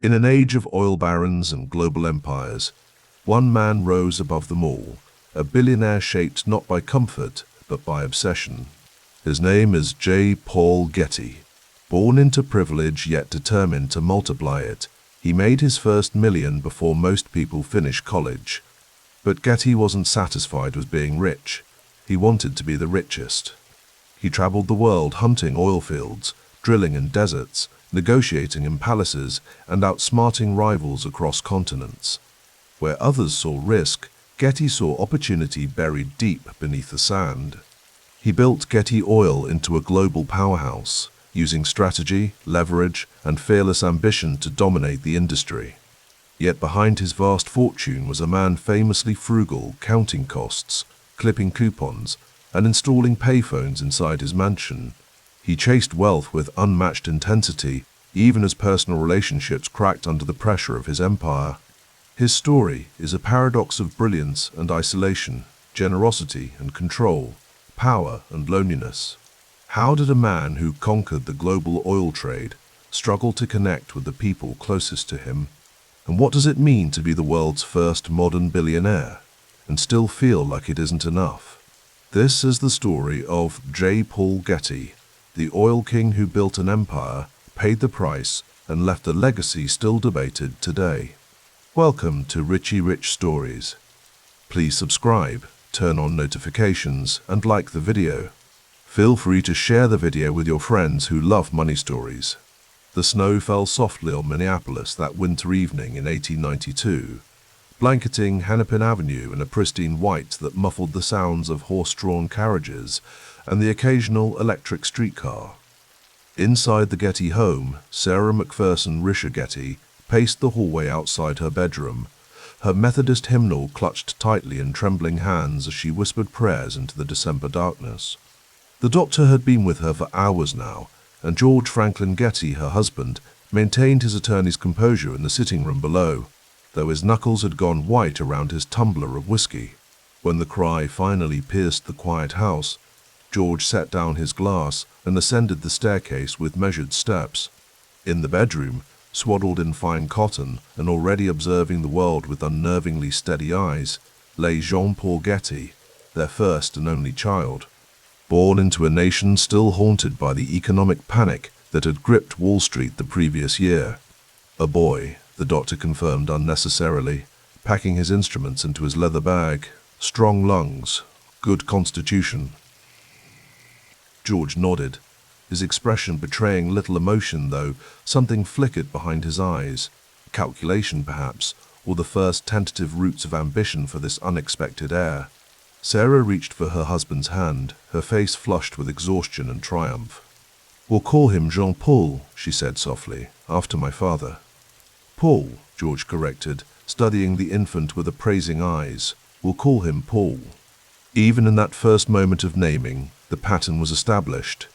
In an age of oil barons and global empires, one man rose above them all, a billionaire shaped not by comfort, but by obsession. His name is J. Paul Getty. Born into privilege yet determined to multiply it, he made his first million before most people finish college. But Getty wasn't satisfied with being rich. He wanted to be the richest. He traveled the world hunting oil fields, drilling in deserts, negotiating in palaces, and outsmarting rivals across continents. Where others saw risk, Getty saw opportunity buried deep beneath the sand. He built Getty Oil into a global powerhouse, using strategy, leverage, and fearless ambition to dominate the industry. Yet behind his vast fortune was a man famously frugal, counting costs, clipping coupons, and installing payphones inside his mansion. He chased wealth with unmatched intensity, even as personal relationships cracked under the pressure of his empire. His story is a paradox of brilliance and isolation, generosity and control, power and loneliness. How did a man who conquered the global oil trade struggle to connect with the people closest to him? And what does it mean to be the world's first modern billionaire and still feel like it isn't enough? This is the story of J. Paul Getty, the oil king who built an empire, paid the price, and left a legacy still debated today. Welcome to Richie Rich Stories. Please subscribe, turn on notifications, and like the video. Feel free to share the video with your friends who love money stories. The snow fell softly on Minneapolis that winter evening in 1892, blanketing Hennepin Avenue in a pristine white that muffled the sounds of horse-drawn carriages and the occasional electric streetcar. Inside the Getty home, Sarah McPherson Risher Getty paced the hallway outside her bedroom, her Methodist hymnal clutched tightly in trembling hands as she whispered prayers into the December darkness. The doctor had been with her for hours now, and George Franklin Getty, her husband, maintained his attorney's composure in the sitting room below, though his knuckles had gone white around his tumbler of whiskey. When the cry finally pierced the quiet house, George set down his glass and ascended the staircase with measured steps. In the bedroom, swaddled in fine cotton and already observing the world with unnervingly steady eyes, lay Jean-Paul Getty, their first and only child. Born into a nation still haunted by the economic panic that had gripped Wall Street the previous year. A boy, the doctor confirmed unnecessarily, packing his instruments into his leather bag, strong lungs, good constitution. George nodded, his expression betraying little emotion, though something flickered behind his eyes, calculation perhaps, or the first tentative roots of ambition for this unexpected heir. Sarah reached for her husband's hand, her face flushed with exhaustion and triumph. "We'll call him Jean-Paul," she said softly, "after my father." "Paul," George corrected, studying the infant with appraising eyes. "We'll call him Paul." Even in that first moment of naming, the pattern was established,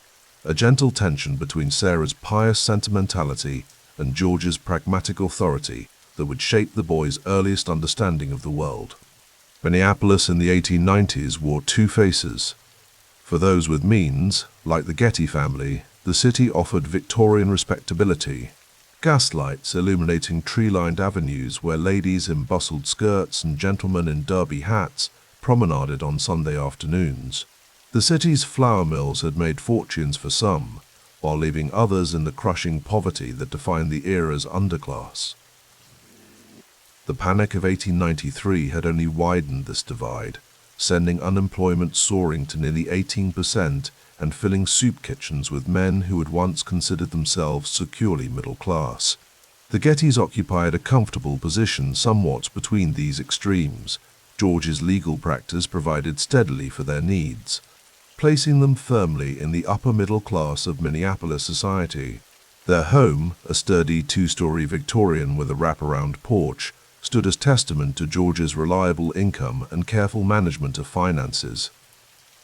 a gentle tension between Sarah's pious sentimentality and George's pragmatic authority that would shape the boy's earliest understanding of the world. Minneapolis in the 1890s wore two faces. For those with means, like the Getty family, the city offered Victorian respectability, gaslights illuminating tree-lined avenues where ladies in bustled skirts and gentlemen in derby hats promenaded on Sunday afternoons. The city's flour mills had made fortunes for some, while leaving others in the crushing poverty that defined the era's underclass. The panic of 1893 had only widened this divide, sending unemployment soaring to nearly 18% and filling soup kitchens with men who had once considered themselves securely middle class. The Gettys occupied a comfortable position somewhat between these extremes. George's legal practice provided steadily for their needs, placing them firmly in the upper middle class of Minneapolis society. Their home, a sturdy two-story Victorian with a wraparound porch, stood as testament to George's reliable income and careful management of finances.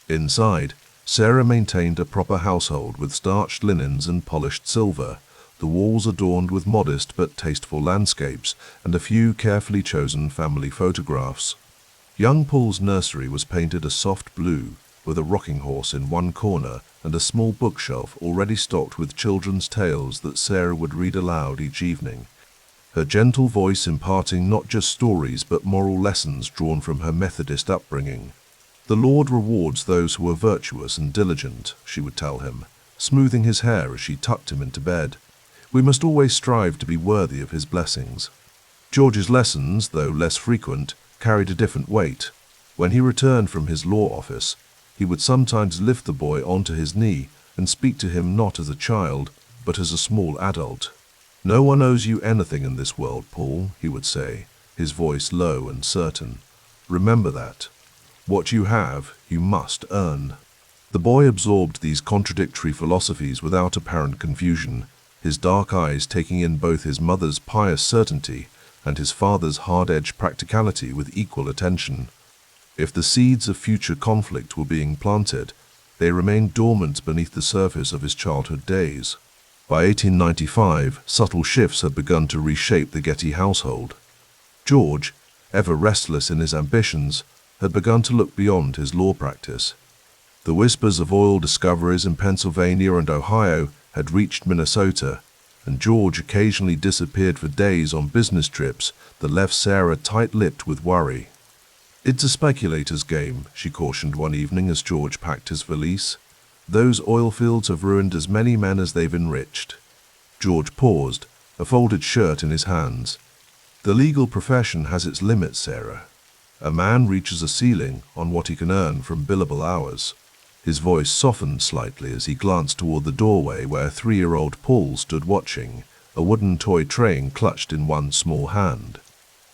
Inside, Sarah maintained a proper household with starched linens and polished silver, the walls adorned with modest but tasteful landscapes and a few carefully chosen family photographs. Young Paul's nursery was painted a soft blue, with a rocking horse in one corner and a small bookshelf already stocked with children's tales that Sarah would read aloud each evening. her gentle voice imparting not just stories but moral lessons drawn from her Methodist upbringing. "The Lord rewards those who are virtuous and diligent," she would tell him, smoothing his hair as she tucked him into bed. "We must always strive to be worthy of his blessings." George's lessons, though less frequent, carried a different weight. When he returned from his law office, he would sometimes lift the boy onto his knee and speak to him not as a child, but as a small adult. "No one owes you anything in this world, Paul," he would say, his voice low and certain. "Remember that. What you have, you must earn." The boy absorbed these contradictory philosophies without apparent confusion, his dark eyes taking in both his mother's pious certainty and his father's hard-edged practicality with equal attention. If the seeds of future conflict were being planted, they remained dormant beneath the surface of his childhood days. By 1895, subtle shifts had begun to reshape the Getty household. George, ever restless in his ambitions, had begun to look beyond his law practice. The whispers of oil discoveries in Pennsylvania and Ohio had reached Minnesota, and George occasionally disappeared for days on business trips that left Sarah tight-lipped with worry. "It's a speculator's game," she cautioned one evening as George packed his valise. "Those oil fields have ruined as many men as they've enriched." George paused, a folded shirt in his hands. "The legal profession has its limits, Sarah. A man reaches a ceiling on what he can earn from billable hours." His voice softened slightly as he glanced toward the doorway where 3-year-old Paul stood watching, a wooden toy train clutched in one small hand.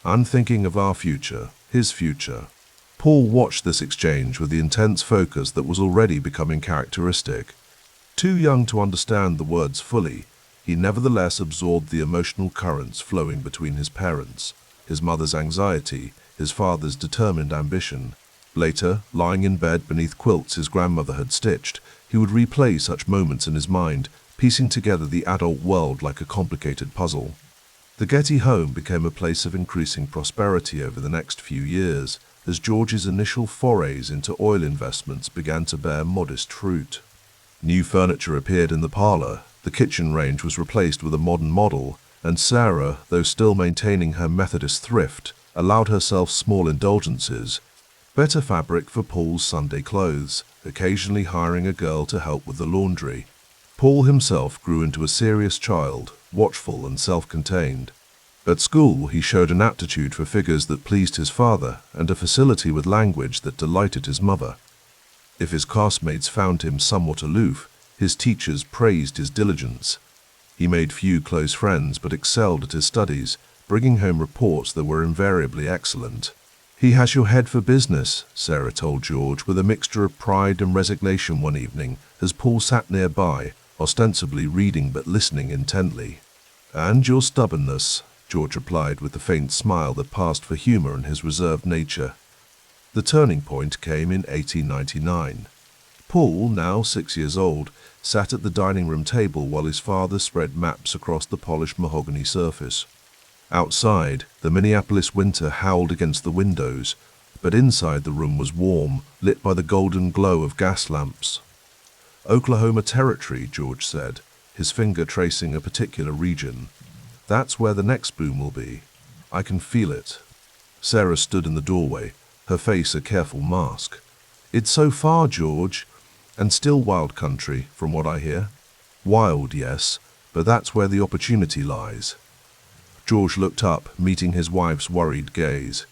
"I'm thinking of our future, his future." Paul watched this exchange with the intense focus that was already becoming characteristic. Too young to understand the words fully, he nevertheless absorbed the emotional currents flowing between his parents, his mother's anxiety, his father's determined ambition. Later, lying in bed beneath quilts his grandmother had stitched, he would replay such moments in his mind, piecing together the adult world like a complicated puzzle. The Getty home became a place of increasing prosperity over the next few years, as George's initial forays into oil investments began to bear modest fruit. New furniture appeared in the parlor, the kitchen range was replaced with a modern model, and Sarah, though still maintaining her Methodist thrift, allowed herself small indulgences. Better fabric for Paul's Sunday clothes, occasionally hiring a girl to help with the laundry. Paul himself grew into a serious child, watchful and self-contained. At school, he showed an aptitude for figures that pleased his father and a facility with language that delighted his mother. If his classmates found him somewhat aloof, his teachers praised his diligence. He made few close friends but excelled at his studies, bringing home reports that were invariably excellent. "He has your head for business," Sarah told George with a mixture of pride and resignation one evening as Paul sat nearby, ostensibly reading but listening intently. "And your stubbornness," George replied with the faint smile that passed for humor in his reserved nature. The turning point came in 1899. Paul, now 6 years old, sat at the dining room table while his father spread maps across the polished mahogany surface. Outside, the Minneapolis winter howled against the windows, but inside the room was warm, lit by the golden glow of gas lamps. "Oklahoma Territory," George said, his finger tracing a particular region. "That's where the next boom will be. I can feel it." Sarah stood in the doorway, her face a careful mask. "It's so far, George, and still wild country, from what I hear." "Wild, yes, but that's where the opportunity lies." George looked up, meeting his wife's worried gaze.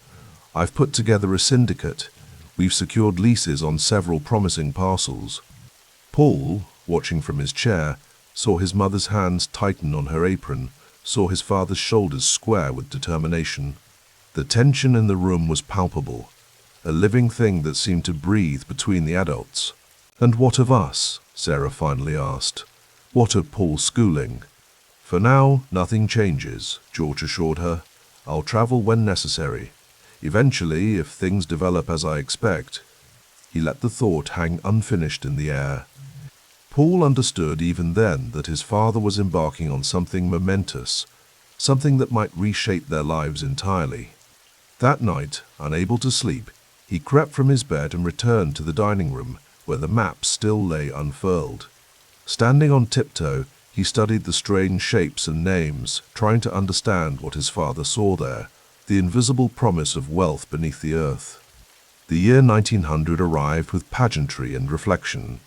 "I've put together a syndicate. We've secured leases on several promising parcels." Paul, watching from his chair, saw his mother's hands tighten on her apron, saw his father's shoulders square with determination. The tension in the room was palpable, a living thing that seemed to breathe between the adults. "And what of us?" Sarah finally asked. "What of Paul's schooling?" "For now, nothing changes," George assured her. "I'll travel when necessary. Eventually, if things develop as I expect." He let the thought hang unfinished in the air. Paul understood even then that his father was embarking on something momentous, something that might reshape their lives entirely. That night, unable to sleep, he crept from his bed and returned to the dining room, where the map still lay unfurled. Standing on tiptoe, He studied the strange shapes and names, trying to understand what his father saw there, the invisible promise of wealth beneath the earth. The year 1900 arrived with pageantry and reflection.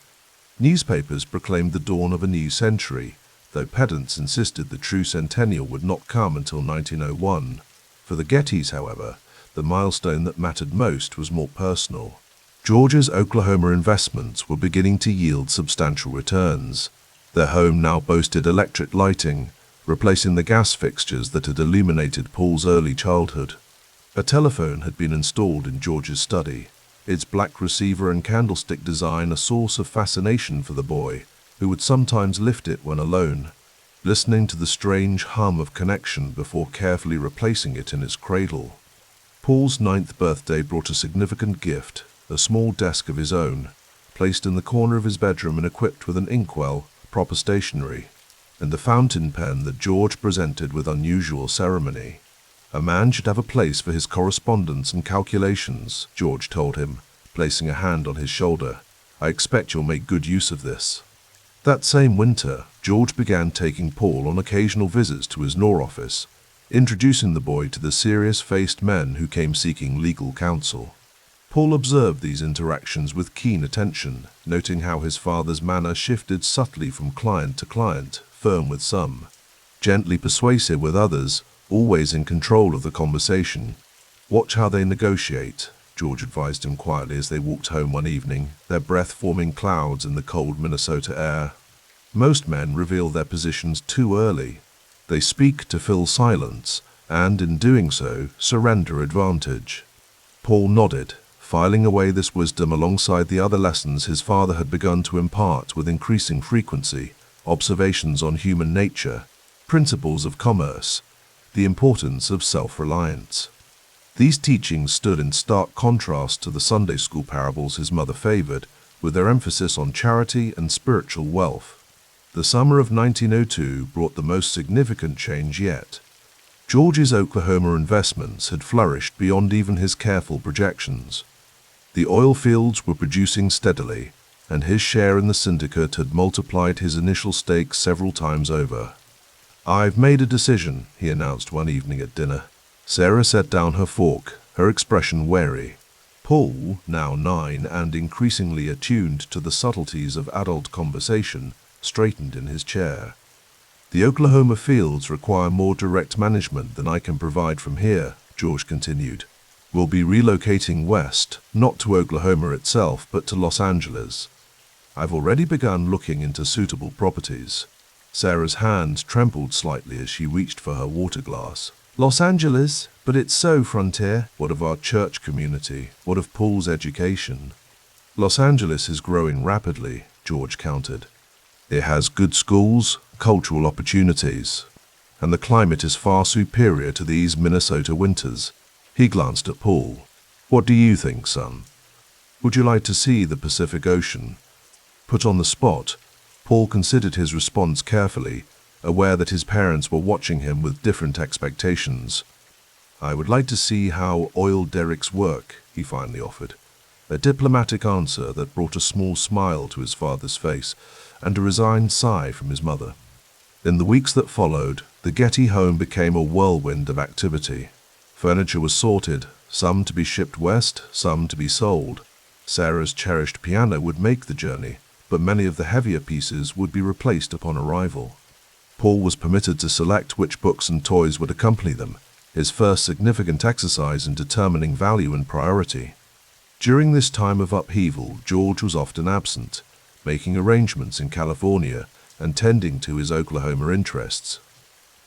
Newspapers proclaimed the dawn of a new century, though pedants insisted the true centennial would not come until 1901. For the Gettys, however, the milestone that mattered most was more personal. George's Oklahoma investments were beginning to yield substantial returns. Their home now boasted electric lighting, replacing the gas fixtures that had illuminated Paul's early childhood. A telephone had been installed in George's study, its black receiver and candlestick design a source of fascination for the boy, who would sometimes lift it when alone, listening to the strange hum of connection before carefully replacing it in its cradle. Paul's 9th birthday brought a significant gift, a small desk of his own, placed in the corner of his bedroom and equipped with an inkwell, proper stationery, and the fountain pen that George presented with unusual ceremony. A man should have a place for his correspondence and calculations, George told him, placing a hand on his shoulder. I expect you'll make good use of this. That same winter, George began taking Paul on occasional visits to his law office, introducing the boy to the serious-faced men who came seeking legal counsel. Paul observed these interactions with keen attention, noting how his father's manner shifted subtly from client to client, firm with some, gently persuasive with others, always in control of the conversation. Watch how they negotiate, George advised him quietly as they walked home one evening, their breath forming clouds in the cold Minnesota air. Most men reveal their positions too early. They speak to fill silence, and in doing so, surrender advantage. Paul nodded, filing away this wisdom alongside the other lessons his father had begun to impart with increasing frequency: observations on human nature, principles of commerce, the importance of self-reliance. These teachings stood in stark contrast to the Sunday school parables his mother favored, with their emphasis on charity and spiritual wealth. The summer of 1902 brought the most significant change yet. George's Oklahoma investments had flourished beyond even his careful projections. The oil fields were producing steadily, and his share in the syndicate had multiplied his initial stake several times over. I've made a decision, he announced one evening at dinner. Sarah set down her fork, her expression wary. Paul, now 9 and increasingly attuned to the subtleties of adult conversation, straightened in his chair. The Oklahoma fields require more direct management than I can provide from here, George continued. We'll be relocating west, not to Oklahoma itself, but to Los Angeles. I've already begun looking into suitable properties. Sarah's hand trembled slightly as she reached for her water glass. Los Angeles, but it's so frontier. What of our church community? What of Paul's education? Los Angeles is growing rapidly, George countered. It has good schools, cultural opportunities, and the climate is far superior to these Minnesota winters. He glanced at Paul. What do you think, son? Would you like to see the Pacific Ocean? Put on the spot, Paul considered his response carefully, aware that his parents were watching him with different expectations. I would like to see how oil derricks work, he finally offered. A diplomatic answer that brought a small smile to his father's face and a resigned sigh from his mother. In the weeks that followed, the Getty home became a whirlwind of activity. Furniture was sorted, some to be shipped west, some to be sold. Sarah's cherished piano would make the journey, but many of the heavier pieces would be replaced upon arrival. Paul was permitted to select which books and toys would accompany them, his first significant exercise in determining value and priority. During this time of upheaval, George was often absent, making arrangements in California and tending to his Oklahoma interests.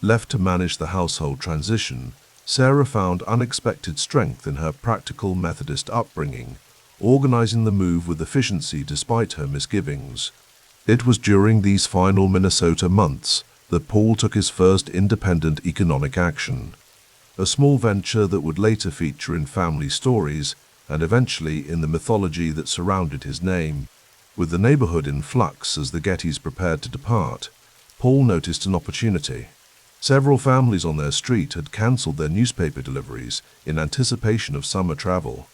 Left to manage the household transition, Sarah found unexpected strength in her practical Methodist upbringing, organizing the move with efficiency despite her misgivings. It was during these final Minnesota months that Paul took his first independent economic action, a small venture that would later feature in family stories and eventually in the mythology that surrounded his name. With the neighborhood in flux as the Gettys prepared to depart, Paul noticed an opportunity. Several families on their street had canceled their newspaper deliveries in anticipation of summer travel.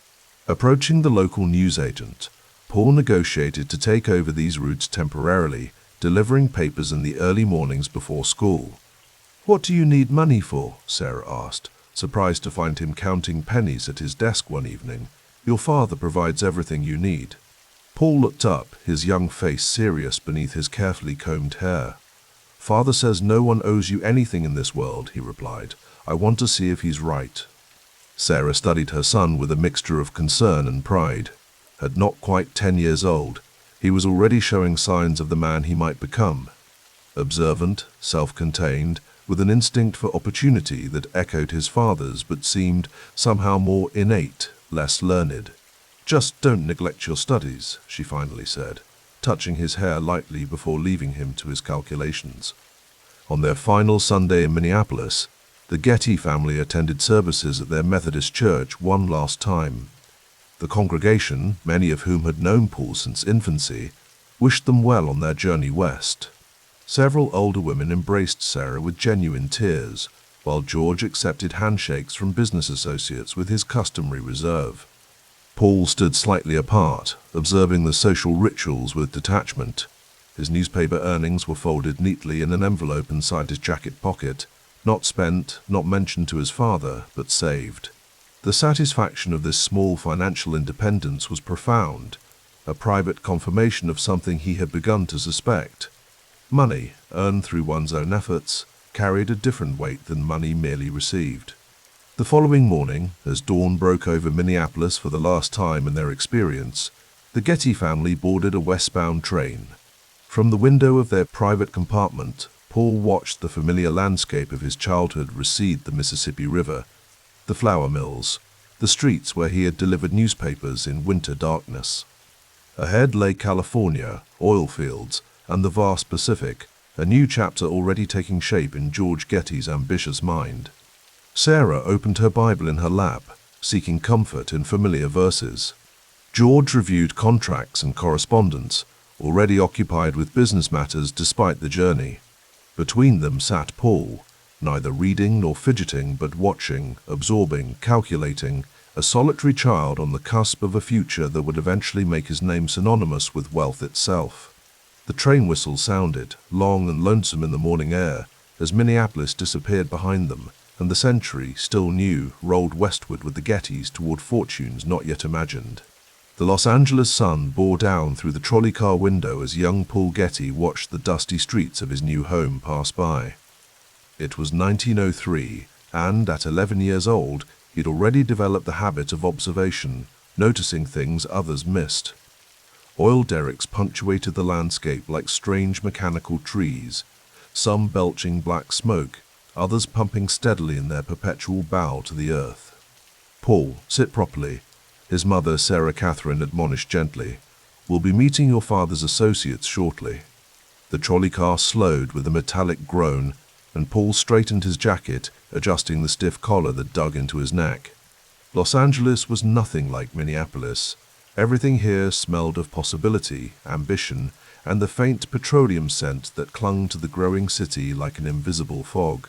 Approaching the local newsagent, Paul negotiated to take over these routes temporarily delivering papers in the early mornings before school. "What do you need money for?" Sarah asked, surprised to find him counting pennies at his desk one evening. "Your father provides everything you need." Paul looked up, his young face serious beneath his carefully combed hair. "Father says no one owes you anything in this world," he replied. "I want to see if he's right." Sarah studied her son with a mixture of concern and pride. At not quite 10 years old, he was already showing signs of the man he might become. Observant, self-contained, with an instinct for opportunity that echoed his father's but seemed somehow more innate, less learned. "Just don't neglect your studies," she finally said, touching his hair lightly before leaving him to his calculations. On their final Sunday in Minneapolis, the Getty family attended services at their Methodist church one last time. The congregation, many of whom had known Paul since infancy, wished them well on their journey west. Several older women embraced Sarah with genuine tears, while George accepted handshakes from business associates with his customary reserve. Paul stood slightly apart, observing the social rituals with detachment. His newspaper earnings were folded neatly in an envelope inside his jacket pocket, not spent, not mentioned to his father, but saved. The satisfaction of this small financial independence was profound, a private confirmation of something he had begun to suspect. Money, earned through one's own efforts, carried a different weight than money merely received. The following morning, as dawn broke over Minneapolis for the last time in their experience, the Getty family boarded a westbound train. From the window of their private compartment, Paul watched the familiar landscape of his childhood recede the Mississippi River, the flour mills, the streets where he had delivered newspapers in winter darkness. Ahead lay California, oil fields, and the vast Pacific, a new chapter already taking shape in George Getty's ambitious mind. Sarah opened her Bible in her lap, seeking comfort in familiar verses. George reviewed contracts and correspondence, already occupied with business matters despite the journey. Between them sat Paul, neither reading nor fidgeting but watching, absorbing, calculating, a solitary child on the cusp of a future that would eventually make his name synonymous with wealth itself. The train whistle sounded, long and lonesome in the morning air, as Minneapolis disappeared behind them, and the century, still new, rolled westward with the Gettys toward fortunes not yet imagined. The Los Angeles sun bore down through the trolley car window as young Paul Getty watched the dusty streets of his new home pass by. It was 1903, and at 11 years old, he'd already developed the habit of observation, noticing things others missed. Oil derricks punctuated the landscape like strange mechanical trees, some belching black smoke, others pumping steadily in their perpetual bow to the earth. "Paul, sit properly," his mother, Sarah Catherine, admonished gently. "We'll be meeting your father's associates shortly." The trolley car slowed with a metallic groan, and Paul straightened his jacket, adjusting the stiff collar that dug into his neck. Los Angeles was nothing like Minneapolis. Everything here smelled of possibility, ambition, and the faint petroleum scent that clung to the growing city like an invisible fog.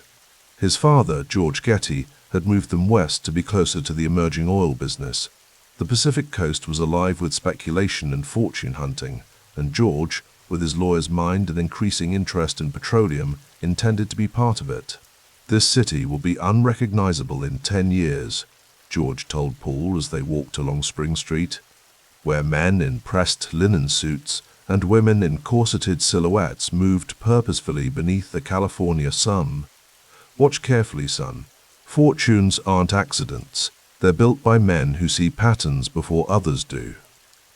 His father, George Getty, had moved them west to be closer to the emerging oil business. The Pacific coast was alive with speculation and fortune hunting, and George, with his lawyer's mind and increasing interest in petroleum, intended to be part of it. "This city will be unrecognizable in 10 years, George told Paul as they walked along Spring Street, where men in pressed linen suits and women in corseted silhouettes moved purposefully beneath the California sun. "Watch carefully, son. Fortunes aren't accidents. They're built by men who see patterns before others do."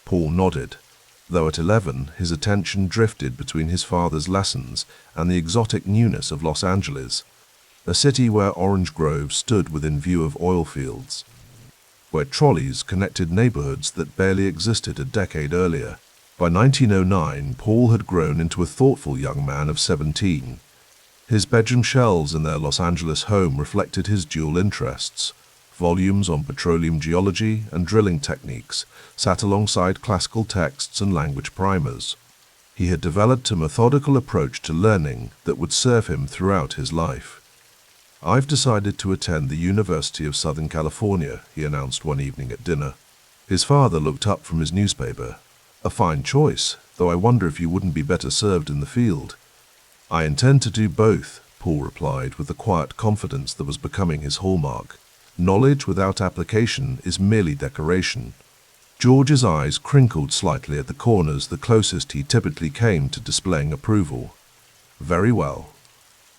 Paul nodded, though at 11 his attention drifted between his father's lessons and the exotic newness of Los Angeles, a city where orange groves stood within view of oil fields, where trolleys connected neighborhoods that barely existed a decade earlier. By 1909, Paul had grown into a thoughtful young man of 17. His bedroom shelves in their Los Angeles home reflected his dual interests. Volumes on petroleum geology and drilling techniques sat alongside classical texts and language primers. He had developed a methodical approach to learning that would serve him throughout his life. "I've decided to attend the University of Southern California," he announced one evening at dinner. His father looked up from his newspaper. "A fine choice. though I wonder if you wouldn't be better served in the field. I intend to do both, Paul replied with the quiet confidence that was becoming his hallmark. Knowledge without application is merely decoration. George's eyes crinkled slightly at the corners, the closest he typically came to displaying approval. Very well.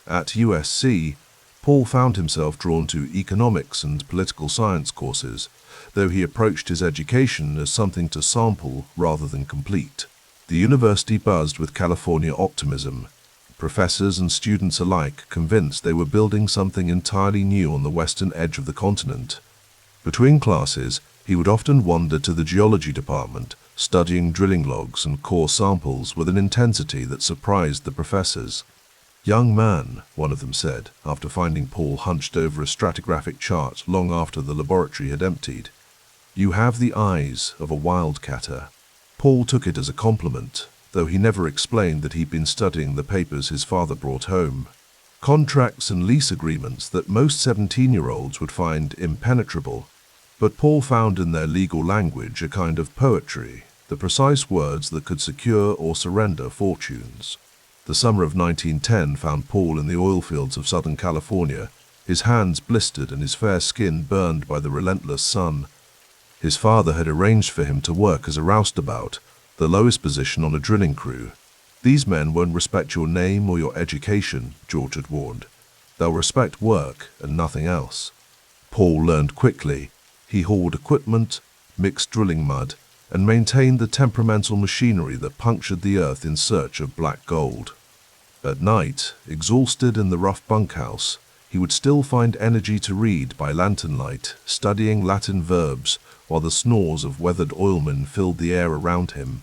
At USC, Paul found himself drawn to economics and political science courses, though he approached his education as something to sample rather than complete. The university buzzed with California optimism, professors and students alike convinced they were building something entirely new on the western edge of the continent. Between classes, he would often wander to the geology department, studying drilling logs and core samples with an intensity that surprised the professors. "Young man," one of them said, after finding Paul hunched over a stratigraphic chart long after the laboratory had emptied, "you have the eyes of a wildcatter." Paul took it as a compliment, though he never explained that he'd been studying the papers his father brought home. Contracts and lease agreements that most 17-year-olds would find impenetrable, but Paul found in their legal language a kind of poetry, the precise words that could secure or surrender fortunes. The summer of 1910 found Paul in the oil fields of Southern California, his hands blistered and his fair skin burned by the relentless sun. His father had arranged for him to work as a roustabout, the lowest position on a drilling crew. "These men won't respect your name or your education," George had warned. "They'll respect work and nothing else." Paul learned quickly. He hauled equipment, mixed drilling mud, and maintained the temperamental machinery that punctured the earth in search of black gold. At night, exhausted in the rough bunkhouse, he would still find energy to read by lantern light, studying Latin verbs, while the snores of weathered oilmen filled the air around him.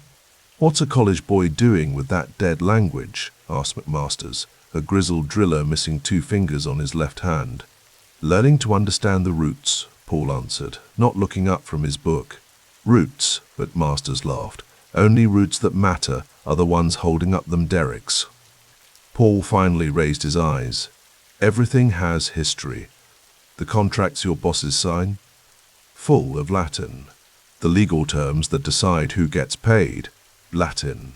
"What's a college boy doing with that dead language?" asked McMasters, a grizzled driller missing 2 fingers on his left hand. "Learning to understand the roots," Paul answered, not looking up from his book. "Roots," McMasters laughed. "Only roots that matter are the ones holding up them derricks." Paul finally raised his eyes. "Everything has history. The contracts your bosses sign? Full of Latin. The legal terms that decide who gets paid? Latin.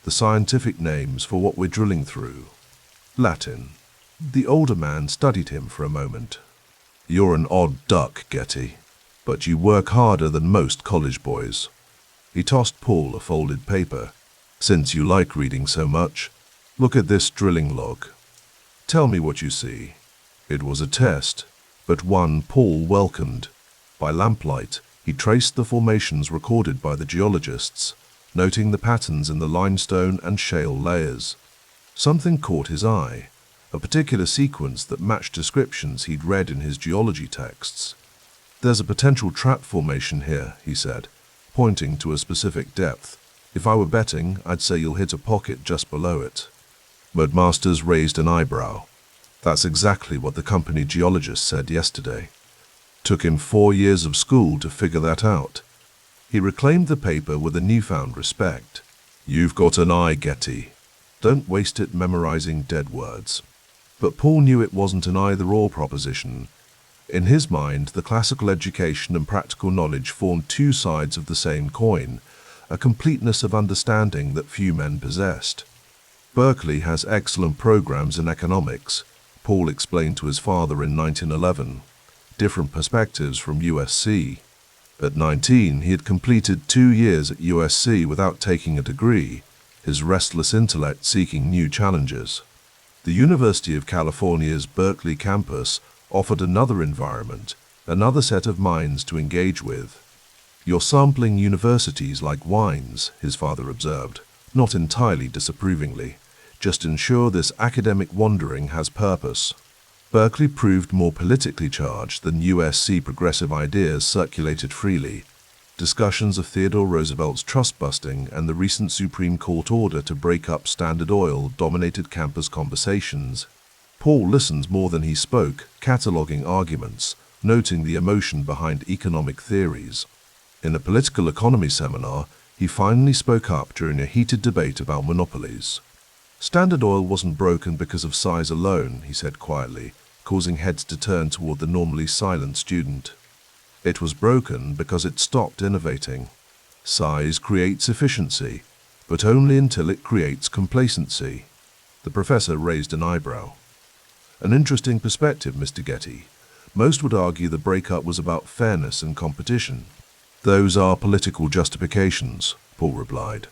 The scientific names for what we're drilling through? Latin." The older man studied him for a moment. "You're an odd duck, Getty, but you work harder than most college boys." He tossed Paul a folded paper. "Since you like reading so much, look at this drilling log. Tell me what you see." It was a test, but one Paul welcomed. By lamplight, he traced the formations recorded by the geologists, noting the patterns in the limestone and shale layers. Something caught his eye, a particular sequence that matched descriptions he'd read in his geology texts. "There's a potential trap formation here," he said, pointing to a specific depth. "If I were betting, I'd say you'll hit a pocket just below it." McMasters raised an eyebrow. "That's exactly what the company geologist said yesterday. Took him 4 years of school to figure that out." He reclaimed the paper with a newfound respect. "You've got an eye, Getty. Don't waste it memorizing dead words." But Paul knew it wasn't an either-or proposition. In his mind, the classical education and practical knowledge formed 2 sides of the same coin, a completeness of understanding that few men possessed. "Berkeley has excellent programs in economics," Paul explained to his father in 1911. "Different perspectives from USC." At 19, he had completed 2 years at USC without taking a degree, his restless intellect seeking new challenges. The University of California's Berkeley campus offered another environment, another set of minds to engage with. "You're sampling universities like wines," his father observed, not entirely disapprovingly. "Just ensure this academic wandering has purpose." Berkeley proved more politically charged than USC. Progressive ideas circulated freely. Discussions of Theodore Roosevelt's trust-busting and the recent Supreme Court order to break up Standard Oil dominated campus conversations. Paul listened more than he spoke, cataloging arguments, noting the emotion behind economic theories. In a political economy seminar, he finally spoke up during a heated debate about monopolies. "Standard Oil wasn't broken because of size alone," he said quietly, causing heads to turn toward the normally silent student. "It was broken because it stopped innovating. Size creates efficiency. but only until it creates complacency. The professor raised an eyebrow. An interesting perspective, Mr. Getty. Most would argue the breakup was about fairness and competition. Those are political justifications, Paul replied.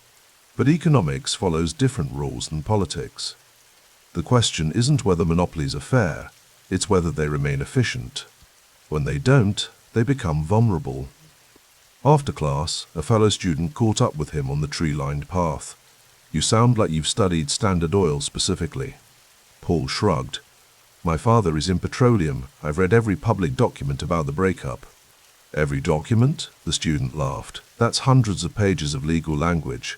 But economics follows different rules than politics. The question isn't whether monopolies are fair, it's whether they remain efficient. When they don't, they become vulnerable. After class, a fellow student caught up with him on the tree-lined path. "You sound like you've studied Standard Oil specifically." Paul shrugged. "My father is in petroleum. I've read every public document about the breakup." "Every document?" the student laughed. "That's hundreds of pages of legal language."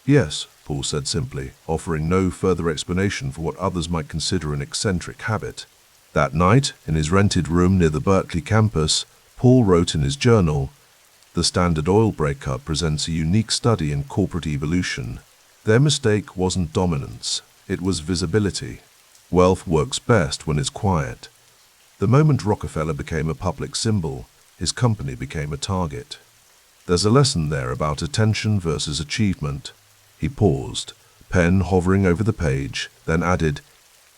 "Yes," Paul said simply, offering no further explanation for what others might consider an eccentric habit. That night, in his rented room near the Berkeley campus, Paul wrote in his journal, "The Standard Oil breakup presents a unique study in corporate evolution. Their mistake wasn't dominance, it was visibility. Wealth works best when it's quiet. The moment Rockefeller became a public symbol, his company became a target. There's a lesson there about attention versus achievement." He paused, pen hovering over the page, then added,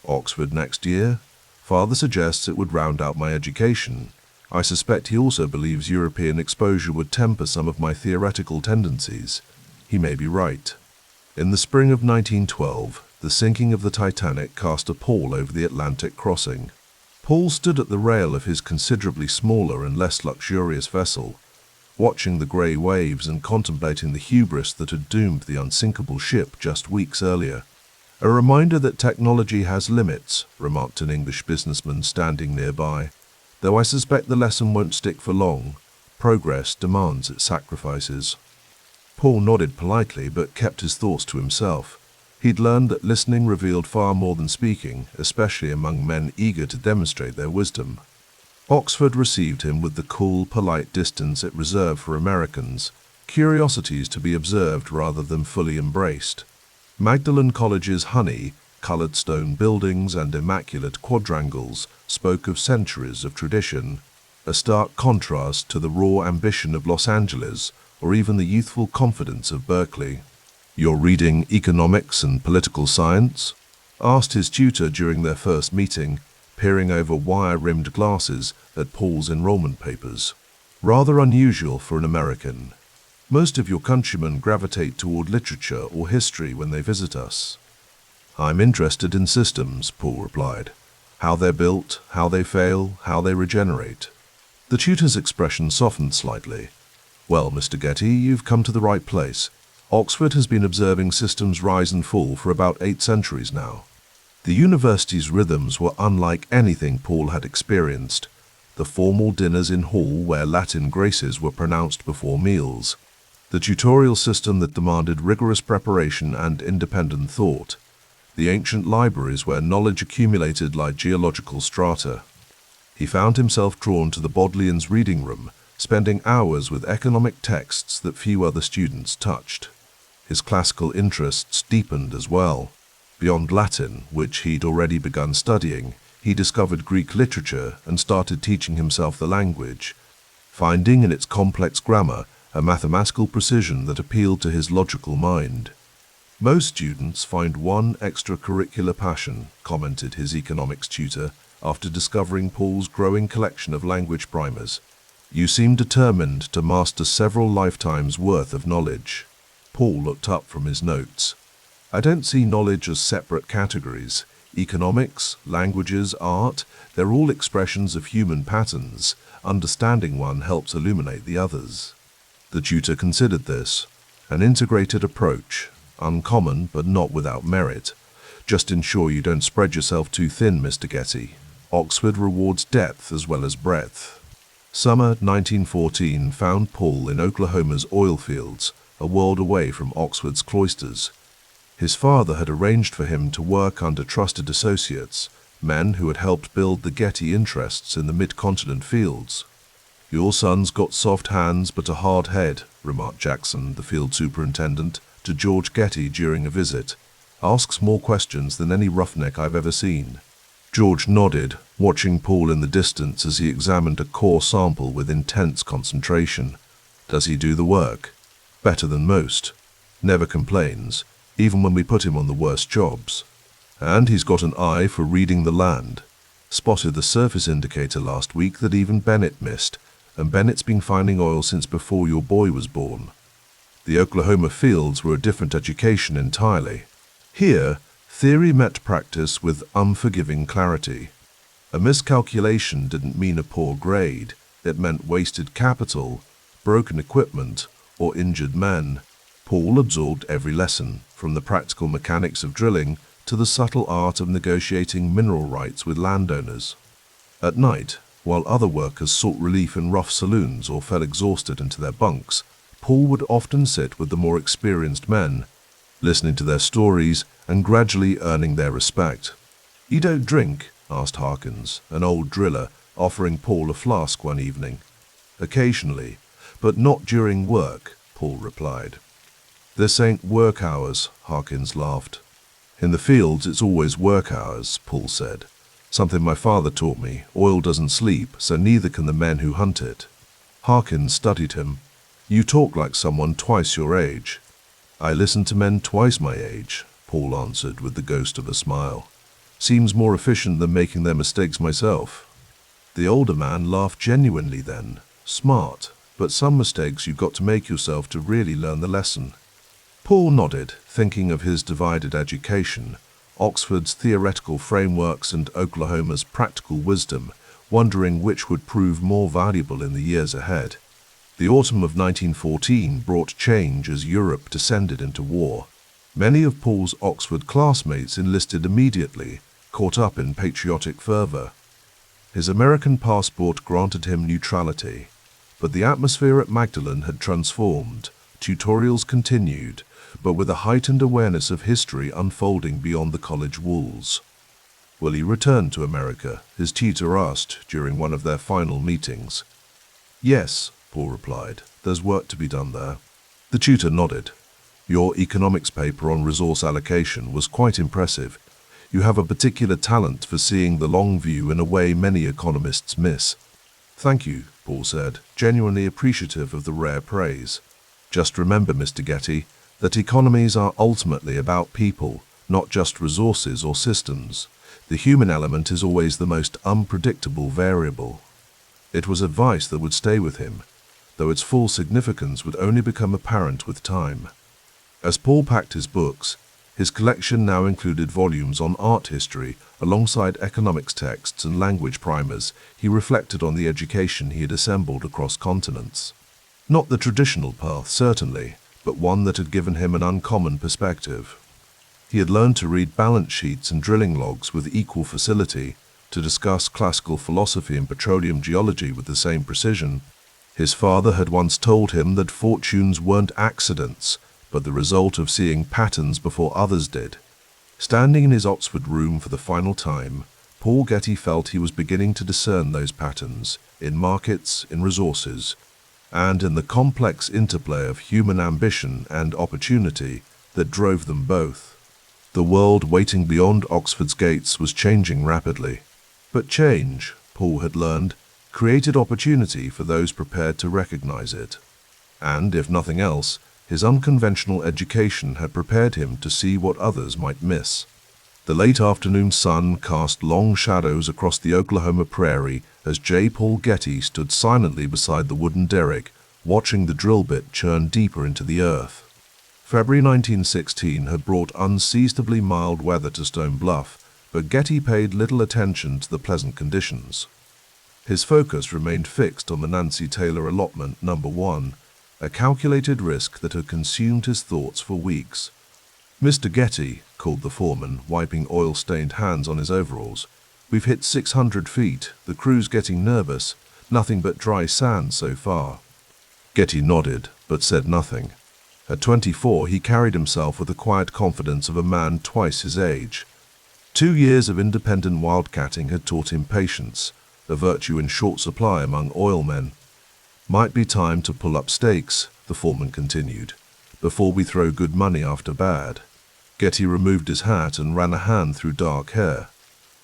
"Oxford next year? Father suggests it would round out my education. I suspect he also believes European exposure would temper some of my theoretical tendencies. He may be right." In the spring of 1912, the sinking of the Titanic cast a pall over the Atlantic crossing. Paul stood at the rail of his considerably smaller and less luxurious vessel, watching the grey waves and contemplating the hubris that had doomed the unsinkable ship just weeks earlier. "A reminder that technology has limits," remarked an English businessman standing nearby. "Though I suspect the lesson won't stick for long. Progress demands its sacrifices." Paul nodded politely but kept his thoughts to himself. He'd learned that listening revealed far more than speaking, especially among men eager to demonstrate their wisdom. Oxford received him with the cool, polite distance it reserved for Americans, curiosities to be observed rather than fully embraced. Magdalen College's honey, coloured stone buildings and immaculate quadrangles spoke of centuries of tradition, a stark contrast to the raw ambition of Los Angeles or even the youthful confidence of Berkeley. "You're reading economics and political science?" asked his tutor during their first meeting, peering over wire-rimmed glasses at Paul's enrollment papers. "Rather unusual for an American. Most of your countrymen gravitate toward literature or history when they visit us." "I'm interested in systems," Paul replied. "How they're built, how they fail, how they regenerate." The tutor's expression softened slightly. "Well, Mr. Getty, you've come to the right place. Oxford has been observing systems rise and fall for about 8 centuries now." The university's rhythms were unlike anything Paul had experienced. The formal dinners in hall where Latin graces were pronounced before meals. The tutorial system that demanded rigorous preparation and independent thought. The ancient libraries where knowledge accumulated like geological strata. He found himself drawn to the Bodleian's reading room, spending hours with economic texts that few other students touched. His classical interests deepened as well. Beyond Latin, which he'd already begun studying, he discovered Greek literature and started teaching himself the language, finding in its complex grammar a mathematical precision that appealed to his logical mind. "Most students find one extracurricular passion," commented his economics tutor after discovering Paul's growing collection of language primers. "You seem determined to master several lifetimes' worth of knowledge." Paul looked up from his notes. "I don't see knowledge as separate categories. Economics, languages, art, they're all expressions of human patterns. Understanding one helps illuminate the others." The tutor considered this. An integrated approach, uncommon but not without merit. "Just ensure you don't spread yourself too thin, Mr. Getty. Oxford rewards depth as well as breadth." Summer 1914 found Paul in Oklahoma's oil fields, a world away from Oxford's cloisters. His father had arranged for him to work under trusted associates, men who had helped build the Getty interests in the mid-continent fields. "Your son's got soft hands but a hard head," remarked Jackson, the field superintendent, to George Getty during a visit. "Asks more questions than any roughneck I've ever seen." George nodded, watching Paul in the distance as he examined a core sample with intense concentration. "Does he do the work?" "Better than most." Never complains, even when we put him on the worst jobs. And he's got an eye for reading the land. Spotted the surface indicator last week that even Bennett missed, and Bennett's been finding oil since before your boy was born. The Oklahoma fields were a different education entirely. Here, theory met practice with unforgiving clarity. A miscalculation didn't mean a poor grade, it meant wasted capital, broken equipment, or injured men. Paul absorbed every lesson, from the practical mechanics of drilling to the subtle art of negotiating mineral rights with landowners. At night, while other workers sought relief in rough saloons or fell exhausted into their bunks, Paul would often sit with the more experienced men, listening to their stories and gradually earning their respect. "You don't drink?" asked Harkins, an old driller, offering Paul a flask one evening. "Occasionally, but not during work," Paul replied. "This ain't work hours," Harkins laughed. "In the fields, it's always work hours," Paul said. "Something my father taught me. Oil doesn't sleep, so neither can the men who hunt it." Harkins studied him. "You talk like someone twice your age." "I listen to men twice my age," Paul answered with the ghost of a smile. "Seems more efficient than making their mistakes myself." The older man laughed genuinely then. "Smart, but some mistakes you've got to make yourself to really learn the lesson." Paul nodded, thinking of his divided education, Oxford's theoretical frameworks and Oklahoma's practical wisdom, wondering which would prove more valuable in the years ahead. The autumn of 1914 brought change as Europe descended into war. Many of Paul's Oxford classmates enlisted immediately, caught up in patriotic fervor. His American passport granted him neutrality, but the atmosphere at Magdalen had transformed. Tutorials continued, but with a heightened awareness of history unfolding beyond the college walls. "Will he return to America?" his tutor asked during one of their final meetings. "Yes," Paul replied. "There's work to be done there." The tutor nodded. "Your economics paper on resource allocation was quite impressive. You have a particular talent for seeing the long view in a way many economists miss." "Thank you," Paul said, genuinely appreciative of the rare praise. "Just remember, Mr. Getty, that economies are ultimately about people, not just resources or systems. The human element is always the most unpredictable variable." It was advice that would stay with him, though its full significance would only become apparent with time. As Paul packed his books, his collection now included volumes on art history alongside economics texts and language primers. He reflected on the education he had assembled across continents. Not the traditional path, certainly, but one that had given him an uncommon perspective. He had learned to read balance sheets and drilling logs with equal facility, to discuss classical philosophy and petroleum geology with the same precision. His father had once told him that fortunes weren't accidents, but the result of seeing patterns before others did. Standing in his Oxford room for the final time, Paul Getty felt he was beginning to discern those patterns in markets, in resources, and in the complex interplay of human ambition and opportunity that drove them both. The world waiting beyond Oxford's gates was changing rapidly. But change, Paul had learned, created opportunity for those prepared to recognize it. And, if nothing else, his unconventional education had prepared him to see what others might miss. The late afternoon sun cast long shadows across the Oklahoma prairie as J. Paul Getty stood silently beside the wooden derrick, watching the drill bit churn deeper into the earth. February 1916 had brought unseasonably mild weather to Stone Bluff, but Getty paid little attention to the pleasant conditions. His focus remained fixed on the Nancy Taylor allotment number 1, a calculated risk that had consumed his thoughts for weeks. "Mr. Getty," called the foreman, wiping oil-stained hands on his overalls, "we've hit 600 feet. The crew's getting nervous. Nothing but dry sand so far." Getty nodded, but said nothing. At 24, he carried himself with the quiet confidence of a man twice his age. 2 years of independent wildcatting had taught him patience, a virtue in short supply among oil men. "Might be time to pull up stakes," the foreman continued, "before we throw good money after bad." Getty removed his hat and ran a hand through dark hair.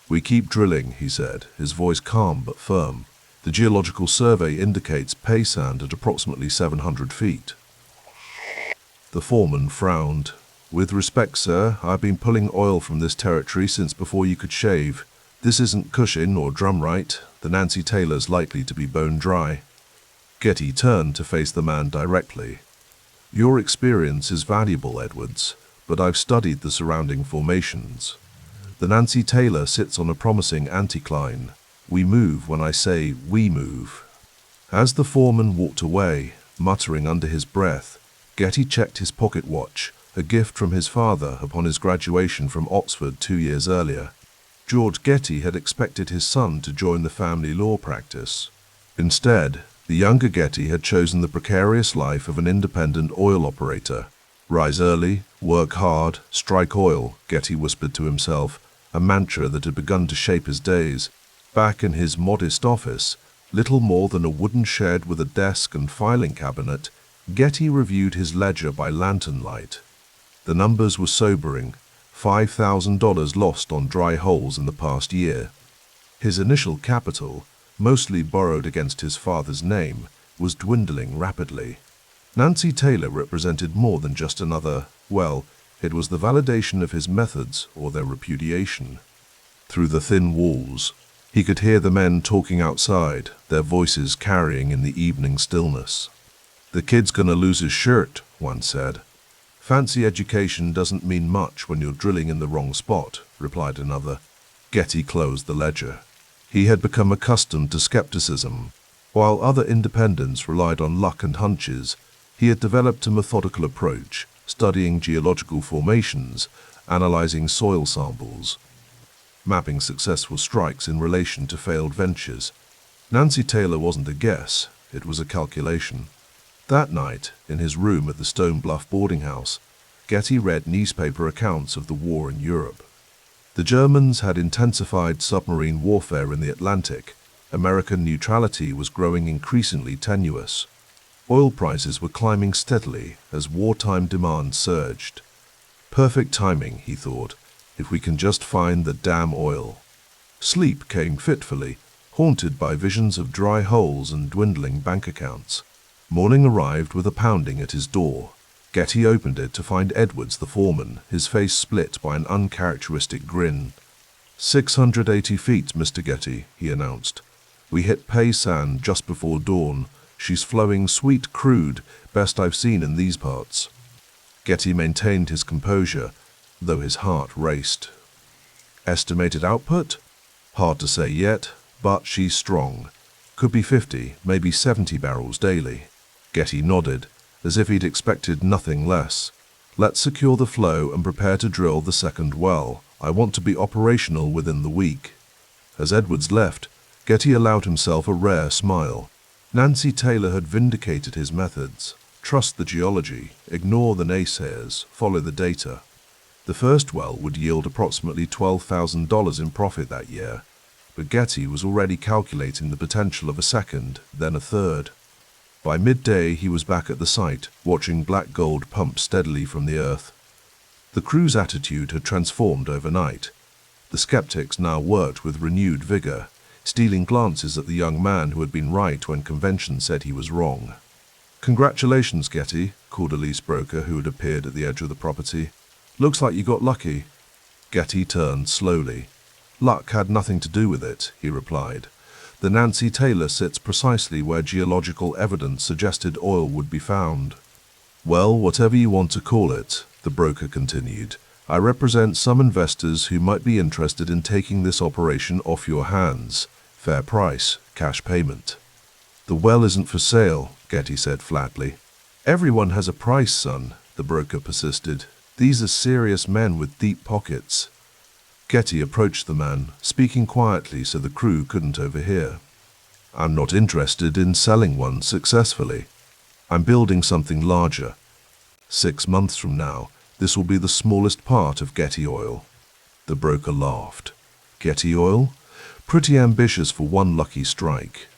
"We keep drilling," he said, his voice calm but firm. "The geological survey indicates pay sand at approximately 700 feet. The foreman frowned. "With respect, sir, I've been pulling oil from this territory since before you could shave. This isn't Cushing or Drumright. The Nancy Taylor's likely to be bone dry." Getty turned to face the man directly. "Your experience is valuable, Edwards, but I've studied the surrounding formations. The Nancy Taylor sits on a promising anticline. We move when I say we move." As the foreman walked away, muttering under his breath, Getty checked his pocket watch, a gift from his father upon his graduation from Oxford 2 years earlier. George Getty had expected his son to join the family law practice. Instead, the younger Getty had chosen the precarious life of an independent oil operator. Rise early, work hard, strike oil, Getty whispered to himself, a mantra that had begun to shape his days. Back in his modest office, little more than a wooden shed with a desk and filing cabinet, Getty reviewed his ledger by lantern light. The numbers were sobering: $5,000 lost on dry holes in the past year. His initial capital, mostly borrowed against his father's name, was dwindling rapidly. Nancy Taylor represented more than just another, well, it was the validation of his methods or their repudiation. Through the thin walls, he could hear the men talking outside, their voices carrying in the evening stillness. "The kid's gonna lose his shirt," one said. "Fancy education doesn't mean much when you're drilling in the wrong spot," replied another. Getty closed the ledger. He had become accustomed to skepticism. While other independents relied on luck and hunches, he had developed a methodical approach, studying geological formations, analyzing soil samples, mapping successful strikes in relation to failed ventures. Nancy Taylor wasn't a guess, it was a calculation. That night, in his room at the Stone Bluff boarding house, Getty read newspaper accounts of the war in Europe. The Germans had intensified submarine warfare in the Atlantic. American neutrality was growing increasingly tenuous. Oil prices were climbing steadily as wartime demand surged. Perfect timing, he thought, if we can just find the damn oil. Sleep came fitfully, haunted by visions of dry holes and dwindling bank accounts. Morning arrived with a pounding at his door. Getty opened it to find Edwards the foreman, his face split by an uncharacteristic grin. 680 feet, Mr. Getty, he announced. "We hit pay sand just before dawn. She's flowing sweet crude, best I've seen in these parts." Getty maintained his composure, though his heart raced. "Estimated output? Hard to say yet, but she's strong. Could be 50, maybe 70 barrels daily." Getty nodded, as if he'd expected nothing less. "Let's secure the flow and prepare to drill the second well. I want to be operational within the week." As Edwards left, Getty allowed himself a rare smile. Nancy Taylor had vindicated his methods. Trust the geology, ignore the naysayers, follow the data. The first well would yield approximately $12,000 in profit that year, but Getty was already calculating the potential of a second, then a third. By midday, he was back at the site, watching black gold pump steadily from the earth. The crew's attitude had transformed overnight. The skeptics now worked with renewed vigor, stealing glances at the young man who had been right when convention said he was wrong. "Congratulations, Getty," called a lease broker who had appeared at the edge of the property. "Looks like you got lucky." Getty turned slowly. "Luck had nothing to do with it," he replied. "The Nancy Taylor sits precisely where geological evidence suggested oil would be found." "Well, whatever you want to call it," the broker continued, "I represent some investors who might be interested in taking this operation off your hands. Fair price, cash payment." "The well isn't for sale," Getty said flatly. "Everyone has a price, son," the broker persisted. "These are serious men with deep pockets." Getty approached the man, speaking quietly so the crew couldn't overhear. "I'm not interested in selling one successfully. I'm building something larger. 6 months from now, this will be the smallest part of Getty Oil." The broker laughed. "Getty Oil? Pretty ambitious for one lucky strike."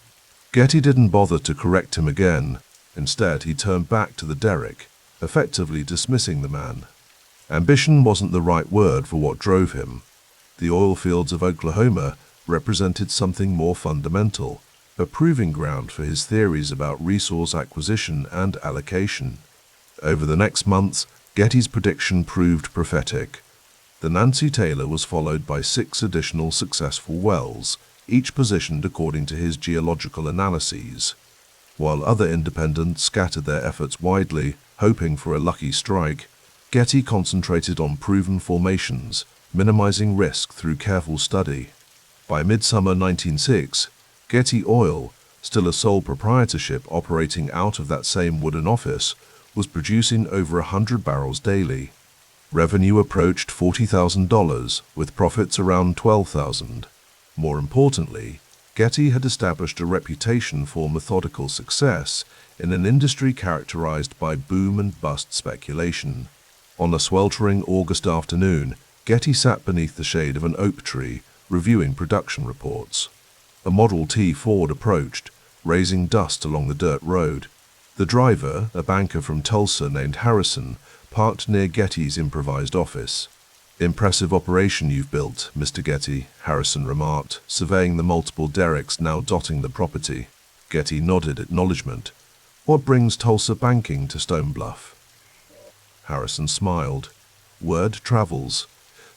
Getty didn't bother to correct him again. Instead, he turned back to the derrick, effectively dismissing the man. Ambition wasn't the right word for what drove him. The oil fields of Oklahoma represented something more fundamental, a proving ground for his theories about resource acquisition and allocation. Over the next months, Getty's prediction proved prophetic. The Nancy Taylor was followed by 6 additional successful wells, each positioned according to his geological analyses. While other independents scattered their efforts widely, hoping for a lucky strike, Getty concentrated on proven formations, minimizing risk through careful study. By midsummer 1906, Getty Oil, still a sole proprietorship operating out of that same wooden office, was producing over 100 barrels daily. Revenue approached $40,000, with profits around $12,000. More importantly, Getty had established a reputation for methodical success in an industry characterized by boom and bust speculation. On a sweltering August afternoon, Getty sat beneath the shade of an oak tree, reviewing production reports. A Model T Ford approached, raising dust along the dirt road. The driver, a banker from Tulsa named Harrison, parked near Getty's improvised office. "Impressive operation you've built, Mr. Getty," Harrison remarked, surveying the multiple derricks now dotting the property. Getty nodded acknowledgement. "What brings Tulsa banking to Stone Bluff?" Harrison smiled. "Word travels.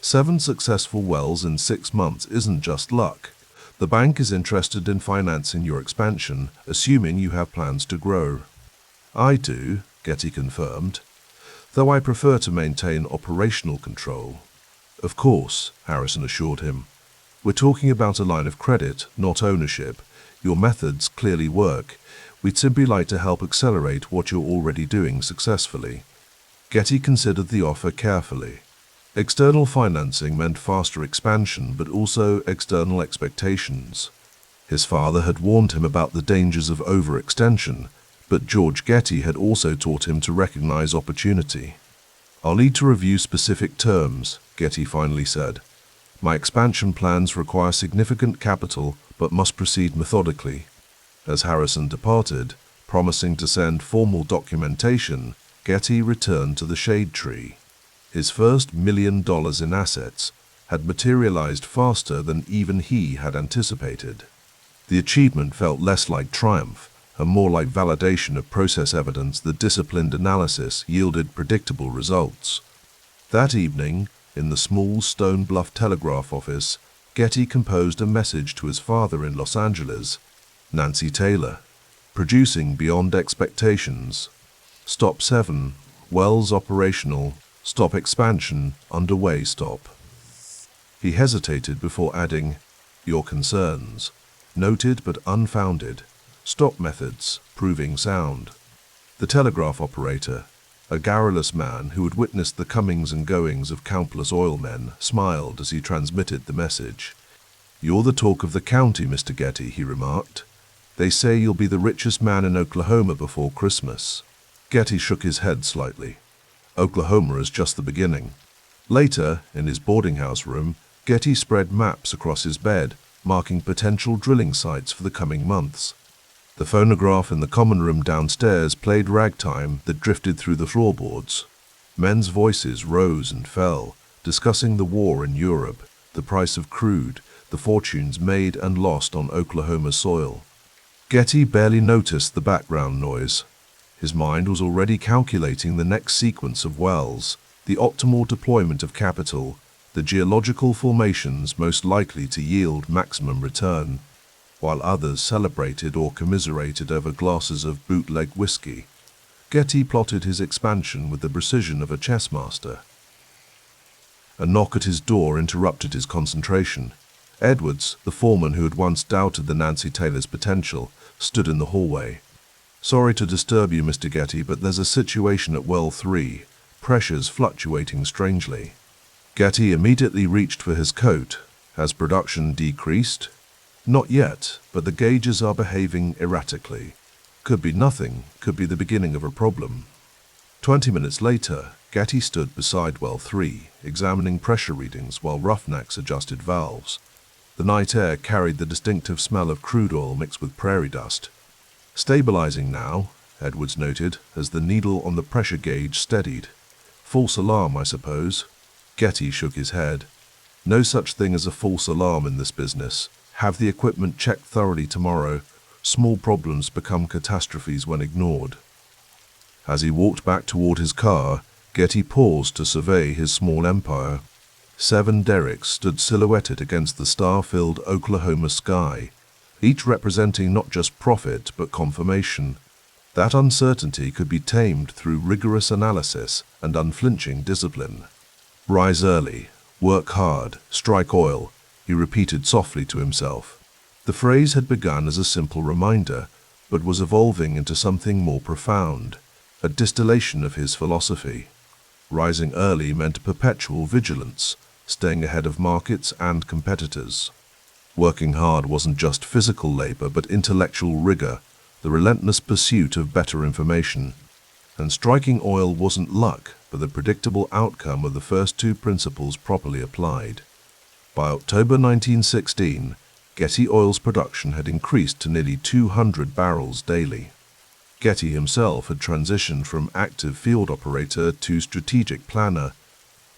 7 successful wells in 6 months isn't just luck. The bank is interested in financing your expansion, assuming you have plans to grow." "I do," Getty confirmed, "though I prefer to maintain operational control." "Of course," Harrison assured him. "We're talking about a line of credit, not ownership. Your methods clearly work. We'd simply like to help accelerate what you're already doing successfully." Getty considered the offer carefully. External financing meant faster expansion, but also external expectations. His father had warned him about the dangers of overextension, but George Getty had also taught him to recognize opportunity. "I'll need to review specific terms," Getty finally said. "My expansion plans require significant capital, but must proceed methodically." As Harrison departed, promising to send formal documentation, Getty returned to the shade tree. His first $1 million in assets had materialized faster than even he had anticipated. The achievement felt less like triumph and more like validation of process evidence that disciplined analysis yielded predictable results. That evening, in the small Stone Bluff telegraph office, Getty composed a message to his father in Los Angeles. "Nancy Taylor, producing beyond expectations. Stop 7, wells operational. Stop expansion, underway stop." He hesitated before adding, "Your concerns. Noted but unfounded. Stop methods, proving sound." The telegraph operator, a garrulous man who had witnessed the comings and goings of countless oil men, smiled as he transmitted the message. "You're the talk of the county, Mr. Getty," he remarked. "They say you'll be the richest man in Oklahoma before Christmas." Getty shook his head slightly. Oklahoma is just the beginning. Later, in his boarding house room, Getty spread maps across his bed, marking potential drilling sites for the coming months. The phonograph in the common room downstairs played ragtime that drifted through the floorboards. Men's voices rose and fell, discussing the war in Europe, the price of crude, the fortunes made and lost on Oklahoma soil. Getty barely noticed the background noise. His mind was already calculating the next sequence of wells, the optimal deployment of capital, the geological formations most likely to yield maximum return, while others celebrated or commiserated over glasses of bootleg whiskey. Getty plotted his expansion with the precision of a chess master. A knock at his door interrupted his concentration. Edwards, the foreman who had once doubted the Nancy Taylor's potential, stood in the hallway. "Sorry to disturb you, Mr. Getty, but there's a situation at Well 3, pressures fluctuating strangely." Getty immediately reached for his coat. "Has production decreased?" "Not yet, but the gauges are behaving erratically. Could be nothing, could be the beginning of a problem." 20 minutes later, Getty stood beside Well 3, examining pressure readings while roughnecks adjusted valves. The night air carried the distinctive smell of crude oil mixed with prairie dust. "Stabilizing now," Edwards noted, as the needle on the pressure gauge steadied. "False alarm, I suppose." Getty shook his head. "No such thing as a false alarm in this business. Have the equipment checked thoroughly tomorrow. Small problems become catastrophes when ignored." As he walked back toward his car, Getty paused to survey his small empire. 7 derricks stood silhouetted against the star-filled Oklahoma sky, each representing not just profit but confirmation. That uncertainty could be tamed through rigorous analysis and unflinching discipline. Rise early, work hard, strike oil, he repeated softly to himself. The phrase had begun as a simple reminder, but was evolving into something more profound, a distillation of his philosophy. Rising early meant perpetual vigilance, staying ahead of markets and competitors. Working hard wasn't just physical labor but intellectual rigor, the relentless pursuit of better information. And striking oil wasn't luck, but the predictable outcome of the first 2 principles properly applied. By October 1916, Getty Oil's production had increased to nearly 200 barrels daily. Getty himself had transitioned from active field operator to strategic planner,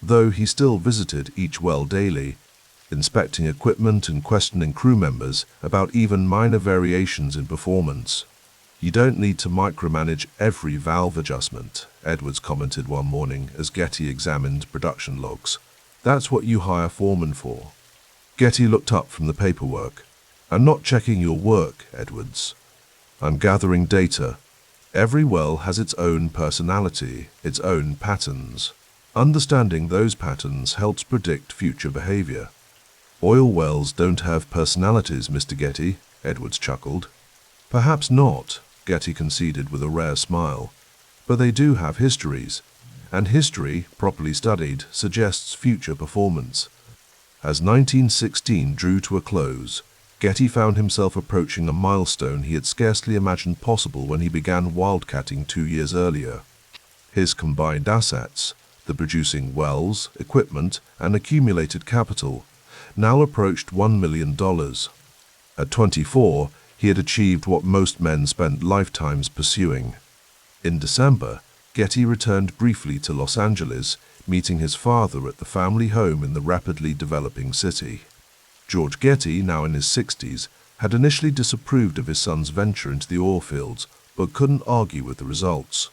though he still visited each well daily, inspecting equipment and questioning crew members about even minor variations in performance. "You don't need to micromanage every valve adjustment," Edwards commented one morning as Getty examined production logs. "That's what you hire foremen for." Getty looked up from the paperwork. "I'm not checking your work, Edwards. I'm gathering data. Every well has its own personality, its own patterns. Understanding those patterns helps predict future behavior." "Oil wells don't have personalities, Mr. Getty," Edwards chuckled. "Perhaps not," Getty conceded with a rare smile. "But they do have histories, and history, properly studied, suggests future performance." As 1916 drew to a close, Getty found himself approaching a milestone he had scarcely imagined possible when he began wildcatting 2 years earlier. His combined assets, the producing wells, equipment, and accumulated capital, now approached $1 million. At 24, he had achieved what most men spent lifetimes pursuing. In December, Getty returned briefly to Los Angeles, meeting his father at the family home in the rapidly developing city. George Getty, now in his 60s, had initially disapproved of his son's venture into the oil fields, but couldn't argue with the results.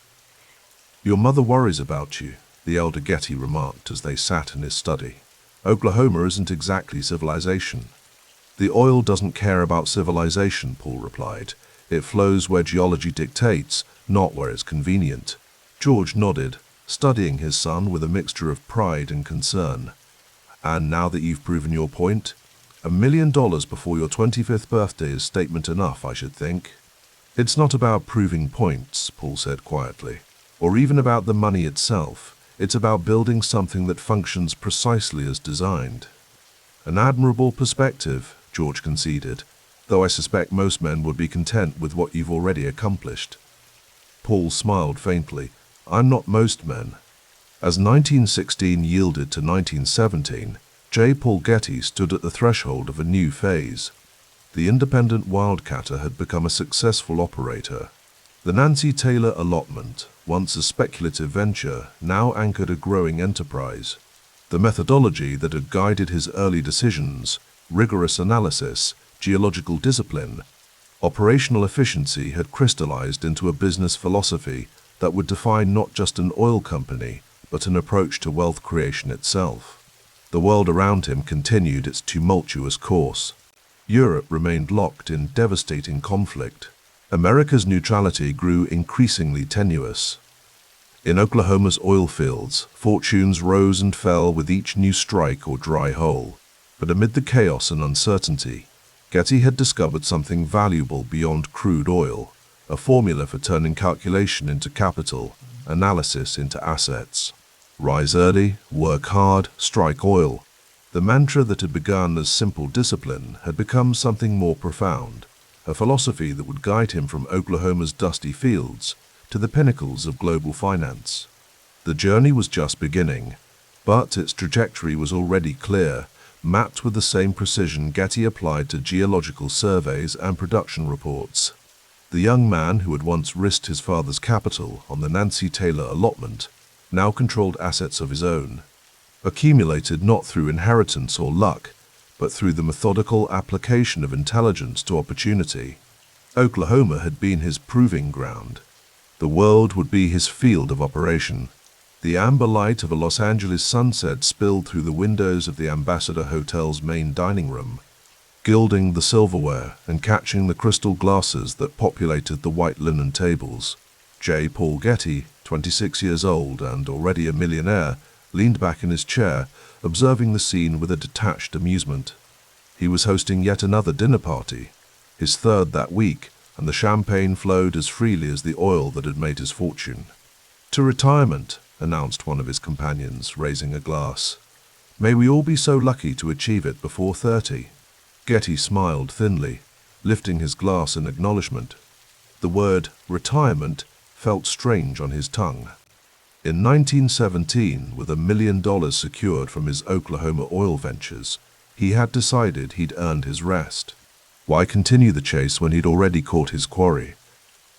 "Your mother worries about you," the elder Getty remarked as they sat in his study. "Oklahoma isn't exactly civilization." "The oil doesn't care about civilization," Paul replied. "It flows where geology dictates, not where it's convenient." George nodded, studying his son with a mixture of pride and concern. "And now that you've proven your point, $1 million before your 25th birthday is statement enough, I should think." "It's not about proving points," Paul said quietly, "or even about the money itself. It's about building something that functions precisely as designed." "An admirable perspective," George conceded, "though I suspect most men would be content with what you've already accomplished." Paul smiled faintly. "I'm not most men." As 1916 yielded to 1917, J. Paul Getty stood at the threshold of a new phase. The independent wildcatter had become a successful operator. The Nancy Taylor allotment, once a speculative venture, now anchored a growing enterprise. The methodology that had guided his early decisions, rigorous analysis, geological discipline, operational efficiency had crystallized into a business philosophy that would define not just an oil company, but an approach to wealth creation itself. The world around him continued its tumultuous course. Europe remained locked in devastating conflict. America's neutrality grew increasingly tenuous. In Oklahoma's oil fields, fortunes rose and fell with each new strike or dry hole. But amid the chaos and uncertainty, Getty had discovered something valuable beyond crude oil, a formula for turning calculation into capital, analysis into assets. Rise early, work hard, strike oil. The mantra that had begun as simple discipline had become something more profound, a philosophy that would guide him from Oklahoma's dusty fields to the pinnacles of global finance. The journey was just beginning, but its trajectory was already clear, mapped with the same precision Getty applied to geological surveys and production reports. The young man who had once risked his father's capital on the Nancy Taylor allotment now controlled assets of his own, accumulated not through inheritance or luck, but through the methodical application of intelligence to opportunity. Oklahoma had been his proving ground. The world would be his field of operation. The amber light of a Los Angeles sunset spilled through the windows of the Ambassador Hotel's main dining room, gilding the silverware and catching the crystal glasses that populated the white linen tables. J. Paul Getty, 26 years old and already a millionaire, leaned back in his chair, observing the scene with a detached amusement. He was hosting yet another dinner party, his third that week, and the champagne flowed as freely as the oil that had made his fortune. "To retirement," announced one of his companions, raising a glass. "May we all be so lucky to achieve it before 30. Getty smiled thinly, lifting his glass in acknowledgement. The word retirement felt strange on his tongue. In 1917, with $1 million secured from his Oklahoma oil ventures, he had decided he'd earned his rest. Why continue the chase when he'd already caught his quarry?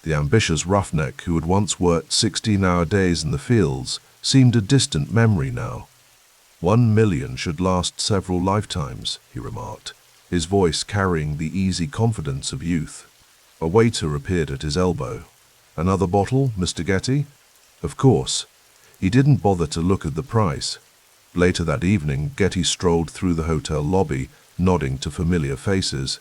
The ambitious roughneck who had once worked 16-hour days in the fields seemed a distant memory now. $1 million should last several lifetimes, he remarked, his voice carrying the easy confidence of youth. A waiter appeared at his elbow. "Another bottle, Mr. Getty?" Of course. He didn't bother to look at the price. Later that evening, Getty strolled through the hotel lobby, nodding to familiar faces.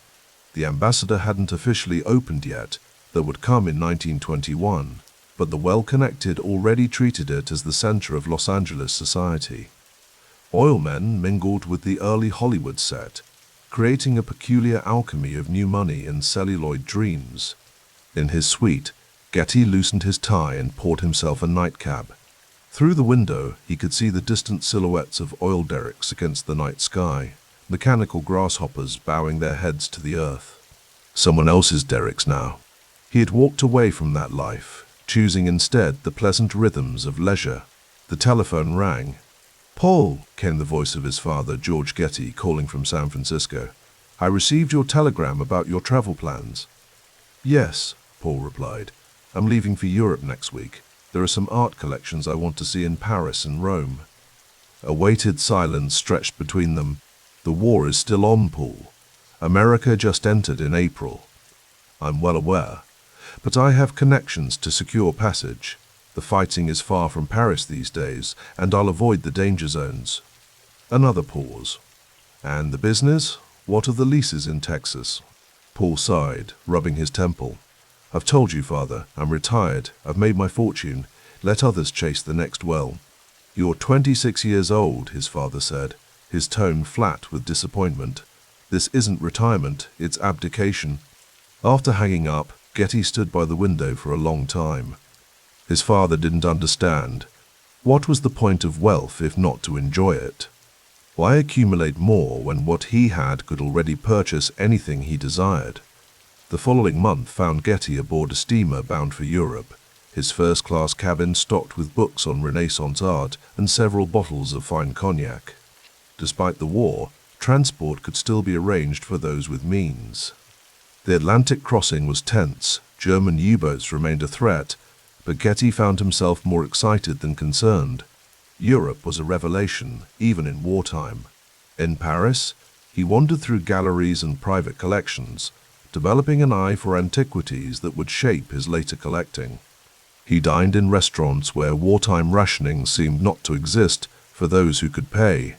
The Ambassador hadn't officially opened yet, that would come in 1921, but the well-connected already treated it as the center of Los Angeles society. Oilmen mingled with the early Hollywood set, creating a peculiar alchemy of new money and celluloid dreams. In his suite, Getty loosened his tie and poured himself a nightcap. Through the window, he could see the distant silhouettes of oil derricks against the night sky, mechanical grasshoppers bowing their heads to the earth. Someone else's derricks now. He had walked away from that life, choosing instead the pleasant rhythms of leisure. The telephone rang. "Paul," came the voice of his father, George Getty, calling from San Francisco. "I received your telegram about your travel plans." "Yes," Paul replied. "I'm leaving for Europe next week. There are some art collections I want to see in Paris and Rome." A weighted silence stretched between them. "The war is still on, Paul. America just entered in April." "I'm well aware. But I have connections to secure passage. The fighting is far from Paris these days, and I'll avoid the danger zones." Another pause. "And the business? What of the leases in Texas?" Paul sighed, rubbing his temple. "I've told you, Father, I'm retired. I've made my fortune. Let others chase the next well." "You're 26 years old," his father said, his tone flat with disappointment. "This isn't retirement, it's abdication." After hanging up, Getty stood by the window for a long time. His father didn't understand. What was the point of wealth if not to enjoy it? Why accumulate more when what he had could already purchase anything he desired? The following month found Getty aboard a steamer bound for Europe, his first-class cabin stocked with books on Renaissance art and several bottles of fine cognac. Despite the war, transport could still be arranged for those with means. The Atlantic crossing was tense, German U-boats remained a threat, but Getty found himself more excited than concerned. Europe was a revelation, even in wartime. In Paris, he wandered through galleries and private collections, developing an eye for antiquities that would shape his later collecting. He dined in restaurants where wartime rationing seemed not to exist for those who could pay.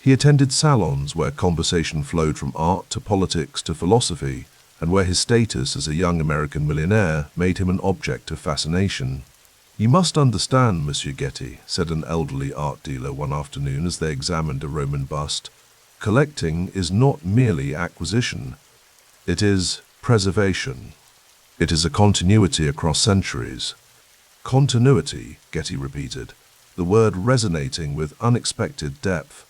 He attended salons where conversation flowed from art to politics to philosophy, and where his status as a young American millionaire made him an object of fascination. "You must understand, Monsieur Getty," said an elderly art dealer one afternoon as they examined a Roman bust, "collecting is not merely acquisition. It is preservation. It is a continuity across centuries." "Continuity," Getty repeated, the word resonating with unexpected depth.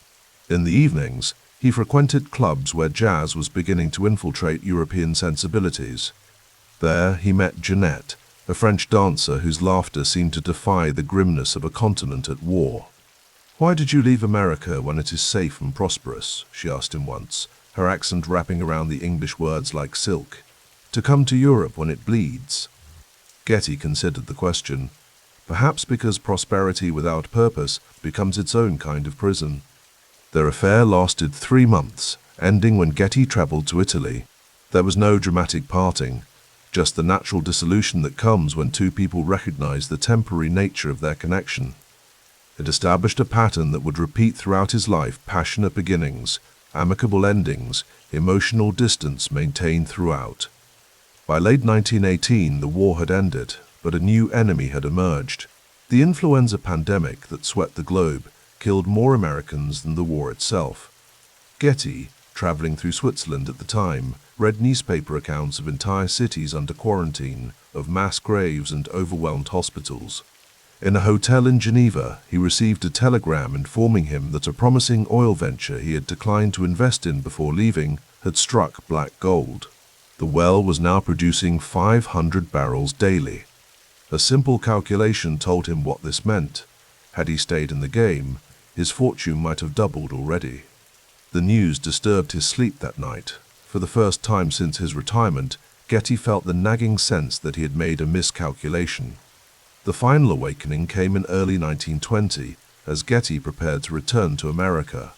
In the evenings, he frequented clubs where jazz was beginning to infiltrate European sensibilities. There he met Jeanette, a French dancer whose laughter seemed to defy the grimness of a continent at war. "Why did you leave America when it is safe and prosperous?" she asked him once, her accent wrapping around the English words like silk. "To come to Europe when it bleeds?" Getty considered the question. Perhaps because prosperity without purpose becomes its own kind of prison. Their affair lasted 3 months, ending when Getty traveled to Italy. There was no dramatic parting. just the natural dissolution that comes when two people recognize the temporary nature of their connection. It established a pattern that would repeat throughout his life: passionate beginnings, amicable endings, emotional distance maintained throughout. By late 1918, the war had ended, but a new enemy had emerged. The influenza pandemic that swept the globe killed more Americans than the war itself. Getty, traveling through Switzerland at the time, read newspaper accounts of entire cities under quarantine, of mass graves and overwhelmed hospitals. In a hotel in Geneva, he received a telegram informing him that a promising oil venture he had declined to invest in before leaving had struck black gold. The well was now producing 500 barrels daily. A simple calculation told him what this meant. Had he stayed in the game, his fortune might have doubled already. The news disturbed his sleep that night. For the first time since his retirement, Getty felt the nagging sense that he had made a miscalculation. The final awakening came in early 1920, as Getty prepared to return to America.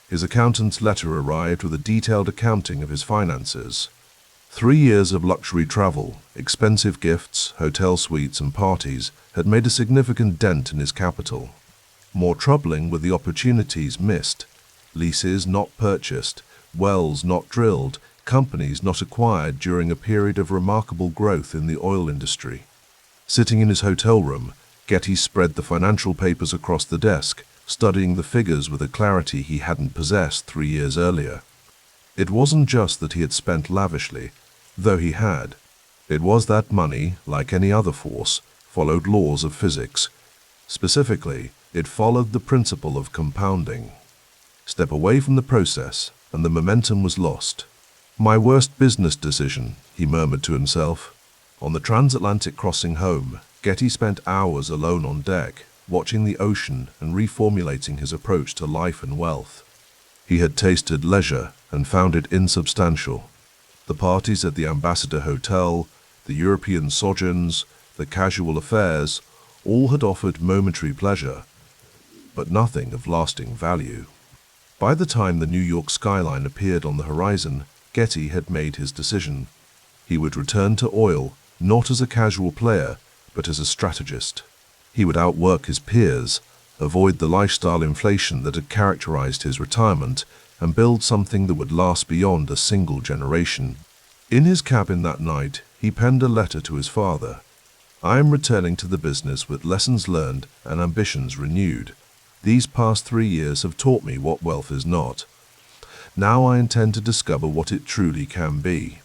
His accountant's letter arrived with a detailed accounting of his finances. 3 years of luxury travel, expensive gifts, hotel suites and parties had made a significant dent in his capital. More troubling were the opportunities missed: leases not purchased, wells not drilled, companies not acquired during a period of remarkable growth in the oil industry. Sitting in his hotel room, Getty spread the financial papers across the desk, studying the figures with a clarity he hadn't possessed 3 years earlier. It wasn't just that he had spent lavishly, though he had. It was that money, like any other force, followed laws of physics. Specifically, it followed the principle of compounding. Step away from the process, and the momentum was lost. "My worst business decision," he murmured to himself. On the transatlantic crossing home, Getty spent hours alone on deck, watching the ocean and reformulating his approach to life and wealth. He had tasted leisure and found it insubstantial. The parties at the Ambassador Hotel, the European sojourns, the casual affairs, all had offered momentary pleasure, but nothing of lasting value. By the time the New York skyline appeared on the horizon, Getty had made his decision. He would return to oil, not as a casual player, but as a strategist. He would outwork his peers, avoid the lifestyle inflation that had characterized his retirement, and build something that would last beyond a single generation. In his cabin that night, he penned a letter to his father. "I am returning to the business with lessons learned and ambitions renewed. These past 3 years have taught me what wealth is not. Now I intend to discover what it truly can be."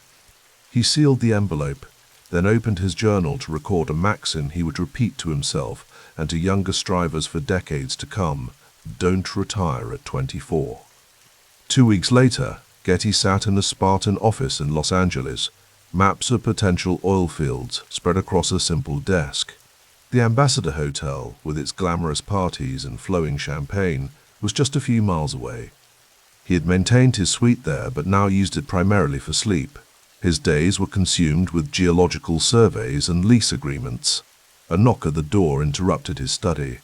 He sealed the envelope, then opened his journal to record a maxim he would repeat to himself and to younger strivers for decades to come: don't retire at 24. 2 weeks later, Getty sat in a Spartan office in Los Angeles, maps of potential oil fields spread across a simple desk. The Ambassador Hotel, with its glamorous parties and flowing champagne, was just a few miles away. He had maintained his suite there, but now used it primarily for sleep. His days were consumed with geological surveys and lease agreements. A knock at the door interrupted his study.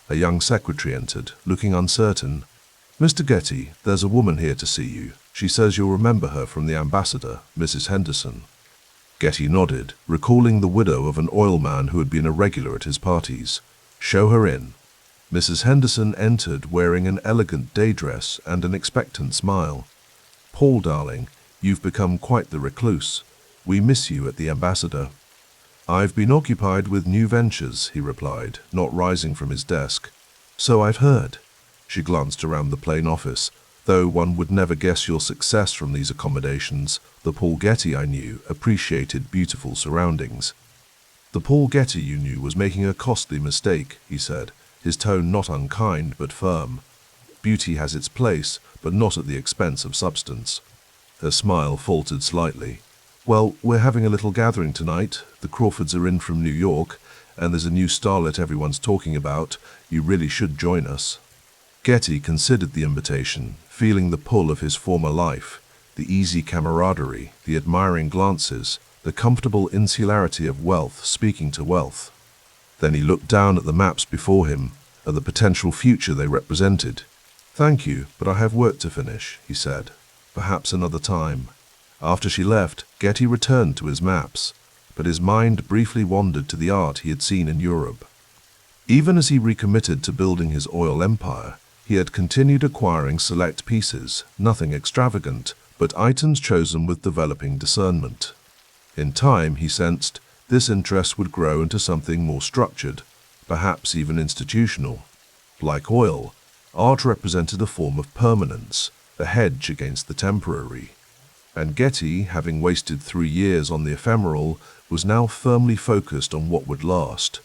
A young secretary entered, looking uncertain. "Mr. Getty, there's a woman here to see you. She says you'll remember her from the Ambassador, Mrs. Henderson." Getty nodded, recalling the widow of an oil man who had been a regular at his parties. "Show her in." Mrs. Henderson entered wearing an elegant day dress and an expectant smile. "Paul, darling, you've become quite the recluse. We miss you at the Ambassador." "I've been occupied with new ventures," he replied, not rising from his desk. "So I've heard." She glanced around the plain office. "Though one would never guess your success from these accommodations, the Paul Getty I knew appreciated beautiful surroundings." "The Paul Getty you knew was making a costly mistake," he said, his tone not unkind but firm. "Beauty has its place, but not at the expense of substance." Her smile faltered slightly. "Well, we're having a little gathering tonight. The Crawfords are in from New York, and there's a new starlet everyone's talking about. You really should join us." Getty considered the invitation, feeling the pull of his former life, the easy camaraderie, the admiring glances, the comfortable insularity of wealth speaking to wealth. Then he looked down at the maps before him, at the potential future they represented. "Thank you, but I have work to finish," he said. "Perhaps another time." After she left, Getty returned to his maps. but his mind briefly wandered to the art he had seen in Europe. Even as he recommitted to building his oil empire, he had continued acquiring select pieces, nothing extravagant, but items chosen with developing discernment. In time, he sensed, this interest would grow into something more structured, perhaps even institutional. Like oil, art represented a form of permanence, a hedge against the temporary. And Getty, having wasted 3 years on the ephemeral, was now firmly focused on what would last.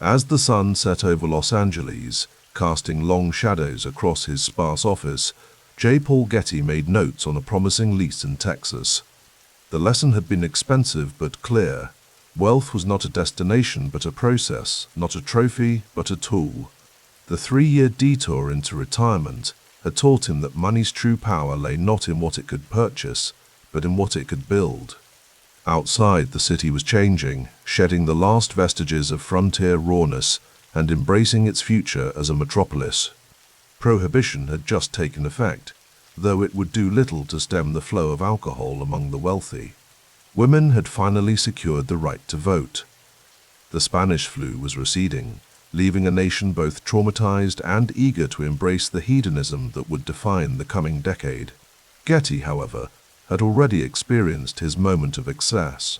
As the sun set over Los Angeles, casting long shadows across his sparse office, J. Paul Getty made notes on a promising lease in Texas. The lesson had been expensive but clear. Wealth was not a destination but a process, not a trophy but a tool. The 3-year detour into retirement had taught him that money's true power lay not in what it could purchase, but in what it could build. Outside, the city was changing, shedding the last vestiges of frontier rawness and embracing its future as a metropolis. Prohibition had just taken effect, though it would do little to stem the flow of alcohol among the wealthy. Women had finally secured the right to vote. The Spanish flu was receding, leaving a nation both traumatized and eager to embrace the hedonism that would define the coming decade. Getty, however, had already experienced his moment of excess.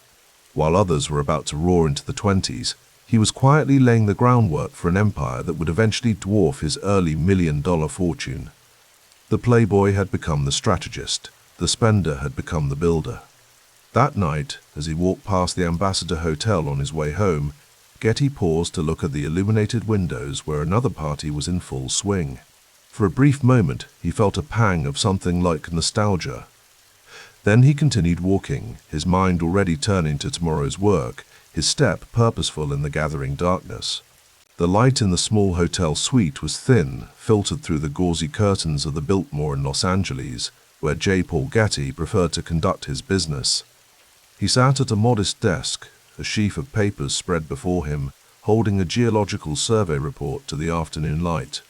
While others were about to roar into the 20s, he was quietly laying the groundwork for an empire that would eventually dwarf his early $1 million fortune. The playboy had become the strategist, the spender had become the builder. That night, as he walked past the Ambassador Hotel on his way home, Getty paused to look at the illuminated windows where another party was in full swing. For a brief moment, he felt a pang of something like nostalgia. Then he continued walking, his mind already turning to tomorrow's work, his step purposeful in the gathering darkness. The light in the small hotel suite was thin, filtered through the gauzy curtains of the Biltmore in Los Angeles, where J. Paul Getty preferred to conduct his business. He sat at a modest desk, a sheaf of papers spread before him, holding a geological survey report to the afternoon light.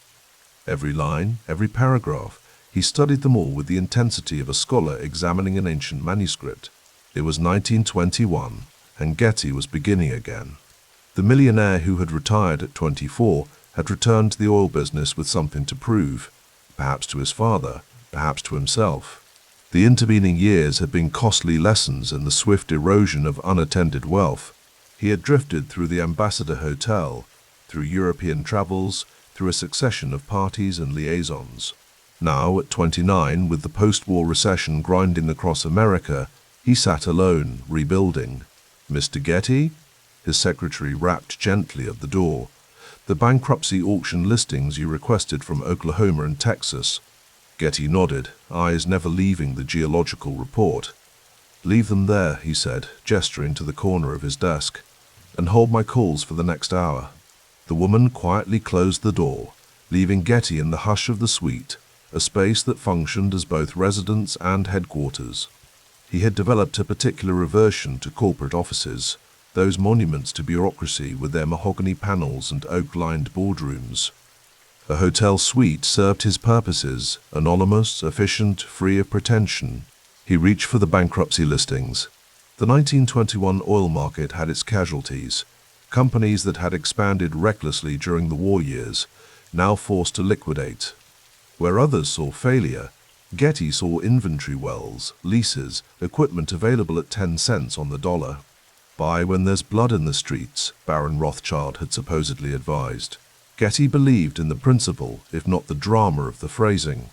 Every line, every paragraph, he studied them all with the intensity of a scholar examining an ancient manuscript. It was 1921, and Getty was beginning again. The millionaire who had retired at 24 had returned to the oil business with something to prove, perhaps to his father, perhaps to himself. The intervening years had been costly lessons in the swift erosion of unattended wealth. He had drifted through the Ambassador Hotel, through European travels, through a succession of parties and liaisons. Now, at 29, with the post-war recession grinding across America, he sat alone, rebuilding. "Mr. Getty?" His secretary rapped gently at the door. "The bankruptcy auction listings you requested from Oklahoma and Texas." Getty nodded, eyes never leaving the geological report. "Leave them there," he said, gesturing to the corner of his desk, "and hold my calls for the next hour." The woman quietly closed the door, leaving Getty in the hush of the suite, a space that functioned as both residence and headquarters. He had developed a particular aversion to corporate offices, those monuments to bureaucracy with their mahogany panels and oak-lined boardrooms. A hotel suite served his purposes, anonymous, efficient, free of pretension. He reached for the bankruptcy listings. The 1921 oil market had its casualties, companies that had expanded recklessly during the war years, now forced to liquidate. Where others saw failure, Getty saw inventory wells, leases, equipment available at 10 cents on the dollar. "Buy when there's blood in the streets," Baron Rothschild had supposedly advised. Getty believed in the principle, if not the drama of the phrasing.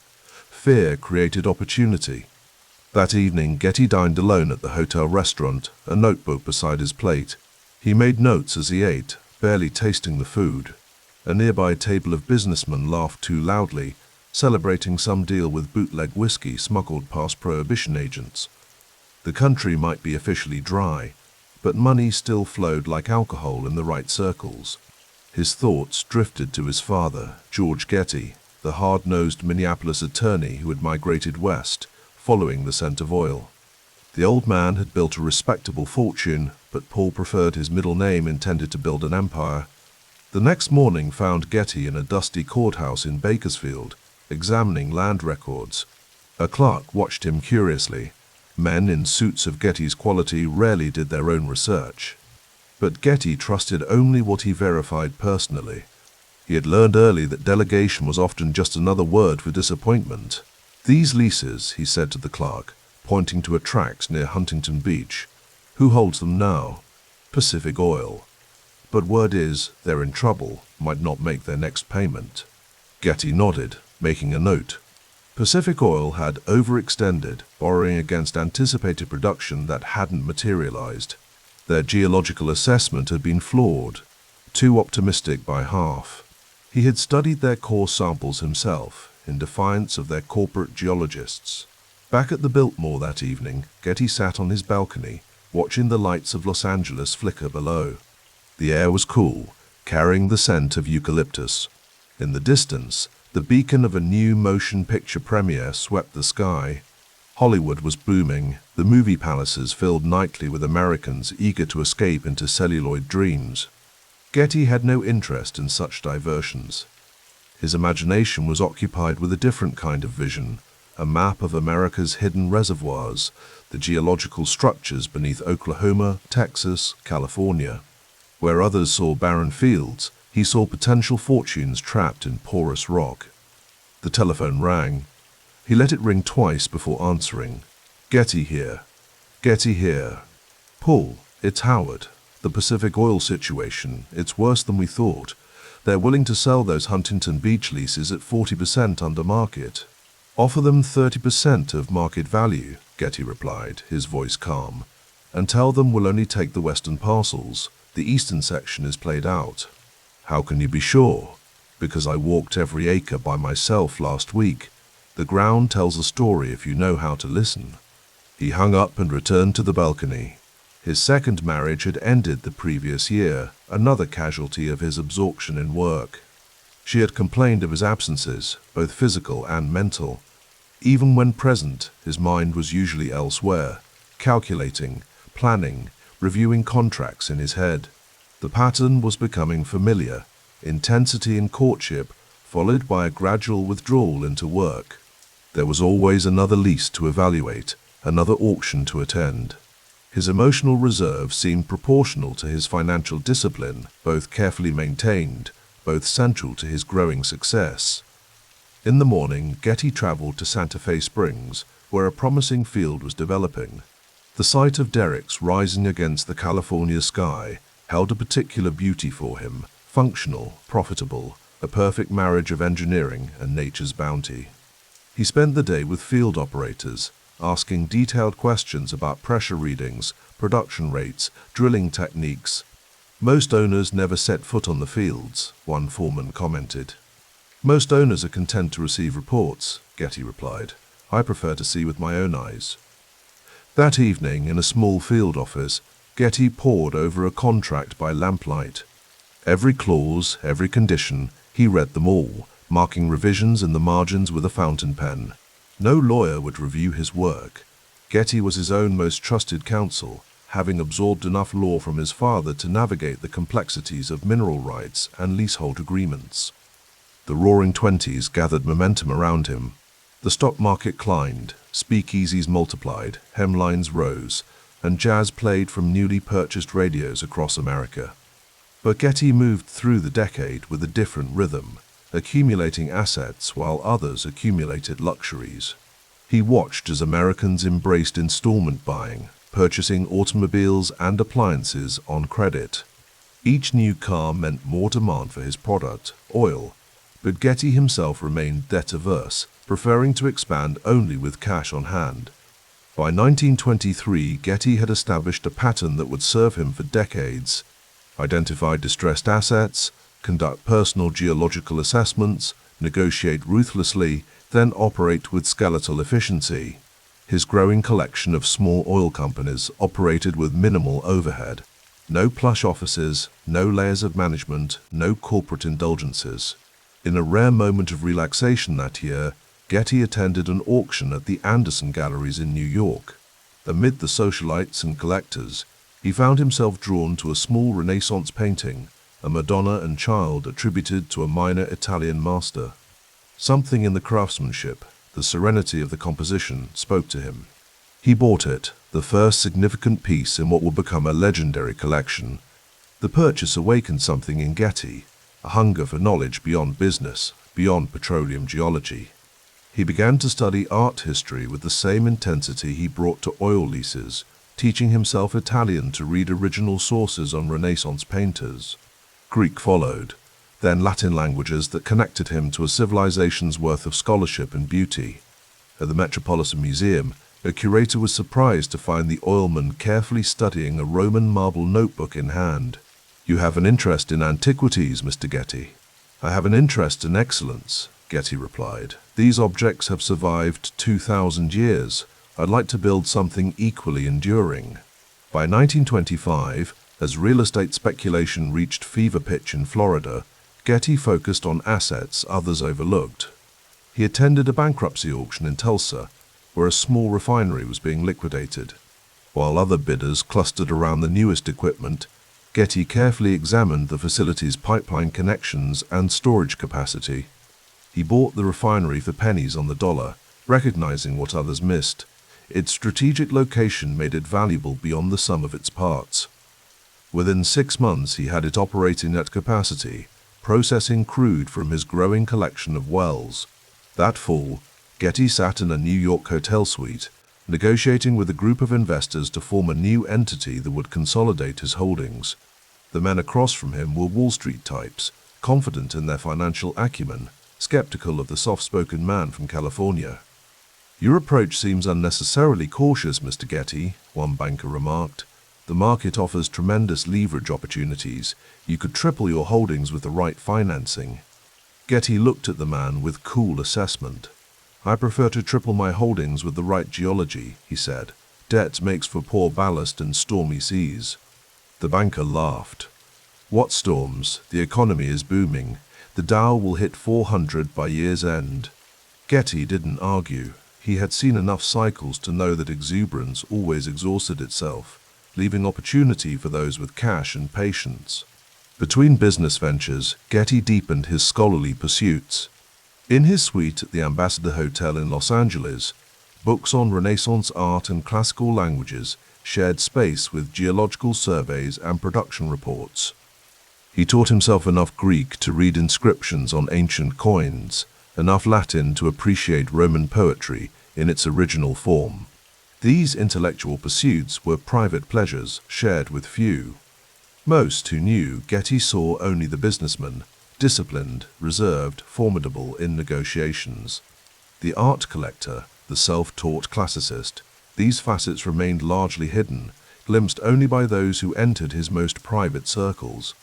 Fear created opportunity. That evening, Getty dined alone at the hotel restaurant, a notebook beside his plate. He made notes as he ate, barely tasting the food. A nearby table of businessmen laughed too loudly, celebrating some deal with bootleg whiskey smuggled past prohibition agents. The country might be officially dry, but money still flowed like alcohol in the right circles. His thoughts drifted to his father, George Getty, the hard-nosed Minneapolis attorney who had migrated west, following the scent of oil. The old man had built a respectable fortune, but Paul preferred his middle name intended to build an empire. The next morning found Getty in a dusty courthouse in Bakersfield, examining land records. A clerk watched him curiously. Men in suits of Getty's quality rarely did their own research. But Getty trusted only what he verified personally. He had learned early that delegation was often just another word for disappointment. "These leases," he said to the clerk, pointing to a tract near Huntington Beach. "Who holds them now?" "Pacific Oil. But word is, they're in trouble, might not make their next payment." Getty nodded, making a note. Pacific Oil had overextended, borrowing against anticipated production that hadn't materialized. Their geological assessment had been flawed, too optimistic by half. He had studied their core samples himself, in defiance of their corporate geologists. Back at the Biltmore that evening, Getty sat on his balcony, watching the lights of Los Angeles flicker below. The air was cool, carrying the scent of eucalyptus. In the distance, the beacon of a new motion picture premiere swept the sky. Hollywood was booming, the movie palaces filled nightly with Americans eager to escape into celluloid dreams. Getty had no interest in such diversions. His imagination was occupied with a different kind of vision, a map of America's hidden reservoirs, the geological structures beneath Oklahoma, Texas, California. Where others saw barren fields, he saw potential fortunes trapped in porous rock. The telephone rang. He let it ring twice before answering. "Getty here. Getty here. Paul, it's Howard. The Pacific Oil situation, it's worse than we thought. They're willing to sell those Huntington Beach leases at 40% under market." "Offer them 30% of market value," Getty replied, his voice calm. "And tell them we'll only take the western parcels. The eastern section is played out." "How can you be sure?" "Because I walked every acre by myself last week. The ground tells a story if you know how to listen." He hung up and returned to the balcony. His second marriage had ended the previous year, another casualty of his absorption in work. She had complained of his absences, both physical and mental. Even when present, his mind was usually elsewhere, calculating, planning, reviewing contracts in his head. The pattern was becoming familiar, intensity in courtship, followed by a gradual withdrawal into work. There was always another lease to evaluate, another auction to attend. His emotional reserve seemed proportional to his financial discipline, both carefully maintained, both central to his growing success. In the morning, Getty traveled to Santa Fe Springs, where a promising field was developing. The sight of derricks rising against the California sky held a particular beauty for him, functional, profitable, a perfect marriage of engineering and nature's bounty. He spent the day with field operators, asking detailed questions about pressure readings, production rates, drilling techniques. "Most owners never set foot on the fields," one foreman commented. "Most owners are content to receive reports," Getty replied. "I prefer to see with my own eyes." That evening, in a small field office, Getty pored over a contract by lamplight. Every clause, every condition, he read them all, marking revisions in the margins with a fountain pen. No lawyer would review his work. Getty was his own most trusted counsel, having absorbed enough law from his father to navigate the complexities of mineral rights and leasehold agreements. The roaring 20s gathered momentum around him. The stock market climbed, speakeasies multiplied, hemlines rose, and jazz played from newly purchased radios across America. But Getty moved through the decade with a different rhythm, accumulating assets while others accumulated luxuries. He watched as Americans embraced installment buying, purchasing automobiles and appliances on credit. Each new car meant more demand for his product, oil, but Getty himself remained debt-averse, preferring to expand only with cash on hand. By 1923, Getty had established a pattern that would serve him for decades: identify distressed assets, conduct personal geological assessments, negotiate ruthlessly, then operate with skeletal efficiency. His growing collection of small oil companies operated with minimal overhead. No plush offices, no layers of management, no corporate indulgences. In a rare moment of relaxation that year, Getty attended an auction at the Anderson Galleries in New York. Amid the socialites and collectors, he found himself drawn to a small Renaissance painting, a Madonna and Child attributed to a minor Italian master. Something in the craftsmanship, the serenity of the composition, spoke to him. He bought it, the first significant piece in what would become a legendary collection. The purchase awakened something in Getty, a hunger for knowledge beyond business, beyond petroleum geology. He began to study art history with the same intensity he brought to oil leases, teaching himself Italian to read original sources on Renaissance painters. Greek followed, then Latin languages that connected him to a civilization's worth of scholarship and beauty. At the Metropolitan Museum, a curator was surprised to find the oilman carefully studying a Roman marble notebook in hand. "You have an interest in antiquities, Mr. Getty." "I have an interest in excellence," Getty replied. "These objects have survived 2,000 years. I'd like to build something equally enduring." By 1925, as real estate speculation reached fever pitch in Florida, Getty focused on assets others overlooked. He attended a bankruptcy auction in Tulsa, where a small refinery was being liquidated. While other bidders clustered around the newest equipment, Getty carefully examined the facility's pipeline connections and storage capacity. He bought the refinery for pennies on the dollar, recognizing what others missed. Its strategic location made it valuable beyond the sum of its parts. Within 6 months, he had it operating at capacity, processing crude from his growing collection of wells. That fall, Getty sat in a New York hotel suite, negotiating with a group of investors to form a new entity that would consolidate his holdings. The men across from him were Wall Street types, confident in their financial acumen, skeptical of the soft-spoken man from California. "Your approach seems unnecessarily cautious, Mr. Getty," one banker remarked. "The market offers tremendous leverage opportunities. You could triple your holdings with the right financing." Getty looked at the man with cool assessment. "I prefer to triple my holdings with the right geology," he said. "Debt makes for poor ballast in stormy seas." The banker laughed. "What storms? The economy is booming. The Dow will hit 400 by year's end." Getty didn't argue. He had seen enough cycles to know that exuberance always exhausted itself, leaving opportunity for those with cash and patience. Between business ventures, Getty deepened his scholarly pursuits. In his suite at the Ambassador Hotel in Los Angeles, books on Renaissance art and classical languages shared space with geological surveys and production reports. He taught himself enough Greek to read inscriptions on ancient coins, enough Latin to appreciate Roman poetry in its original form. These intellectual pursuits were private pleasures shared with few. Most who knew Getty saw only the businessman, disciplined, reserved, formidable in negotiations. The art collector, the self-taught classicist, these facets remained largely hidden, glimpsed only by those who entered his most private circles.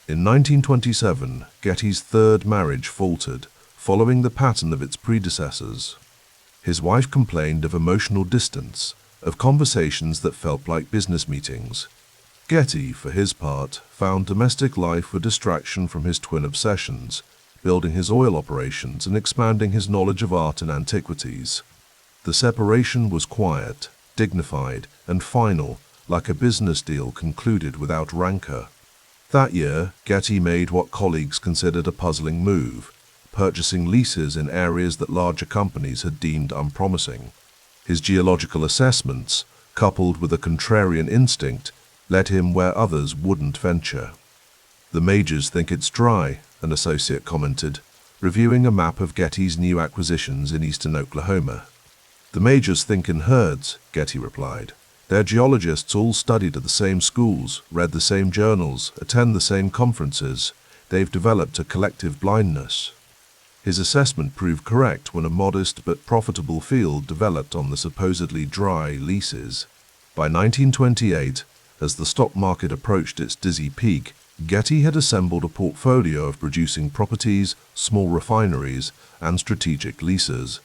In 1927, Getty's third marriage faltered, following the pattern of its predecessors. His wife complained of emotional distance, of conversations that felt like business meetings. Getty, for his part, found domestic life a distraction from his twin obsessions, building his oil operations and expanding his knowledge of art and antiquities. The separation was quiet, dignified, and final, like a business deal concluded without rancor. That year, Getty made what colleagues considered a puzzling move, purchasing leases in areas that larger companies had deemed unpromising. His geological assessments, coupled with a contrarian instinct, led him where others wouldn't venture. "The majors think it's dry," an associate commented, reviewing a map of Getty's new acquisitions in eastern Oklahoma. "The majors think in herds," Getty replied. "Their geologists all studied at the same schools, read the same journals, attend the same conferences. They've developed a collective blindness." His assessment proved correct when a modest but profitable field developed on the supposedly dry leases. By 1928, as the stock market approached its dizzy peak, Getty had assembled a portfolio of producing properties, small refineries, and strategic leases.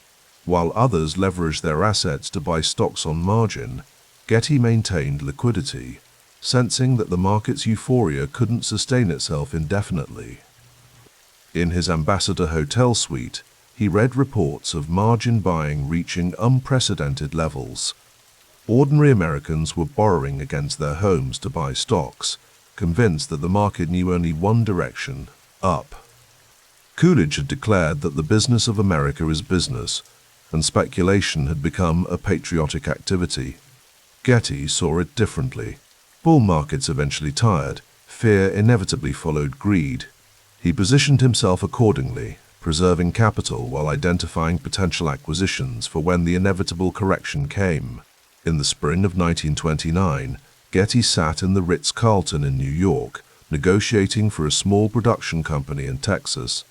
While others leveraged their assets to buy stocks on margin, Getty maintained liquidity, sensing that the market's euphoria couldn't sustain itself indefinitely. In his Ambassador Hotel suite, he read reports of margin buying reaching unprecedented levels. Ordinary Americans were borrowing against their homes to buy stocks, convinced that the market knew only one direction, up. Coolidge had declared that the business of America is business, and speculation had become a patriotic activity. Getty saw it differently. Bull markets eventually tired. Fear inevitably followed greed. He positioned himself accordingly, preserving capital while identifying potential acquisitions for when the inevitable correction came. In the spring of 1929, Getty sat in the Ritz-Carlton in New York, negotiating for a small production company in Texas.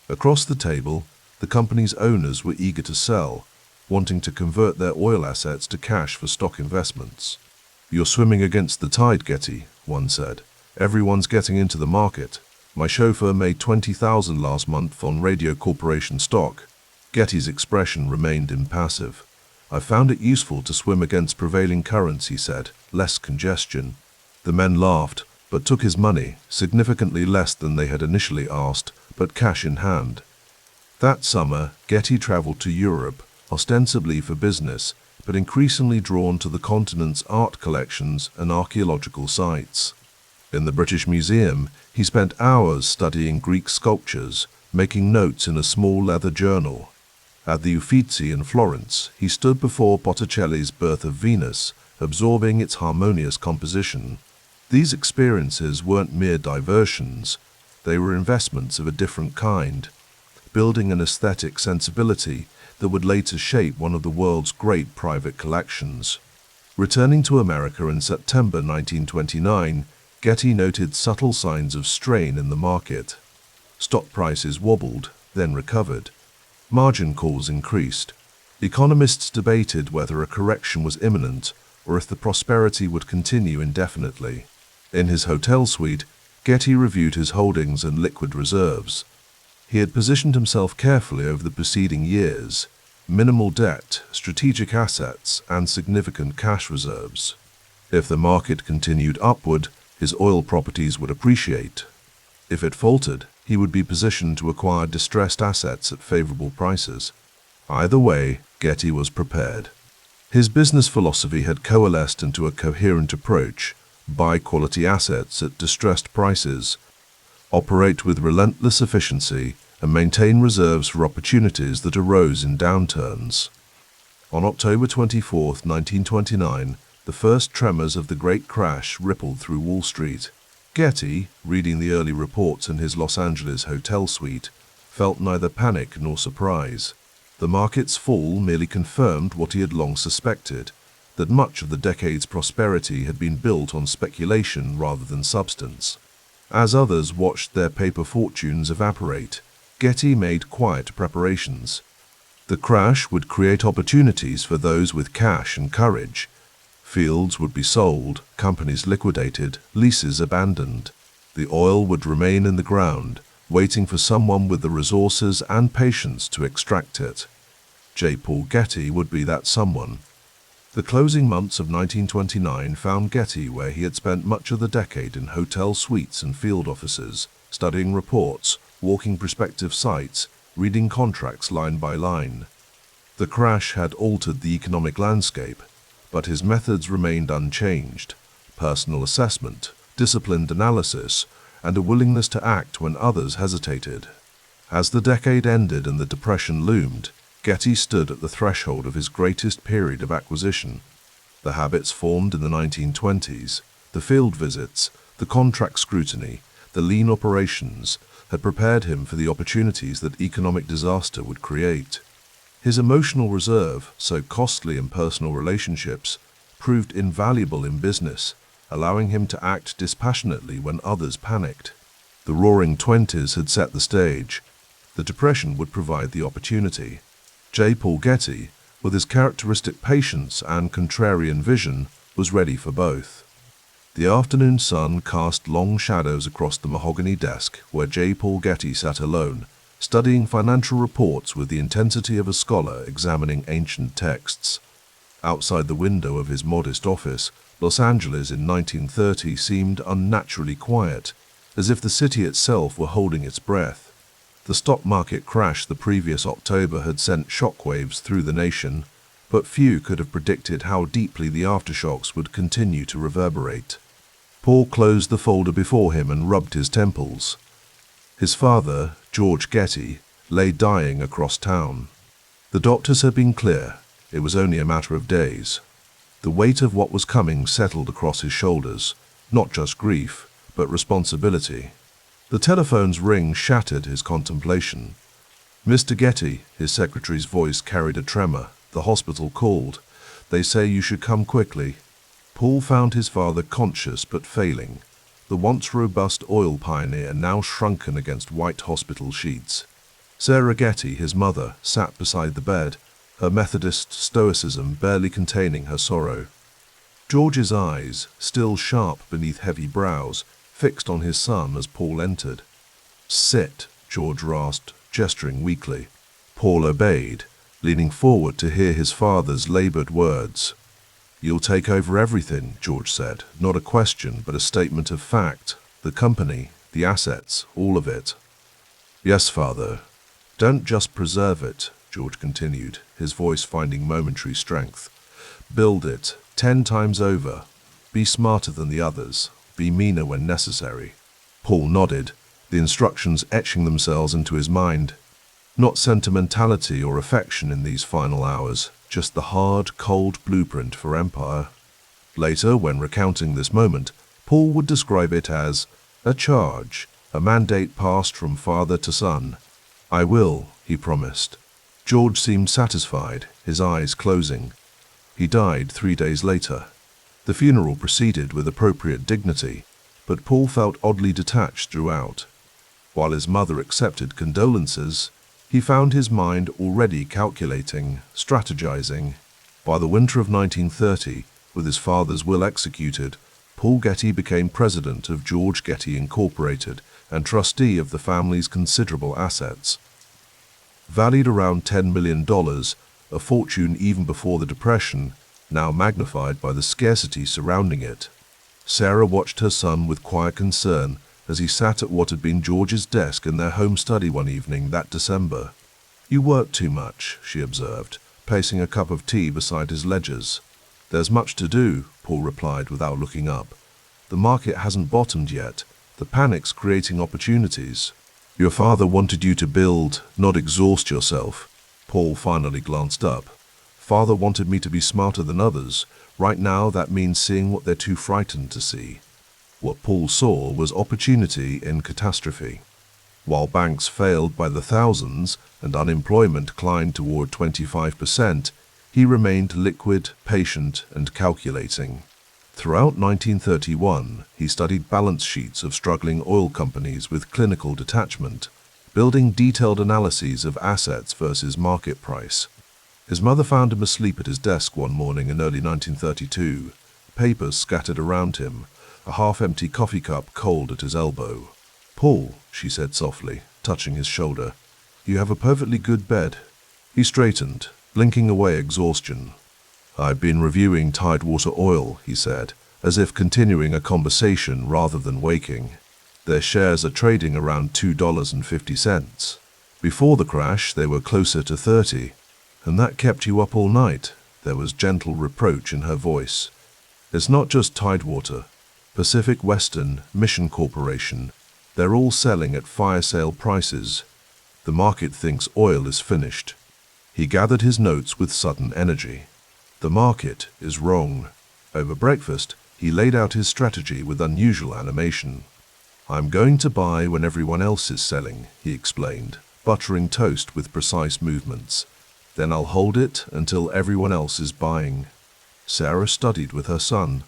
Across the table, the company's owners were eager to sell, wanting to convert their oil assets to cash for stock investments. "You're swimming against the tide, Getty," one said. "Everyone's getting into the market. My chauffeur made $20,000 last month on Radio Corporation stock." Getty's expression remained impassive. "I found it useful to swim against prevailing currents," he said. "Less congestion." The men laughed, but took his money, significantly less than they had initially asked, but cash in hand. That summer, Getty traveled to Europe, ostensibly for business, but increasingly drawn to the continent's art collections and archaeological sites. In the British Museum, he spent hours studying Greek sculptures, making notes in a small leather journal. At the Uffizi in Florence, he stood before Botticelli's Birth of Venus, absorbing its harmonious composition. These experiences weren't mere diversions, they were investments of a different kind, building an aesthetic sensibility that would later shape one of the world's great private collections. Returning to America in September 1929, Getty noted subtle signs of strain in the market. Stock prices wobbled, then recovered. Margin calls increased. Economists debated whether a correction was imminent or if the prosperity would continue indefinitely. In his hotel suite, Getty reviewed his holdings and liquid reserves. He had positioned himself carefully over the preceding years: minimal debt, strategic assets, and significant cash reserves. If the market continued upward, his oil properties would appreciate. If it faltered, he would be positioned to acquire distressed assets at favorable prices. Either way, Getty was prepared. His business philosophy had coalesced into a coherent approach: buy quality assets at distressed prices, operate with relentless efficiency, and maintain reserves for opportunities that arose in downturns. On October 24, 1929, the first tremors of the Great Crash rippled through Wall Street. Getty, reading the early reports in his Los Angeles hotel suite, felt neither panic nor surprise. The market's fall merely confirmed what he had long suspected, that much of the decade's prosperity had been built on speculation rather than substance. As others watched their paper fortunes evaporate, Getty made quiet preparations. The crash would create opportunities for those with cash and courage. Fields would be sold, companies liquidated, leases abandoned. The oil would remain in the ground, waiting for someone with the resources and patience to extract it. J. Paul Getty would be that someone. The closing months of 1929 found Getty where he had spent much of the decade, in hotel suites and field offices, studying reports, walking prospective sites, reading contracts line by line. The crash had altered the economic landscape, but his methods remained unchanged: personal assessment, disciplined analysis, and a willingness to act when others hesitated. As the decade ended and the Depression loomed, Getty stood at the threshold of his greatest period of acquisition. The habits formed in the 1920s, the field visits, the contract scrutiny, the lean operations, had prepared him for the opportunities that economic disaster would create. His emotional reserve, so costly in personal relationships, proved invaluable in business, allowing him to act dispassionately when others panicked. The Roaring Twenties had set the stage. The Depression would provide the opportunity. J. Paul Getty, with his characteristic patience and contrarian vision, was ready for both. The afternoon sun cast long shadows across the mahogany desk where J. Paul Getty sat alone, studying financial reports with the intensity of a scholar examining ancient texts. Outside the window of his modest office, Los Angeles in 1930 seemed unnaturally quiet, as if the city itself were holding its breath. The stock market crash the previous October had sent shockwaves through the nation, but few could have predicted how deeply the aftershocks would continue to reverberate. Paul closed the folder before him and rubbed his temples. His father, George Getty, lay dying across town. The doctors had been clear. It was only a matter of days. The weight of what was coming settled across his shoulders, not just grief, but responsibility. The telephone's ring shattered his contemplation. "Mr. Getty," his secretary's voice carried a tremor. "The hospital called. They say you should come quickly." Paul found his father conscious but failing, the once robust oil pioneer now shrunken against white hospital sheets. Sarah Getty, his mother, sat beside the bed, her Methodist stoicism barely containing her sorrow. George's eyes, still sharp beneath heavy brows, fixed on his son as Paul entered. "Sit," George rasped, gesturing weakly. Paul obeyed, leaning forward to hear his father's labored words. "You'll take over everything," George said, not a question but a statement of fact. "The company, the assets, all of it." "Yes, father. Don't just preserve it," George continued, his voice finding momentary strength. "Build it 10 times over. Be smarter than the others. Be meaner when necessary." Paul nodded, the instructions etching themselves into his mind. Not sentimentality or affection in these final hours, just the hard, cold blueprint for empire. Later, when recounting this moment, Paul would describe it as a charge, a mandate passed from father to son. "I will," he promised. George seemed satisfied, his eyes closing. He died 3 days later. The funeral proceeded with appropriate dignity, but Paul felt oddly detached throughout. While his mother accepted condolences, he found his mind already calculating, strategizing. By the winter of 1930, with his father's will executed, Paul Getty became president of George Getty Incorporated and trustee of the family's considerable assets. Valued around $10 million, a fortune even before the Depression, now magnified by the scarcity surrounding it. Sarah watched her son with quiet concern as he sat at what had been George's desk in their home study one evening that December. "You work too much," she observed, pacing a cup of tea beside his ledgers. "There's much to do," Paul replied without looking up. "The market hasn't bottomed yet. The panic's creating opportunities." "Your father wanted you to build, not exhaust yourself." Paul finally glanced up. "Father wanted me to be smarter than others. Right now that means seeing what they're too frightened to see." What Paul saw was opportunity in catastrophe. While banks failed by the thousands and unemployment climbed toward 25%, he remained liquid, patient, and calculating. Throughout 1931, he studied balance sheets of struggling oil companies with clinical detachment, building detailed analyses of assets versus market price. His mother found him asleep at his desk one morning in early 1932, papers scattered around him, a half-empty coffee cup cold at his elbow. "Paul," she said softly, touching his shoulder, "you have a perfectly good bed." He straightened, blinking away exhaustion. "I've been reviewing Tidewater Oil," he said, as if continuing a conversation rather than waking. "Their shares are trading around $2.50. Before the crash, they were closer to 30. And that kept you up all night?" There was gentle reproach in her voice. "It's not just Tidewater. Pacific Western, Mission Corporation, they're all selling at fire sale prices. The market thinks oil is finished." He gathered his notes with sudden energy. "The market is wrong." Over breakfast, he laid out his strategy with unusual animation. "I'm going to buy when everyone else is selling," he explained, buttering toast with precise movements. "Then I'll hold it until everyone else is buying." Sarah studied with her son.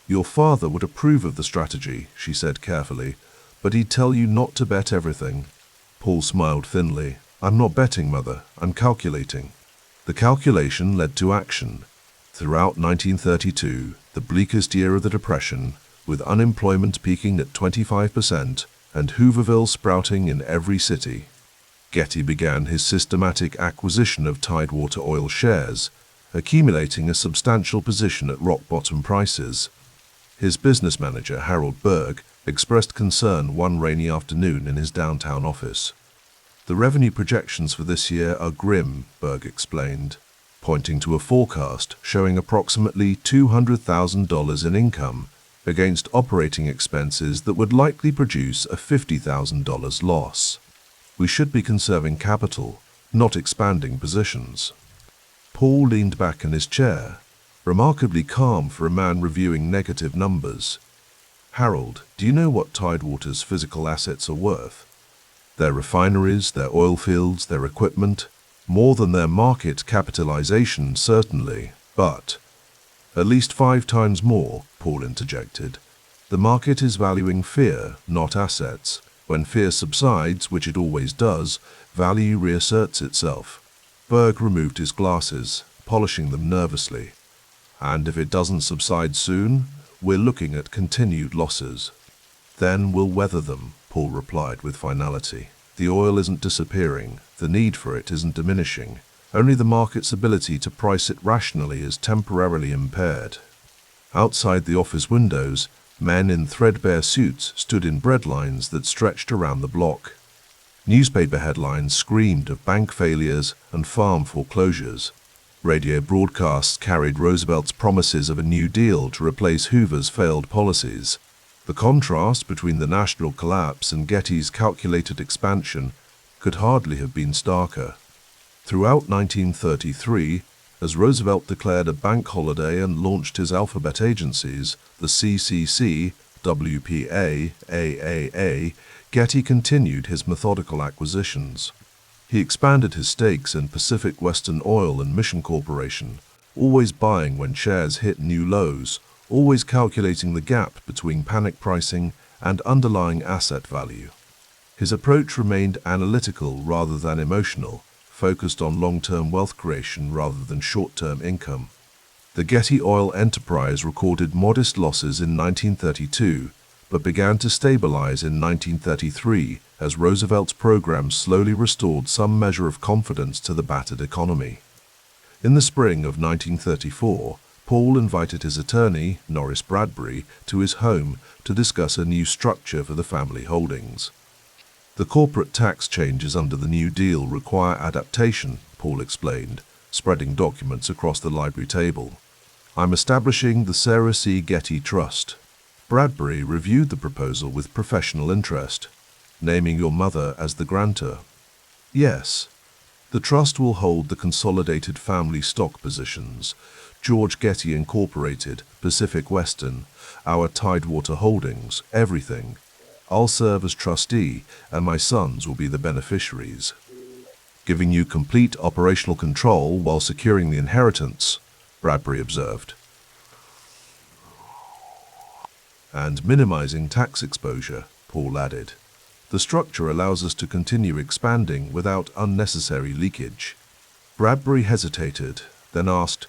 "Your father would approve of the strategy," she said carefully, "but he'd tell you not to bet everything." Paul smiled thinly. "I'm not betting, Mother. I'm calculating." The calculation led to action. Throughout 1932, the bleakest year of the Depression, with unemployment peaking at 25% and Hooverville sprouting in every city, Getty began his systematic acquisition of Tidewater Oil shares, accumulating a substantial position at rock-bottom prices. His business manager, Harold Berg, expressed concern one rainy afternoon in his downtown office. "The revenue projections for this year are grim," Berg explained, pointing to a forecast showing approximately $200,000 in income against operating expenses that would likely produce a $50,000 loss. "We should be conserving capital, not expanding positions. Paul leaned back in his chair, remarkably calm for a man reviewing negative numbers. Harold, do you know what Tidewater's physical assets are worth? Their refineries, their oil fields, their equipment, more than their market capitalization, certainly, but at least 5 times more, Paul interjected. The market is valuing fear, not assets. When fear subsides, which it always does, value reasserts itself. Berg removed his glasses, polishing them nervously. And if it doesn't subside soon, we're looking at continued losses. Then we'll weather them, Paul replied with finality. The oil isn't disappearing, the need for it isn't diminishing. Only the market's ability to price it rationally is temporarily impaired. Outside the office windows, men in threadbare suits stood in bread lines that stretched around the block. Newspaper headlines screamed of bank failures and farm foreclosures. Radio broadcasts carried Roosevelt's promises of a New Deal to replace Hoover's failed policies. The contrast between the national collapse and Getty's calculated expansion could hardly have been starker. Throughout 1933, as Roosevelt declared a bank holiday and launched his alphabet agencies, the CCC, WPA, AAA, Getty continued his methodical acquisitions. He expanded his stakes in Pacific Western Oil and Mission Corporation, always buying when shares hit new lows, always calculating the gap between panic pricing and underlying asset value. His approach remained analytical rather than emotional, focused on long-term wealth creation rather than short-term income. The Getty Oil enterprise recorded modest losses in 1932, but began to stabilize in 1933 as Roosevelt's program slowly restored some measure of confidence to the battered economy. In the spring of 1934, Paul invited his attorney, Norris Bradbury, to his home to discuss a new structure for the family holdings. The corporate tax changes under the New Deal require adaptation, Paul explained, spreading documents across the library table. I'm establishing the Sarah C. Getty Trust. Bradbury reviewed the proposal with professional interest, naming your mother as the grantor. Yes, the trust will hold the consolidated family stock positions, George Getty Incorporated, Pacific Western, our Tidewater holdings, everything. I'll serve as trustee, and my sons will be the beneficiaries, giving you complete operational control while securing the inheritance, Bradbury observed, and minimizing tax exposure, Paul added. The structure allows us to continue expanding without unnecessary leakage. Bradbury hesitated, then asked,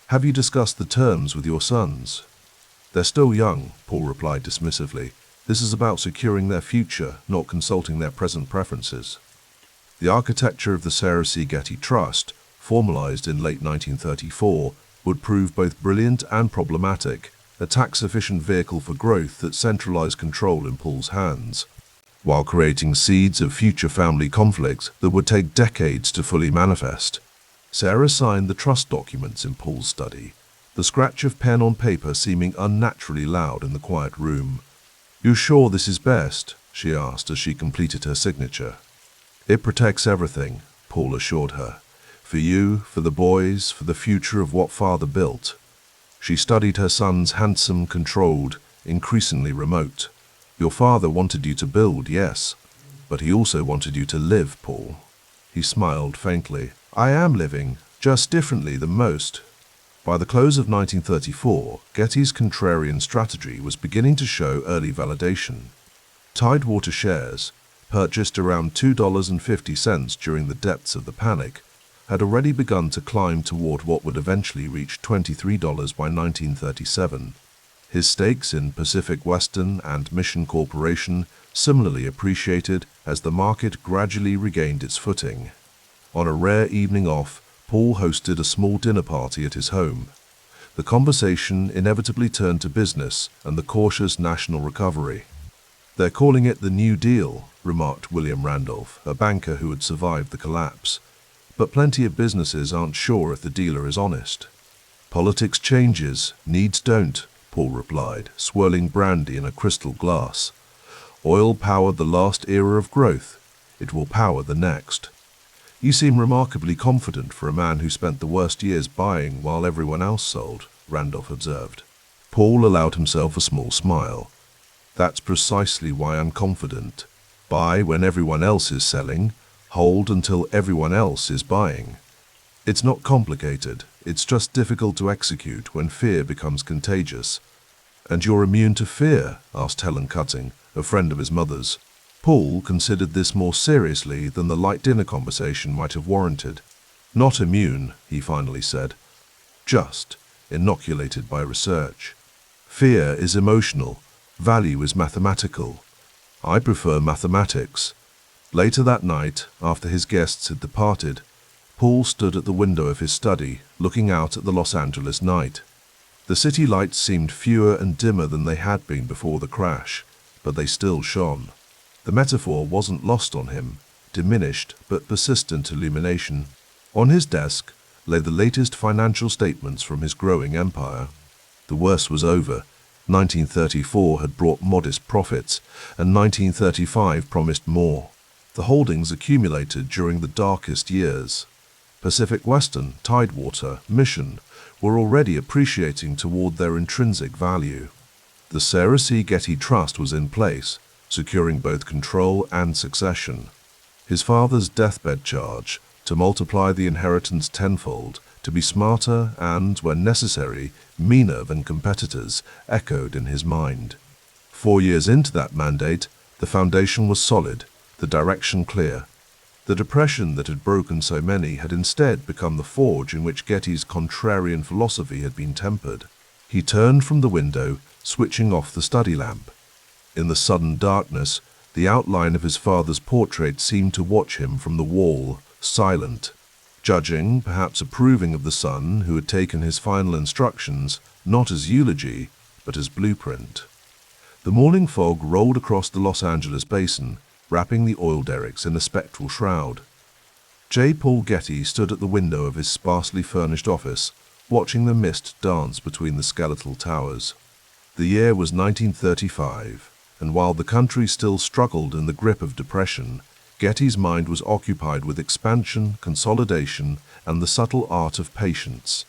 have you discussed the terms with your sons? They're still young, Paul replied dismissively. This is about securing their future, not consulting their present preferences. The architecture of the Sarah C. Getty Trust, formalized in late 1934, would prove both brilliant and problematic, a tax-efficient vehicle for growth that centralized control in Paul's hands, while creating seeds of future family conflicts that would take decades to fully manifest. Sarah signed the trust documents in Paul's study, the scratch of pen on paper seeming unnaturally loud in the quiet room. You sure this is best? She asked as she completed her signature. It protects everything, Paul assured her. For you, for the boys, for the future of what father built. She studied her son's handsome, controlled, increasingly remote. Your father wanted you to build, yes, but he also wanted you to live, Paul. He smiled faintly. I am living, just differently than most. By the close of 1934, Getty's contrarian strategy was beginning to show early validation. Tidewater shares, purchased around $2.50 during the depths of the panic, had already begun to climb toward what would eventually reach $23 by 1937. His stakes in Pacific Western and Mission Corporation similarly appreciated as the market gradually regained its footing. On a rare evening off, Paul hosted a small dinner party at his home. The conversation inevitably turned to business and the cautious national recovery. They're calling it the New Deal, remarked William Randolph, a banker who had survived the collapse. But plenty of businesses aren't sure if the dealer is honest. Politics changes, needs don't, Paul replied, swirling brandy in a crystal glass. Oil powered the last era of growth. It will power the next. "You seem remarkably confident for a man who spent the worst years buying while everyone else sold," Randolph observed. Paul allowed himself a small smile. "That's precisely why I'm confident. Buy when everyone else is selling, hold until everyone else is buying. It's not complicated, it's just difficult to execute when fear becomes contagious." "And you're immune to fear?" asked Helen Cutting, a friend of his mother's. Paul considered this more seriously than the light dinner conversation might have warranted. "Not immune," he finally said. "Just inoculated by research. Fear is emotional, value is mathematical. I prefer mathematics." Later that night, after his guests had departed, Paul stood at the window of his study, looking out at the Los Angeles night. The city lights seemed fewer and dimmer than they had been before the crash, but they still shone. The metaphor wasn't lost on him, diminished but persistent illumination. On his desk lay the latest financial statements from his growing empire. The worst was over. 1934 had brought modest profits, and 1935 promised more. The holdings accumulated during the darkest years. Pacific Western, Tidewater, Mission were already appreciating toward their intrinsic value. The Sarah C. Getty Trust was in place, securing both control and succession. His father's deathbed charge, to multiply the inheritance tenfold, to be smarter and, when necessary, meaner than competitors, echoed in his mind. 4 years into that mandate, the foundation was solid, the direction clear. The depression that had broken so many had instead become the forge in which Getty's contrarian philosophy had been tempered. He turned from the window, switching off the study lamp. In the sudden darkness, the outline of his father's portrait seemed to watch him from the wall, silent, judging, perhaps approving of the son who had taken his final instructions, not as eulogy, but as blueprint. The morning fog rolled across the Los Angeles basin, wrapping the oil derricks in a spectral shroud. J. Paul Getty stood at the window of his sparsely furnished office, watching the mist dance between the skeletal towers. The year was 1935, and while the country still struggled in the grip of depression, Getty's mind was occupied with expansion, consolidation, and the subtle art of patience.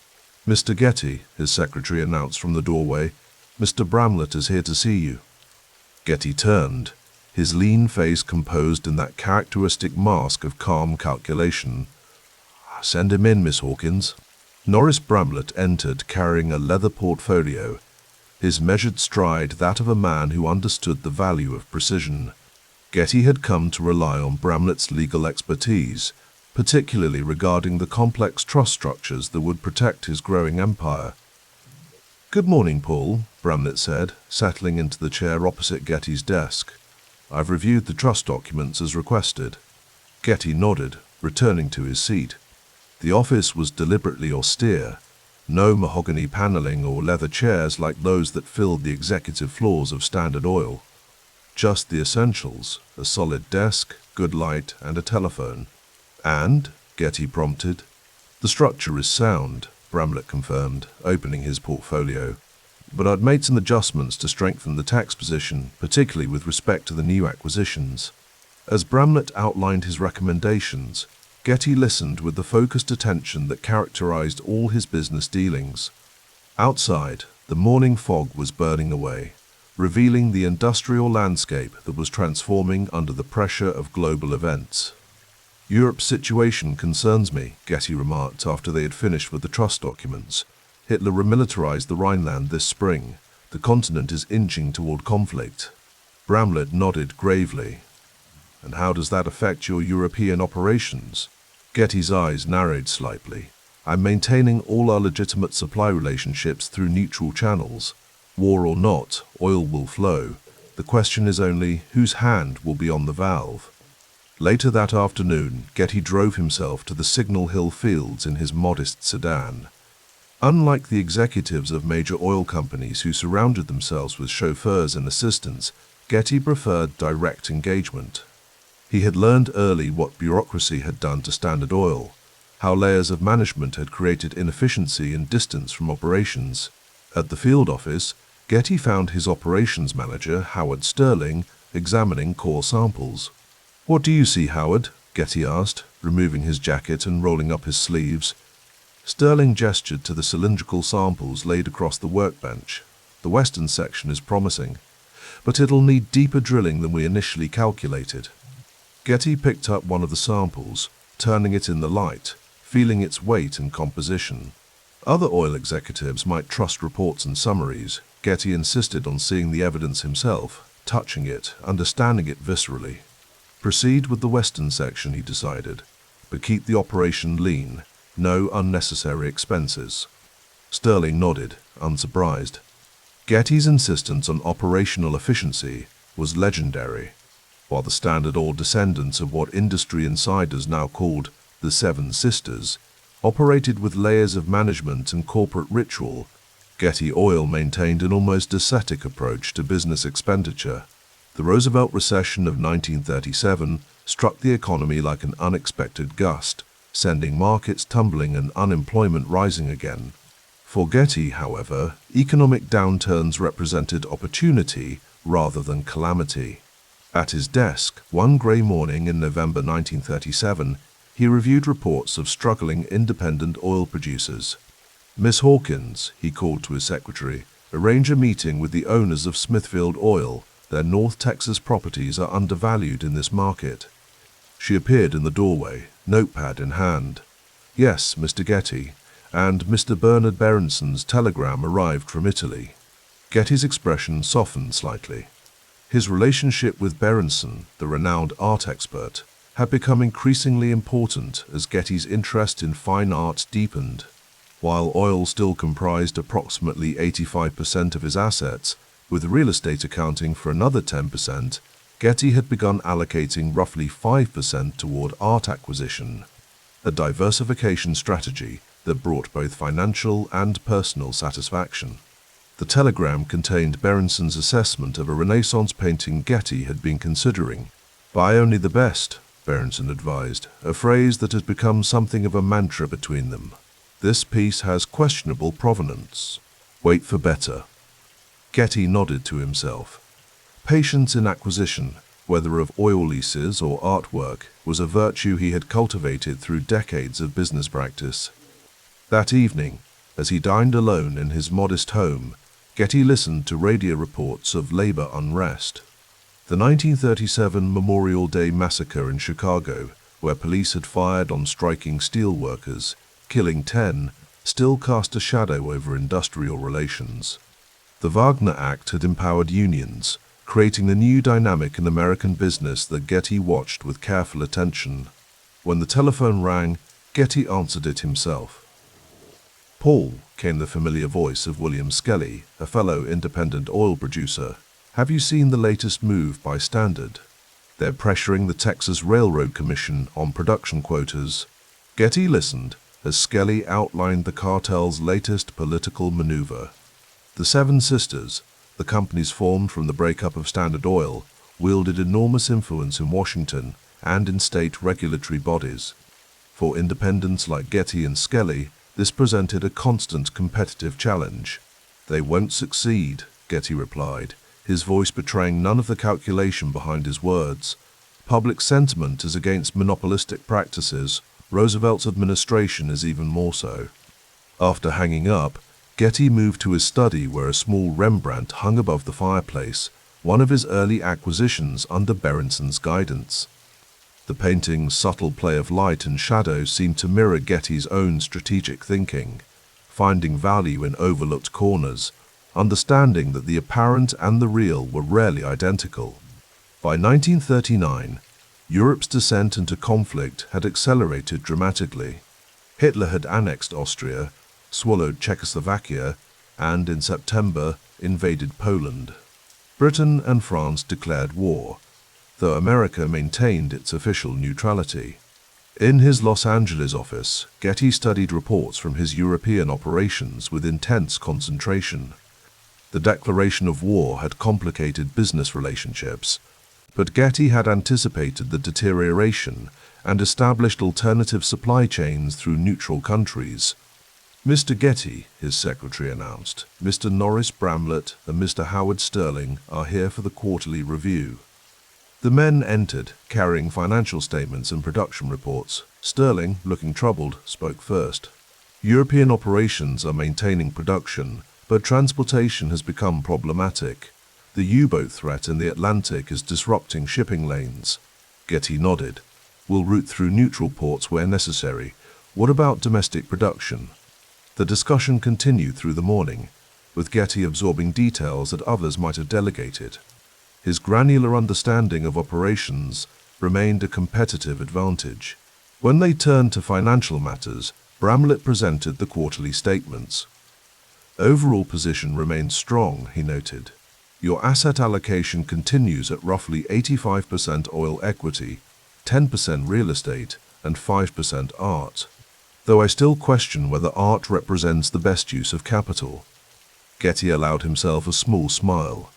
"Mr. Getty," his secretary announced from the doorway, "Mr. Bramlett is here to see you." Getty turned, his lean face composed in that characteristic mask of calm calculation. "Send him in, Miss Hawkins." Norris Bramlett entered carrying a leather portfolio, his measured stride that of a man who understood the value of precision. Getty had come to rely on Bramlett's legal expertise, particularly regarding the complex trust structures that would protect his growing empire. "Good morning, Paul," Bramlett said, settling into the chair opposite Getty's desk. "I've reviewed the trust documents as requested." Getty nodded, returning to his seat. The office was deliberately austere, no mahogany paneling or leather chairs like those that filled the executive floors of Standard Oil. Just the essentials, a solid desk, good light, and a telephone. "And?" Getty prompted. "The structure is sound," Bramlett confirmed, opening his portfolio. "But I'd made some adjustments to strengthen the tax position, particularly with respect to the new acquisitions." As Bramlett outlined his recommendations, Getty listened with the focused attention that characterized all his business dealings. Outside, the morning fog was burning away, revealing the industrial landscape that was transforming under the pressure of global events. "Europe's situation concerns me," Getty remarked after they had finished with the trust documents. "Hitler remilitarized the Rhineland this spring. The continent is inching toward conflict." Bramlett nodded gravely. "And how does that affect your European operations?" Getty's eyes narrowed slightly. "I'm maintaining all our legitimate supply relationships through neutral channels. War or not, oil will flow. The question is only whose hand will be on the valve." Later that afternoon, Getty drove himself to the Signal Hill fields in his modest sedan. Unlike the executives of major oil companies who surrounded themselves with chauffeurs and assistants, Getty preferred direct engagement. He had learned early what bureaucracy had done to Standard Oil, how layers of management had created inefficiency and distance from operations. At the field office, Getty found his operations manager, Howard Sterling, examining core samples. "What do you see, Howard?" Getty asked, removing his jacket and rolling up his sleeves. Sterling gestured to the cylindrical samples laid across the workbench. The western section is promising, but it'll need deeper drilling than we initially calculated. Getty picked up one of the samples, turning it in the light, feeling its weight and composition. Other oil executives might trust reports and summaries. Getty insisted on seeing the evidence himself, touching it, understanding it viscerally. Proceed with the western section, he decided, but keep the operation lean, no unnecessary expenses. Sterling nodded, unsurprised. Getty's insistence on operational efficiency was legendary. While the Standard Oil descendants of what industry insiders now called the Seven Sisters operated with layers of management and corporate ritual, Getty Oil maintained an almost ascetic approach to business expenditure. The Roosevelt recession of 1937 struck the economy like an unexpected gust, sending markets tumbling and unemployment rising again. For Getty, however, economic downturns represented opportunity rather than calamity. At his desk, one grey morning in November 1937, he reviewed reports of struggling independent oil producers. "Miss Hawkins," he called to his secretary, "arrange a meeting with the owners of Smithfield Oil. Their North Texas properties are undervalued in this market." She appeared in the doorway, notepad in hand. "Yes, Mr. Getty," and Mr. Bernard Berenson's telegram arrived from Italy. Getty's expression softened slightly. His relationship with Berenson, the renowned art expert, had become increasingly important as Getty's interest in fine art deepened. While oil still comprised approximately 85% of his assets, with real estate accounting for another 10%, Getty had begun allocating roughly 5% toward art acquisition, a diversification strategy that brought both financial and personal satisfaction. The telegram contained Berenson's assessment of a Renaissance painting Getty had been considering. "Buy only the best," Berenson advised, a phrase that had become something of a mantra between them. "This piece has questionable provenance. Wait for better." Getty nodded to himself. Patience in acquisition, whether of oil leases or artwork, was a virtue he had cultivated through decades of business practice. That evening, as he dined alone in his modest home, Getty listened to radio reports of labor unrest. The 1937 Memorial Day massacre in Chicago, where police had fired on striking steel workers, killing 10, still cast a shadow over industrial relations. The Wagner Act had empowered unions, creating the new dynamic in American business that Getty watched with careful attention. When the telephone rang, Getty answered it himself. "Paul," came the familiar voice of William Skelly, a fellow independent oil producer. "Have you seen the latest move by Standard? They're pressuring the Texas Railroad Commission on production quotas." Getty listened as Skelly outlined the cartel's latest political maneuver. The Seven Sisters, the companies formed from the breakup of Standard Oil, wielded enormous influence in Washington and in state regulatory bodies. For independents like Getty and Skelly, this presented a constant competitive challenge. "They won't succeed," Getty replied, his voice betraying none of the calculation behind his words. "Public sentiment is against monopolistic practices. Roosevelt's administration is even more so." After hanging up, Getty moved to his study where a small Rembrandt hung above the fireplace, one of his early acquisitions under Berenson's guidance. The painting's subtle play of light and shadow seemed to mirror Getty's own strategic thinking, finding value in overlooked corners, understanding that the apparent and the real were rarely identical. By 1939, Europe's descent into conflict had accelerated dramatically. Hitler had annexed Austria, swallowed Czechoslovakia, and in September invaded Poland. Britain and France declared war, though America maintained its official neutrality. In his Los Angeles office, Getty studied reports from his European operations with intense concentration. The declaration of war had complicated business relationships, but Getty had anticipated the deterioration and established alternative supply chains through neutral countries. "Mr. Getty," his secretary announced, "Mr. Norris Bramlett and Mr. Howard Sterling are here for the quarterly review." The men entered, carrying financial statements and production reports. Sterling, looking troubled, spoke first. European operations are maintaining production, but transportation has become problematic. The U-boat threat in the Atlantic is disrupting shipping lanes. Getty nodded. We'll route through neutral ports where necessary. What about domestic production? The discussion continued through the morning, with Getty absorbing details that others might have delegated. His granular understanding of operations remained a competitive advantage. When they turned to financial matters, Bramlett presented the quarterly statements. Overall position remains strong, he noted. Your asset allocation continues at roughly 85% oil equity, 10% real estate, and 5% art. Though I still question whether art represents the best use of capital. Getty allowed himself a small smile.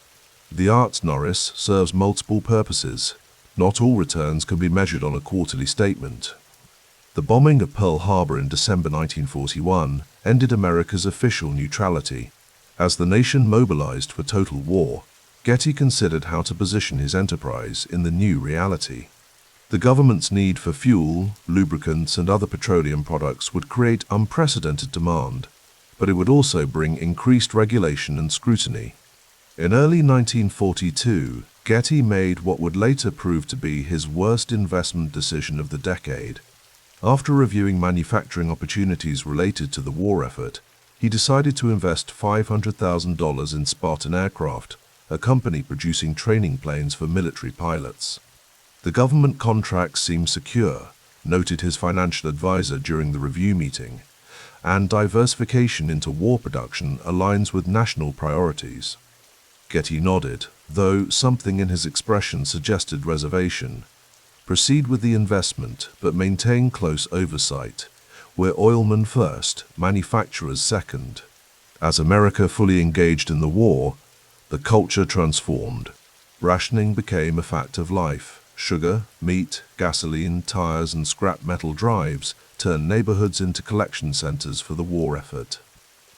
The arts Norris serves multiple purposes. Not all returns can be measured on a quarterly statement. The bombing of Pearl Harbor in December 1941 ended America's official neutrality. As the nation mobilized for total war, Getty considered how to position his enterprise in the new reality. The government's need for fuel, lubricants, and other petroleum products would create unprecedented demand, but it would also bring increased regulation and scrutiny. In early 1942, Getty made what would later prove to be his worst investment decision of the decade. After reviewing manufacturing opportunities related to the war effort, he decided to invest $500,000 in Spartan Aircraft, a company producing training planes for military pilots. The government contracts seem secure, noted his financial advisor during the review meeting, and diversification into war production aligns with national priorities. Getty nodded, though something in his expression suggested reservation. Proceed with the investment, but maintain close oversight. We're oilmen first, manufacturers second. As America fully engaged in the war, the culture transformed. Rationing became a fact of life. Sugar, meat, gasoline, tires, and scrap metal drives turned neighborhoods into collection centers for the war effort.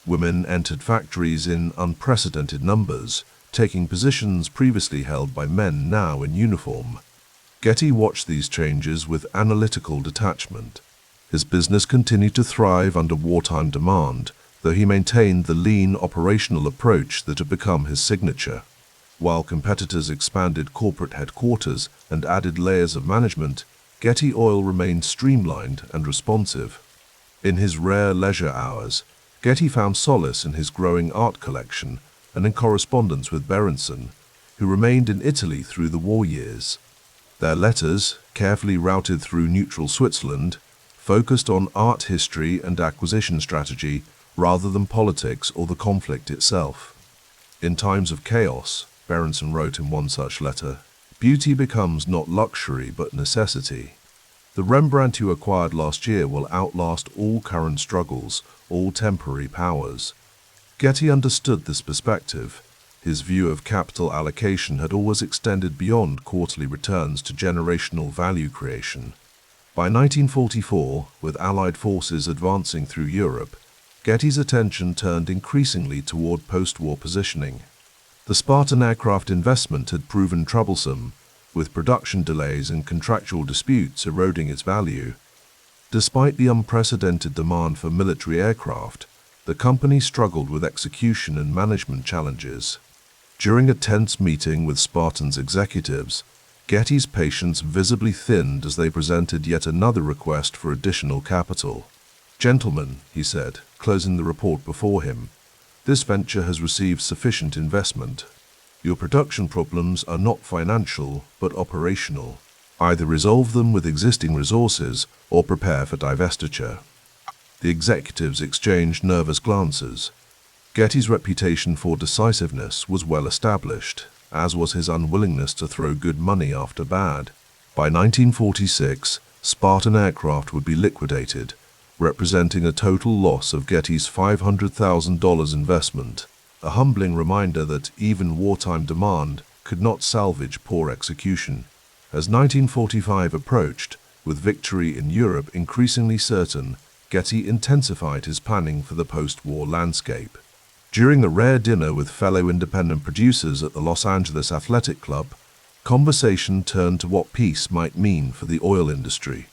Women entered factories in unprecedented numbers, taking positions previously held by men now in uniform. Getty watched these changes with analytical detachment. His business continued to thrive under wartime demand, though he maintained the lean operational approach that had become his signature. While competitors expanded corporate headquarters and added layers of management, Getty Oil remained streamlined and responsive. In his rare leisure hours, Getty found solace in his growing art collection and in correspondence with Berenson, who remained in Italy through the war years. Their letters, carefully routed through neutral Switzerland, focused on art history and acquisition strategy rather than politics or the conflict itself. In times of chaos, Berenson wrote in one such letter, beauty becomes not luxury but necessity. The Rembrandt you acquired last year will outlast all current struggles, all temporary powers. Getty understood this perspective. His view of capital allocation had always extended beyond quarterly returns to generational value creation. By 1944, with Allied forces advancing through Europe, Getty's attention turned increasingly toward post-war positioning. The Spartan aircraft investment had proven troublesome, with production delays and contractual disputes eroding its value. Despite the unprecedented demand for military aircraft, the company struggled with execution and management challenges. During a tense meeting with Spartan's executives, Getty's patience visibly thinned as they presented yet another request for additional capital. Gentlemen, he said, closing the report before him, this venture has received sufficient investment. Your production problems are not financial, but operational. Either resolve them with existing resources or prepare for divestiture. The executives exchanged nervous glances. Getty's reputation for decisiveness was well established, as was his unwillingness to throw good money after bad. By 1946, Spartan Aircraft would be liquidated, representing a total loss of Getty's $500,000 investment, a humbling reminder that even wartime demand could not salvage poor execution. As 1945 approached, with victory in Europe increasingly certain, Getty intensified his planning for the post-war landscape. During a rare dinner with fellow independent producers at the Los Angeles Athletic Club, conversation turned to what peace might mean for the oil industry.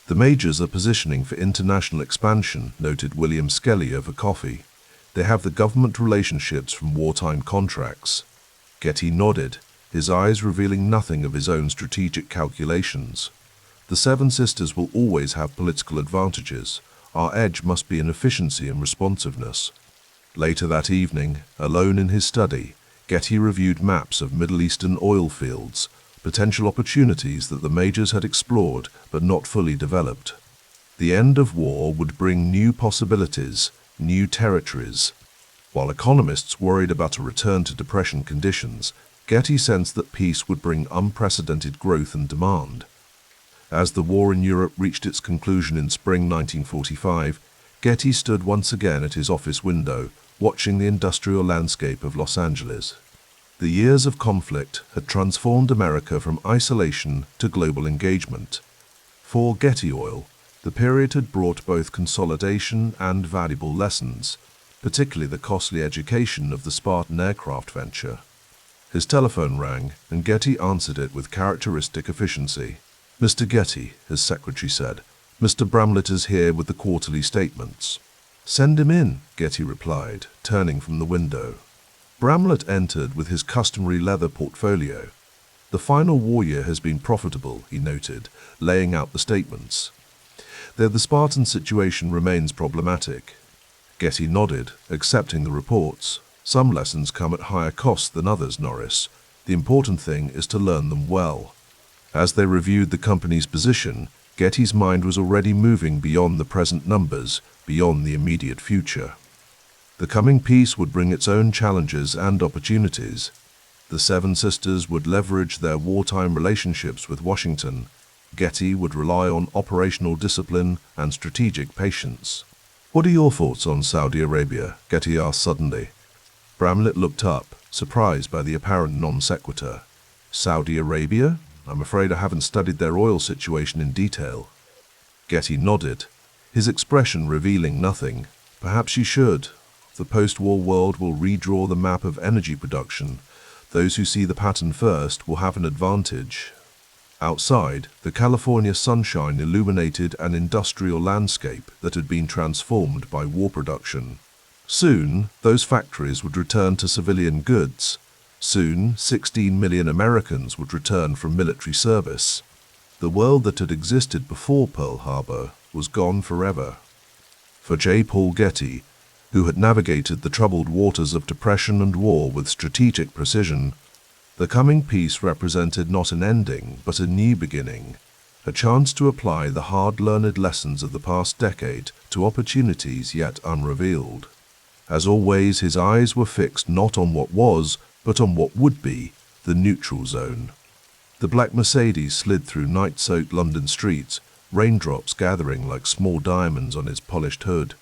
The majors are positioning for international expansion, noted William Skelly over coffee. They have the government relationships from wartime contracts. Getty nodded, his eyes revealing nothing of his own strategic calculations. The Seven Sisters will always have political advantages. Our edge must be in efficiency and responsiveness. Later that evening, alone in his study, Getty reviewed maps of Middle Eastern oil fields, potential opportunities that the majors had explored but not fully developed. The end of war would bring new possibilities, new territories. While economists worried about a return to depression conditions, Getty sensed that peace would bring unprecedented growth and demand. As the war in Europe reached its conclusion in spring 1945, Getty stood once again at his office window, watching the industrial landscape of Los Angeles. The years of conflict had transformed America from isolation to global engagement. For Getty Oil, the period had brought both consolidation and valuable lessons, particularly the costly education of the Spartan aircraft venture. His telephone rang, and Getty answered it with characteristic efficiency. "Mr. Getty," his secretary said, "Mr. Bramlett is here with the quarterly statements." "Send him in," Getty replied, turning from the window. Bramlett entered with his customary leather portfolio. "The final war year has been profitable," he noted, laying out the statements. "Though the Spartan situation remains problematic." Getty nodded, accepting the reports. "Some lessons come at higher cost than others, Norris. The important thing is to learn them well." As they reviewed the company's position, Getty's mind was already moving beyond the present numbers, beyond the immediate future. The coming peace would bring its own challenges and opportunities. The Seven Sisters would leverage their wartime relationships with Washington. Getty would rely on operational discipline and strategic patience. "What are your thoughts on Saudi Arabia?" Getty asked suddenly. Bramlett looked up, surprised by the apparent non sequitur. "Saudi Arabia? I'm afraid I haven't studied their oil situation in detail." Getty nodded, his expression revealing nothing. "Perhaps you should. The post-war world will redraw the map of energy production. Those who see the pattern first will have an advantage." Outside, the California sunshine illuminated an industrial landscape that had been transformed by war production. Soon, those factories would return to civilian goods. Soon, 16 million Americans would return from military service. The world that had existed before Pearl Harbor was gone forever. For J. Paul Getty, who had navigated the troubled waters of depression and war with strategic precision, the coming peace represented not an ending, but a new beginning, a chance to apply the hard-learned lessons of the past decade to opportunities yet unrevealed. As always, his eyes were fixed not on what was, but on what would be, the neutral zone. The black Mercedes slid through night-soaked London streets, raindrops gathering like small diamonds on its polished hood.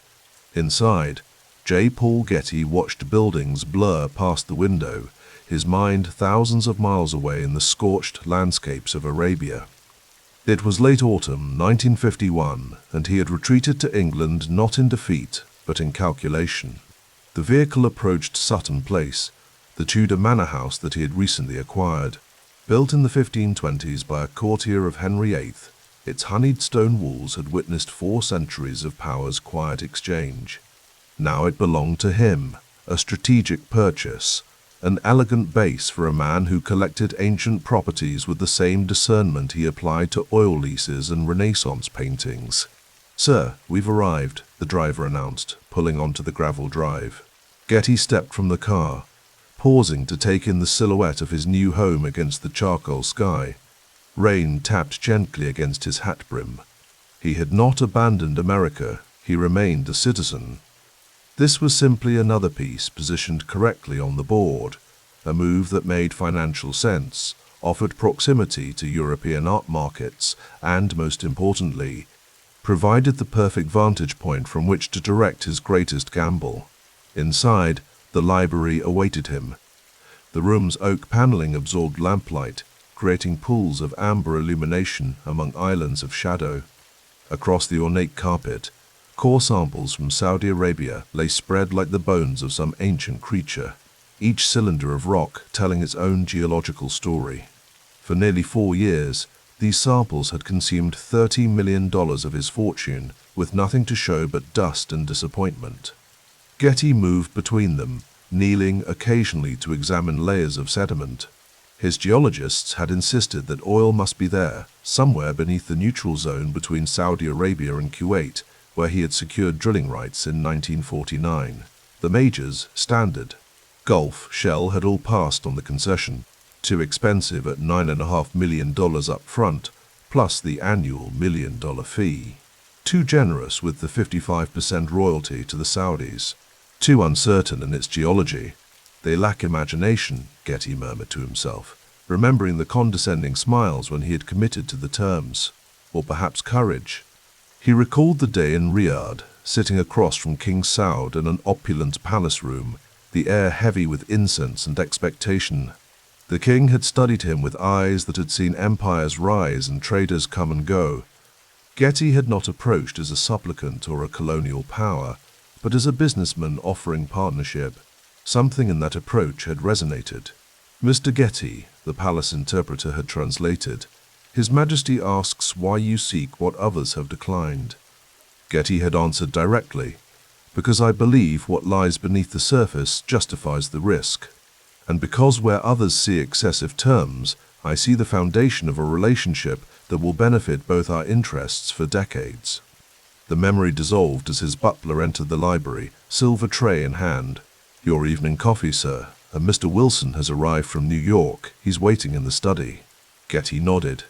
Inside, J. Paul Getty watched buildings blur past the window, his mind thousands of miles away in the scorched landscapes of Arabia. It was late autumn 1951, and he had retreated to England not in defeat, but in calculation. The vehicle approached Sutton Place, the Tudor manor house that he had recently acquired. Built in the 1520s by a courtier of Henry VIII, its honeyed stone walls had witnessed 4 centuries of power's quiet exchange. Now it belonged to him, a strategic purchase, an elegant base for a man who collected ancient properties with the same discernment he applied to oil leases and Renaissance paintings. "Sir, we've arrived," the driver announced, pulling onto the gravel drive. Getty stepped from the car, pausing to take in the silhouette of his new home against the charcoal sky. Rain tapped gently against his hat brim. He had not abandoned America, he remained a citizen. This was simply another piece positioned correctly on the board, a move that made financial sense, offered proximity to European art markets, and, most importantly, provided the perfect vantage point from which to direct his greatest gamble. Inside, the library awaited him. The room's oak paneling absorbed lamplight, creating pools of amber illumination among islands of shadow. Across the ornate carpet, core samples from Saudi Arabia lay spread like the bones of some ancient creature, each cylinder of rock telling its own geological story. For nearly 4 years, These samples had consumed $30 million of his fortune, with nothing to show but dust and disappointment. Getty moved between them, kneeling occasionally to examine layers of sediment. His geologists had insisted that oil must be there, somewhere beneath the neutral zone between Saudi Arabia and Kuwait, where he had secured drilling rights in 1949. The majors, Standard, Gulf, Shell had all passed on the concession. Too expensive at $9.5 million up front, plus the annual $1 million fee. Too generous with the 55% royalty to the Saudis. Too uncertain in its geology. They lack imagination, Getty murmured to himself, remembering the condescending smiles when he had committed to the terms. Or perhaps courage. He recalled the day in Riyadh, sitting across from King Saud in an opulent palace room, the air heavy with incense and expectation. The king had studied him with eyes that had seen empires rise and traders come and go. Getty had not approached as a supplicant or a colonial power, but as a businessman offering partnership. Something in that approach had resonated. "Mr. Getty," the palace interpreter had translated, "His Majesty asks why you seek what others have declined." Getty had answered directly, "Because I believe what lies beneath the surface justifies the risk. And because where others see excessive terms, I see the foundation of a relationship that will benefit both our interests for decades." The memory dissolved as his butler entered the library, silver tray in hand. "Your evening coffee, sir, and Mr. Wilson has arrived from New York. He's waiting in the study." Getty nodded.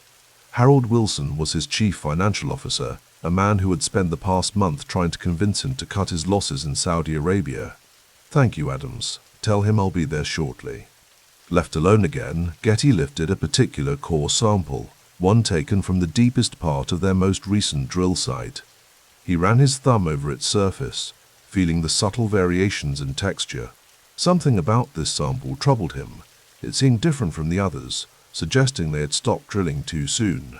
Harold Wilson was his chief financial officer, a man who had spent the past month trying to convince him to cut his losses in Saudi Arabia. "Thank you, Adams. Tell him I'll be there shortly." Left alone again, Getty lifted a particular core sample, one taken from the deepest part of their most recent drill site. He ran his thumb over its surface, feeling the subtle variations in texture. Something about this sample troubled him. It seemed different from the others, suggesting they had stopped drilling too soon.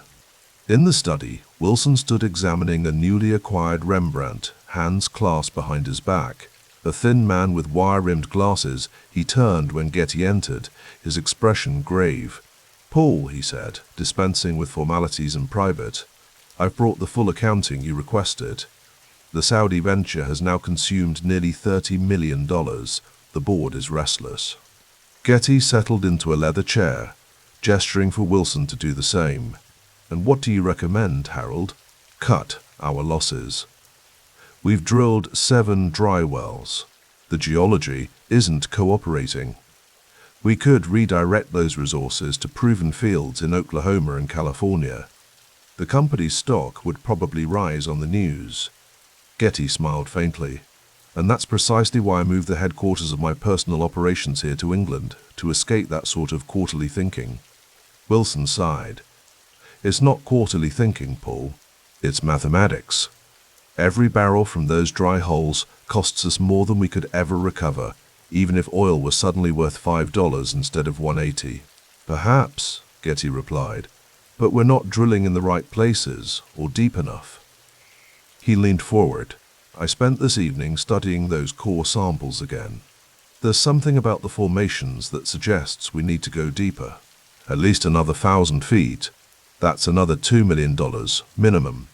In the study, Wilson stood examining a newly acquired Rembrandt, hands clasped behind his back. A thin man with wire-rimmed glasses, he turned when Getty entered, his expression grave. "Paul," he said, dispensing with formalities in private, "I've brought the full accounting you requested. The Saudi venture has now consumed nearly $30 million. The board is restless." Getty settled into a leather chair, gesturing for Wilson to do the same. "And what do you recommend, Harold?" "Cut our losses. We've drilled 7 dry wells. The geology isn't cooperating. We could redirect those resources to proven fields in Oklahoma and California. The company's stock would probably rise on the news." Getty smiled faintly. "And that's precisely why I moved the headquarters of my personal operations here to England, to escape that sort of quarterly thinking." Wilson sighed. "It's not quarterly thinking, Paul. It's mathematics. Every barrel from those dry holes costs us more than we could ever recover, even if oil was suddenly worth $5 instead of $1.80. "Perhaps," Getty replied, "but we're not drilling in the right places or deep enough." He leaned forward. "I spent this evening studying those core samples again. There's something about the formations that suggests we need to go deeper. At least another 1,000 feet. That's another $2 million, minimum.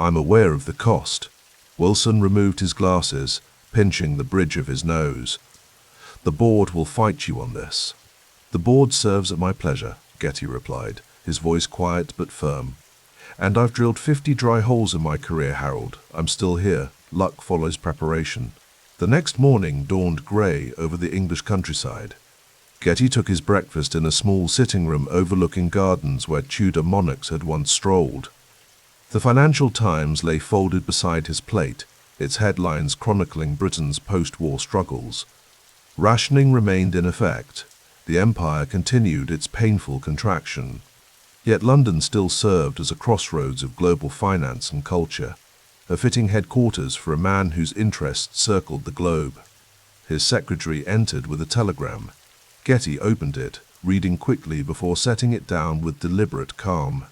I'm aware of the cost." Wilson removed his glasses, pinching the bridge of his nose. "The board will fight you on this." "The board serves at my pleasure," Getty replied, his voice quiet but firm. "And I've drilled 50 dry holes in my career, Harold. I'm still here. Luck follows preparation." The next morning dawned grey over the English countryside. Getty took his breakfast in a small sitting room overlooking gardens where Tudor monarchs had once strolled. The Financial Times lay folded beside his plate, its headlines chronicling Britain's post-war struggles. Rationing remained in effect. The empire continued its painful contraction. Yet London still served as a crossroads of global finance and culture, a fitting headquarters for a man whose interests circled the globe. His secretary entered with a telegram. Getty opened it, reading quickly before setting it down with deliberate calm.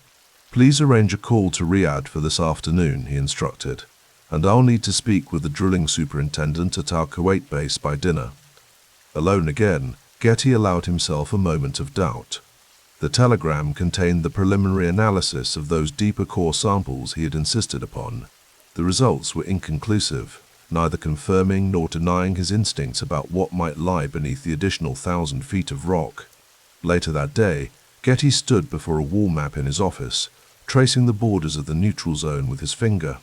"Please arrange a call to Riyadh for this afternoon," he instructed, "and I'll need to speak with the drilling superintendent at our Kuwait base by dinner." Alone again, Getty allowed himself a moment of doubt. The telegram contained the preliminary analysis of those deeper core samples he had insisted upon. The results were inconclusive, neither confirming nor denying his instincts about what might lie beneath the additional 1,000 feet of rock. Later that day, Getty stood before a wall map in his office, tracing the borders of the neutral zone with his finger.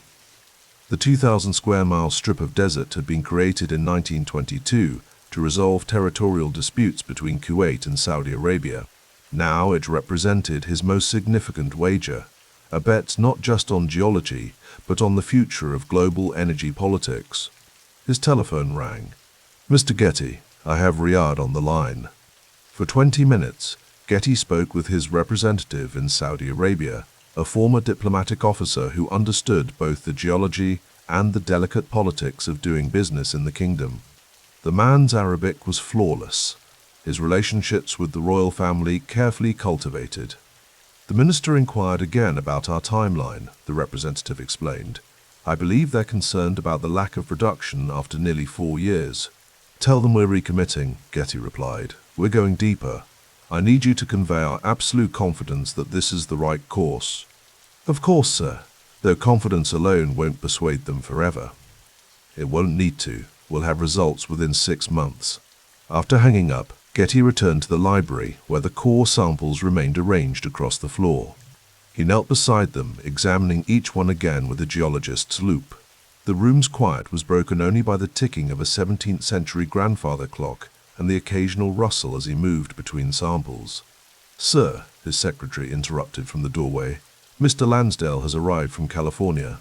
The 2,000 square mile strip of desert had been created in 1922 to resolve territorial disputes between Kuwait and Saudi Arabia. Now it represented his most significant wager, a bet not just on geology, but on the future of global energy politics. His telephone rang. "Mr. Getty, I have Riyadh on the line." For 20 minutes, Getty spoke with his representative in Saudi Arabia, a former diplomatic officer who understood both the geology and the delicate politics of doing business in the kingdom. The man's Arabic was flawless, his relationships with the royal family carefully cultivated. "The minister inquired again about our timeline," the representative explained. "I believe they're concerned about the lack of production after nearly 4 years. "Tell them we're recommitting," Getty replied. "We're going deeper. I need you to convey our absolute confidence that this is the right course." "Of course, sir, though confidence alone won't persuade them forever." "It won't need to. We'll have results within 6 months." After hanging up, Getty returned to the library, where the core samples remained arranged across the floor. He knelt beside them, examining each one again with a geologist's loupe. The room's quiet was broken only by the ticking of a 17th century grandfather clock and the occasional rustle as he moved between samples. "Sir," his secretary interrupted from the doorway, "Mr. Lansdale has arrived from California."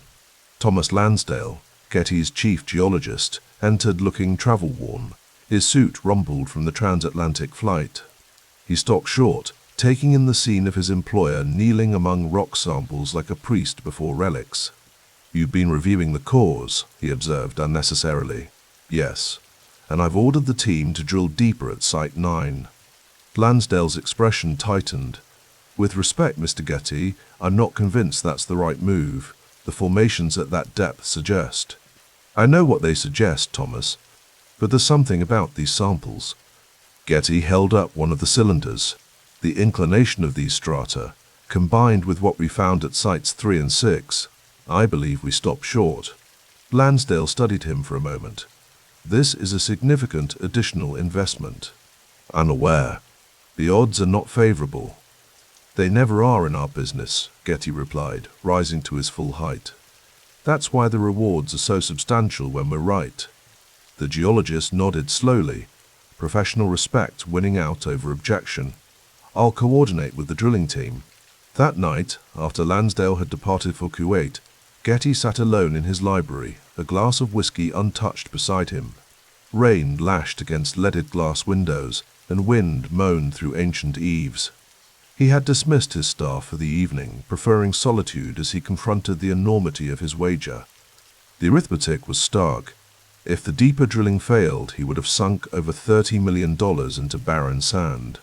Thomas Lansdale, Getty's chief geologist, entered looking travel-worn, his suit rumpled from the transatlantic flight. He stopped short, taking in the scene of his employer kneeling among rock samples like a priest before relics. "You've been reviewing the cores," he observed unnecessarily. "Yes, and I've ordered the team to drill deeper at Site 9. Lansdale's expression tightened. "With respect, Mr. Getty, I'm not convinced that's the right move. The formations at that depth suggest." "I know what they suggest, Thomas, but there's something about these samples." Getty held up one of the cylinders. "The inclination of these strata, combined with what we found at Sites 3 and 6, I believe we stopped short." Lansdale studied him for a moment. "This is a significant additional investment." "Unaware. The odds are not favorable." "They never are in our business," Getty replied, rising to his full height. "That's why the rewards are so substantial when we're right." The geologist nodded slowly, professional respect winning out over objection. "I'll coordinate with the drilling team." That night, after Lansdale had departed for Kuwait, Getty sat alone in his library, a glass of whiskey untouched beside him. Rain lashed against leaded glass windows, and wind moaned through ancient eaves. He had dismissed his staff for the evening, preferring solitude as he confronted the enormity of his wager. The arithmetic was stark. If the deeper drilling failed, he would have sunk over $30 million into barren sand.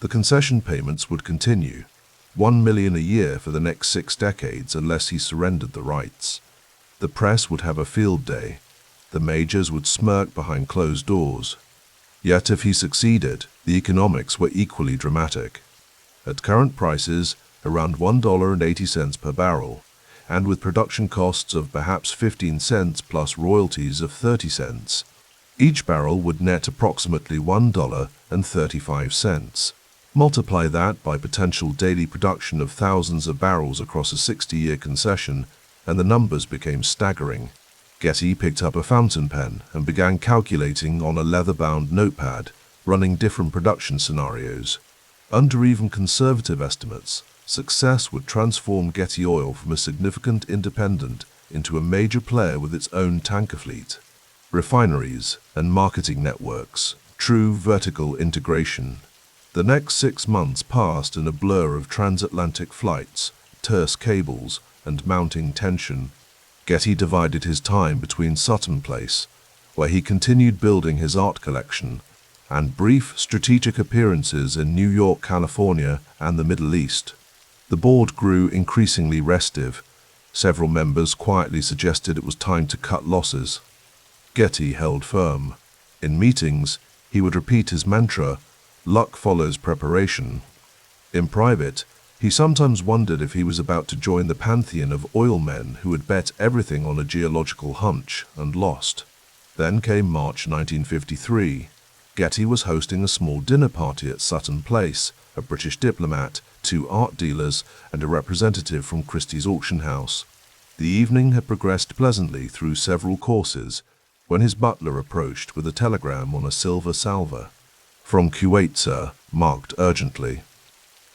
The concession payments would continue, $1 million a year for the next 6 decades unless he surrendered the rights. The press would have a field day. The majors would smirk behind closed doors. Yet if he succeeded, the economics were equally dramatic. At current prices, around $1.80 per barrel, and with production costs of perhaps 15 cents plus royalties of 30 cents, each barrel would net approximately $1.35. Multiply that by potential daily production of thousands of barrels across a 60-year concession, and the numbers became staggering. Getty picked up a fountain pen and began calculating on a leather-bound notepad, running different production scenarios. Under even conservative estimates, success would transform Getty Oil from a significant independent into a major player with its own tanker fleet, refineries, and marketing networks, true vertical integration. The next 6 months passed in a blur of transatlantic flights, terse cables, and mounting tension. Getty divided his time between Sutton Place, where he continued building his art collection, and brief strategic appearances in New York, California, and the Middle East. The board grew increasingly restive. Several members quietly suggested it was time to cut losses. Getty held firm. In meetings, he would repeat his mantra, "Luck follows preparation." In private, he sometimes wondered if he was about to join the pantheon of oil men who had bet everything on a geological hunch and lost. Then came March 1953. Getty was hosting a small dinner party at Sutton Place, a British diplomat, 2 art dealers, and a representative from Christie's auction house. The evening had progressed pleasantly through several courses when his butler approached with a telegram on a silver salver. "From Kuwait, sir," marked urgently.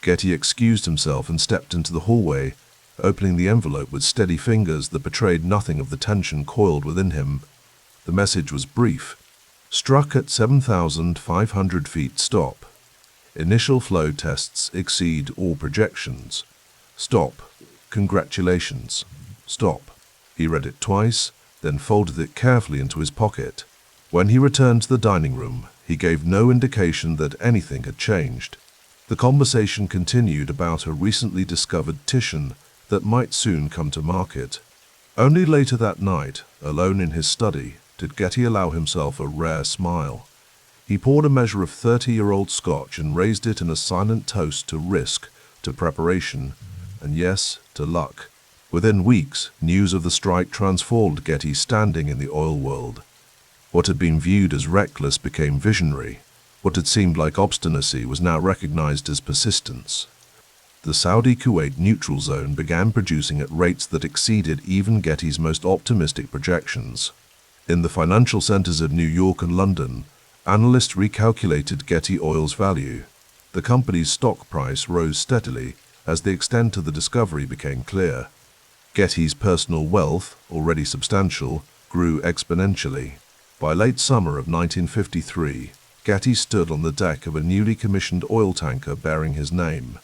Getty excused himself and stepped into the hallway, opening the envelope with steady fingers that betrayed nothing of the tension coiled within him. The message was brief. "Struck at 7,500 feet, stop. Initial flow tests exceed all projections. Stop. Congratulations. Stop." He read it twice, then folded it carefully into his pocket. When he returned to the dining room, he gave no indication that anything had changed. The conversation continued about a recently discovered Titian that might soon come to market. Only later that night, alone in his study, did Getty allow himself a rare smile. He poured a measure of 30-year-old scotch and raised it in a silent toast to risk, to preparation, and yes, to luck. Within weeks, news of the strike transformed Getty's standing in the oil world. What had been viewed as reckless became visionary. What had seemed like obstinacy was now recognized as persistence. The Saudi-Kuwait neutral zone began producing at rates that exceeded even Getty's most optimistic projections. In the financial centers of New York and London, analysts recalculated Getty Oil's value. The company's stock price rose steadily as the extent of the discovery became clear. Getty's personal wealth, already substantial, grew exponentially. By late summer of 1953, Getty stood on the deck of a newly commissioned oil tanker bearing his name.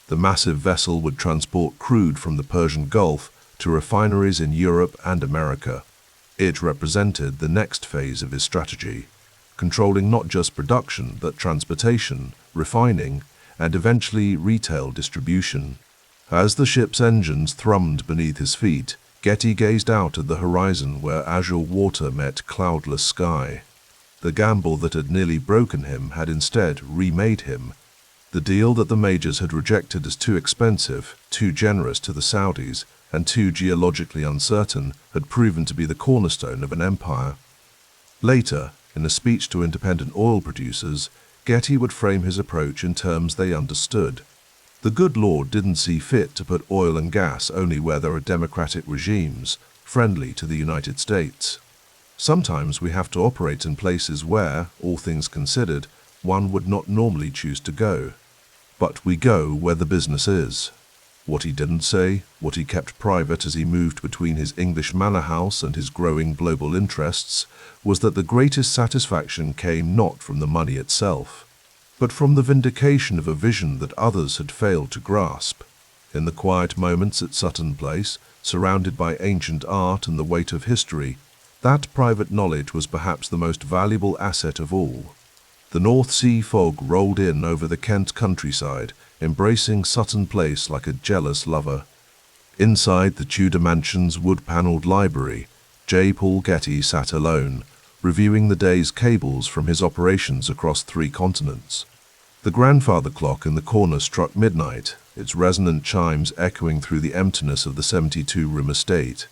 The massive vessel would transport crude from the Persian Gulf to refineries in Europe and America. It represented the next phase of his strategy, controlling not just production but transportation, refining, and eventually retail distribution. As the ship's engines thrummed beneath his feet, Getty gazed out at the horizon where azure water met cloudless sky. The gamble that had nearly broken him had instead remade him. The deal that the majors had rejected as too expensive, too generous to the Saudis, and too geologically uncertain had proven to be the cornerstone of an empire. Later, in a speech to independent oil producers, Getty would frame his approach in terms they understood. The good Lord didn't see fit to put oil and gas only where there are democratic regimes, friendly to the United States. Sometimes we have to operate in places where, all things considered, one would not normally choose to go. But we go where the business is. What he didn't say, what he kept private as he moved between his English manor house and his growing global interests, was that the greatest satisfaction came not from the money itself, but from the vindication of a vision that others had failed to grasp. In the quiet moments at Sutton Place, surrounded by ancient art and the weight of history, that private knowledge was perhaps the most valuable asset of all. The North Sea fog rolled in over the Kent countryside, embracing Sutton Place like a jealous lover. Inside the Tudor mansion's wood-panelled library, J. Paul Getty sat alone, reviewing the day's cables from his operations across 3 continents. The grandfather clock in the corner struck midnight, its resonant chimes echoing through the emptiness of the 72-room estate.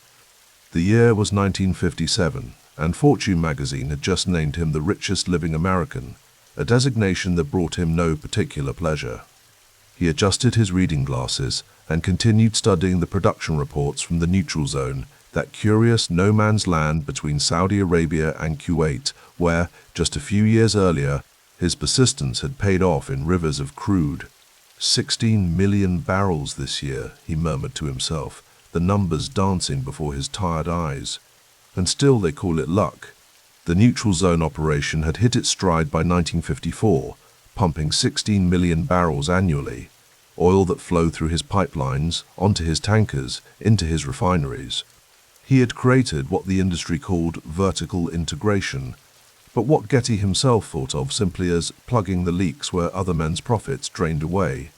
The year was 1957, and Fortune magazine had just named him the richest living American, a designation that brought him no particular pleasure. He adjusted his reading glasses and continued studying the production reports from the neutral zone, that curious no-man's land between Saudi Arabia and Kuwait, where, just a few years earlier, his persistence had paid off in rivers of crude. 16 million barrels this year, he murmured to himself, the numbers dancing before his tired eyes. And still they call it luck. The neutral zone operation had hit its stride by 1954, pumping 16 million barrels annually, oil that flowed through his pipelines, onto his tankers, into his refineries. He had created what the industry called vertical integration, but what Getty himself thought of simply as plugging the leaks where other men's profits drained away.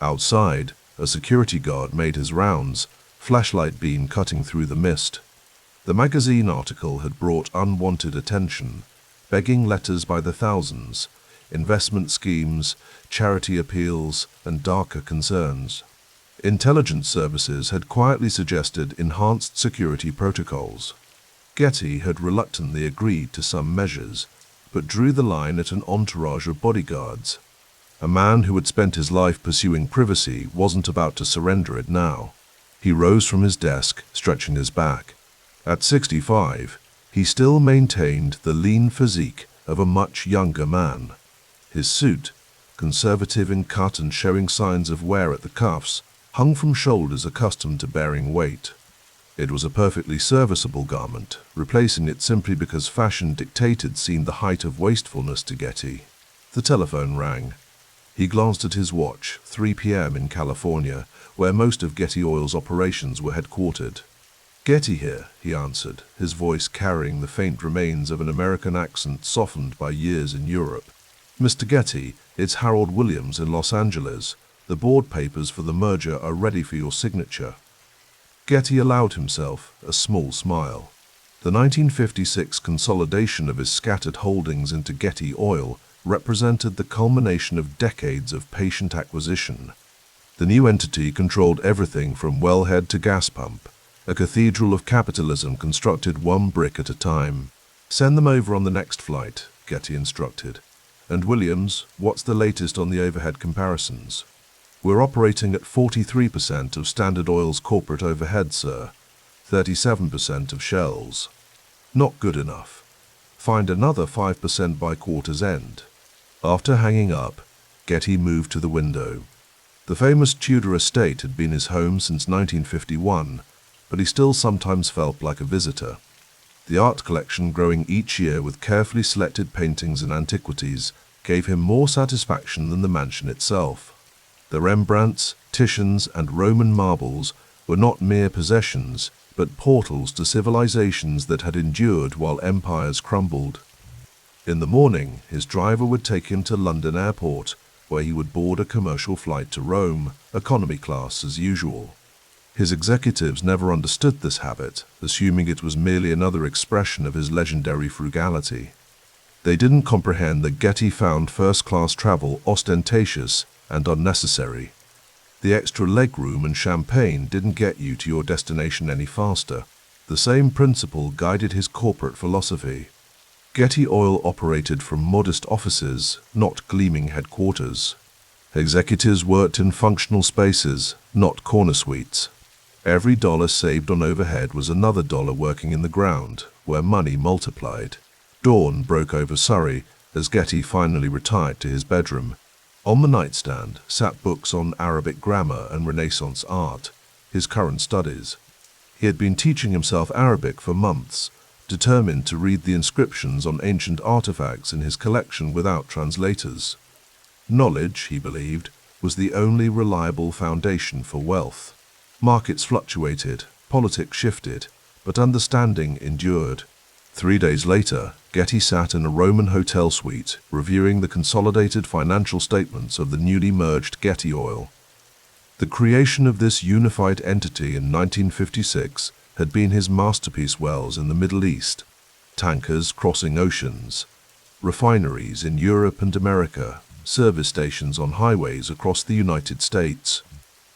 Outside, a security guard made his rounds, flashlight beam cutting through the mist. The magazine article had brought unwanted attention, begging letters by the thousands. investment schemes, charity appeals, and darker concerns. Intelligence services had quietly suggested enhanced security protocols. Getty had reluctantly agreed to some measures, but drew the line at an entourage of bodyguards. A man who had spent his life pursuing privacy wasn't about to surrender it now. He rose from his desk, stretching his back. At 65, he still maintained the lean physique of a much younger man. His suit, conservative in cut and showing signs of wear at the cuffs, hung from shoulders accustomed to bearing weight. It was a perfectly serviceable garment, replacing it simply because fashion dictated seemed the height of wastefulness to Getty. The telephone rang. He glanced at his watch, 3 p.m. in California, where most of Getty Oil's operations were headquartered. "Getty here," he answered, his voice carrying the faint remains of an American accent softened by years in Europe. "Mr. Getty, it's Harold Williams in Los Angeles. The board papers for the merger are ready for your signature." Getty allowed himself a small smile. The 1956 consolidation of his scattered holdings into Getty Oil represented the culmination of decades of patient acquisition. The new entity controlled everything from wellhead to gas pump, a cathedral of capitalism constructed one brick at a time. "Send them over on the next flight," Getty instructed. "And Williams, what's the latest on the overhead comparisons?" "We're operating at 43% of Standard Oil's corporate overhead, sir. 37% of Shell's." "Not good enough. Find another 5% by quarter's end." After hanging up, Getty moved to the window. The famous Tudor estate had been his home since 1951, but he still sometimes felt like a visitor. The art collection, growing each year with carefully selected paintings and antiquities, gave him more satisfaction than the mansion itself. The Rembrandts, Titians, and Roman marbles were not mere possessions, but portals to civilizations that had endured while empires crumbled. In the morning, his driver would take him to London Airport, where he would board a commercial flight to Rome, economy class as usual. His executives never understood this habit, assuming it was merely another expression of his legendary frugality. They didn't comprehend that Getty found first-class travel ostentatious and unnecessary. The extra legroom and champagne didn't get you to your destination any faster. The same principle guided his corporate philosophy. Getty Oil operated from modest offices, not gleaming headquarters. Executives worked in functional spaces, not corner suites. Every dollar saved on overhead was another dollar working in the ground, where money multiplied. Dawn broke over Surrey as Getty finally retired to his bedroom. On the nightstand sat books on Arabic grammar and Renaissance art, his current studies. He had been teaching himself Arabic for months, determined to read the inscriptions on ancient artifacts in his collection without translators. Knowledge, he believed, was the only reliable foundation for wealth. Markets fluctuated, politics shifted, but understanding endured. 3 days later, Getty sat in a Roman hotel suite, reviewing the consolidated financial statements of the newly merged Getty Oil. The creation of this unified entity in 1956 had been his masterpiece wells in the Middle East, tankers crossing oceans, refineries in Europe and America, service stations on highways across the United States.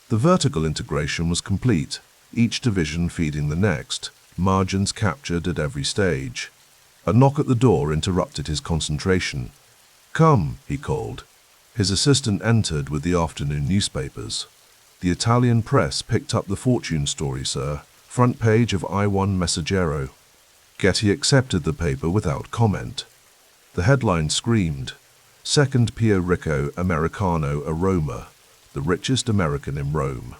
The vertical integration was complete, each division feeding the next, margins captured at every stage. A knock at the door interrupted his concentration. "Come," he called. His assistant entered with the afternoon newspapers. "The Italian press picked up the fortune story, sir. Front page of I1 Messaggero." Getty accepted the paper without comment. The headline screamed, "Second Pio Ricco Americano a Roma, the richest American in Rome."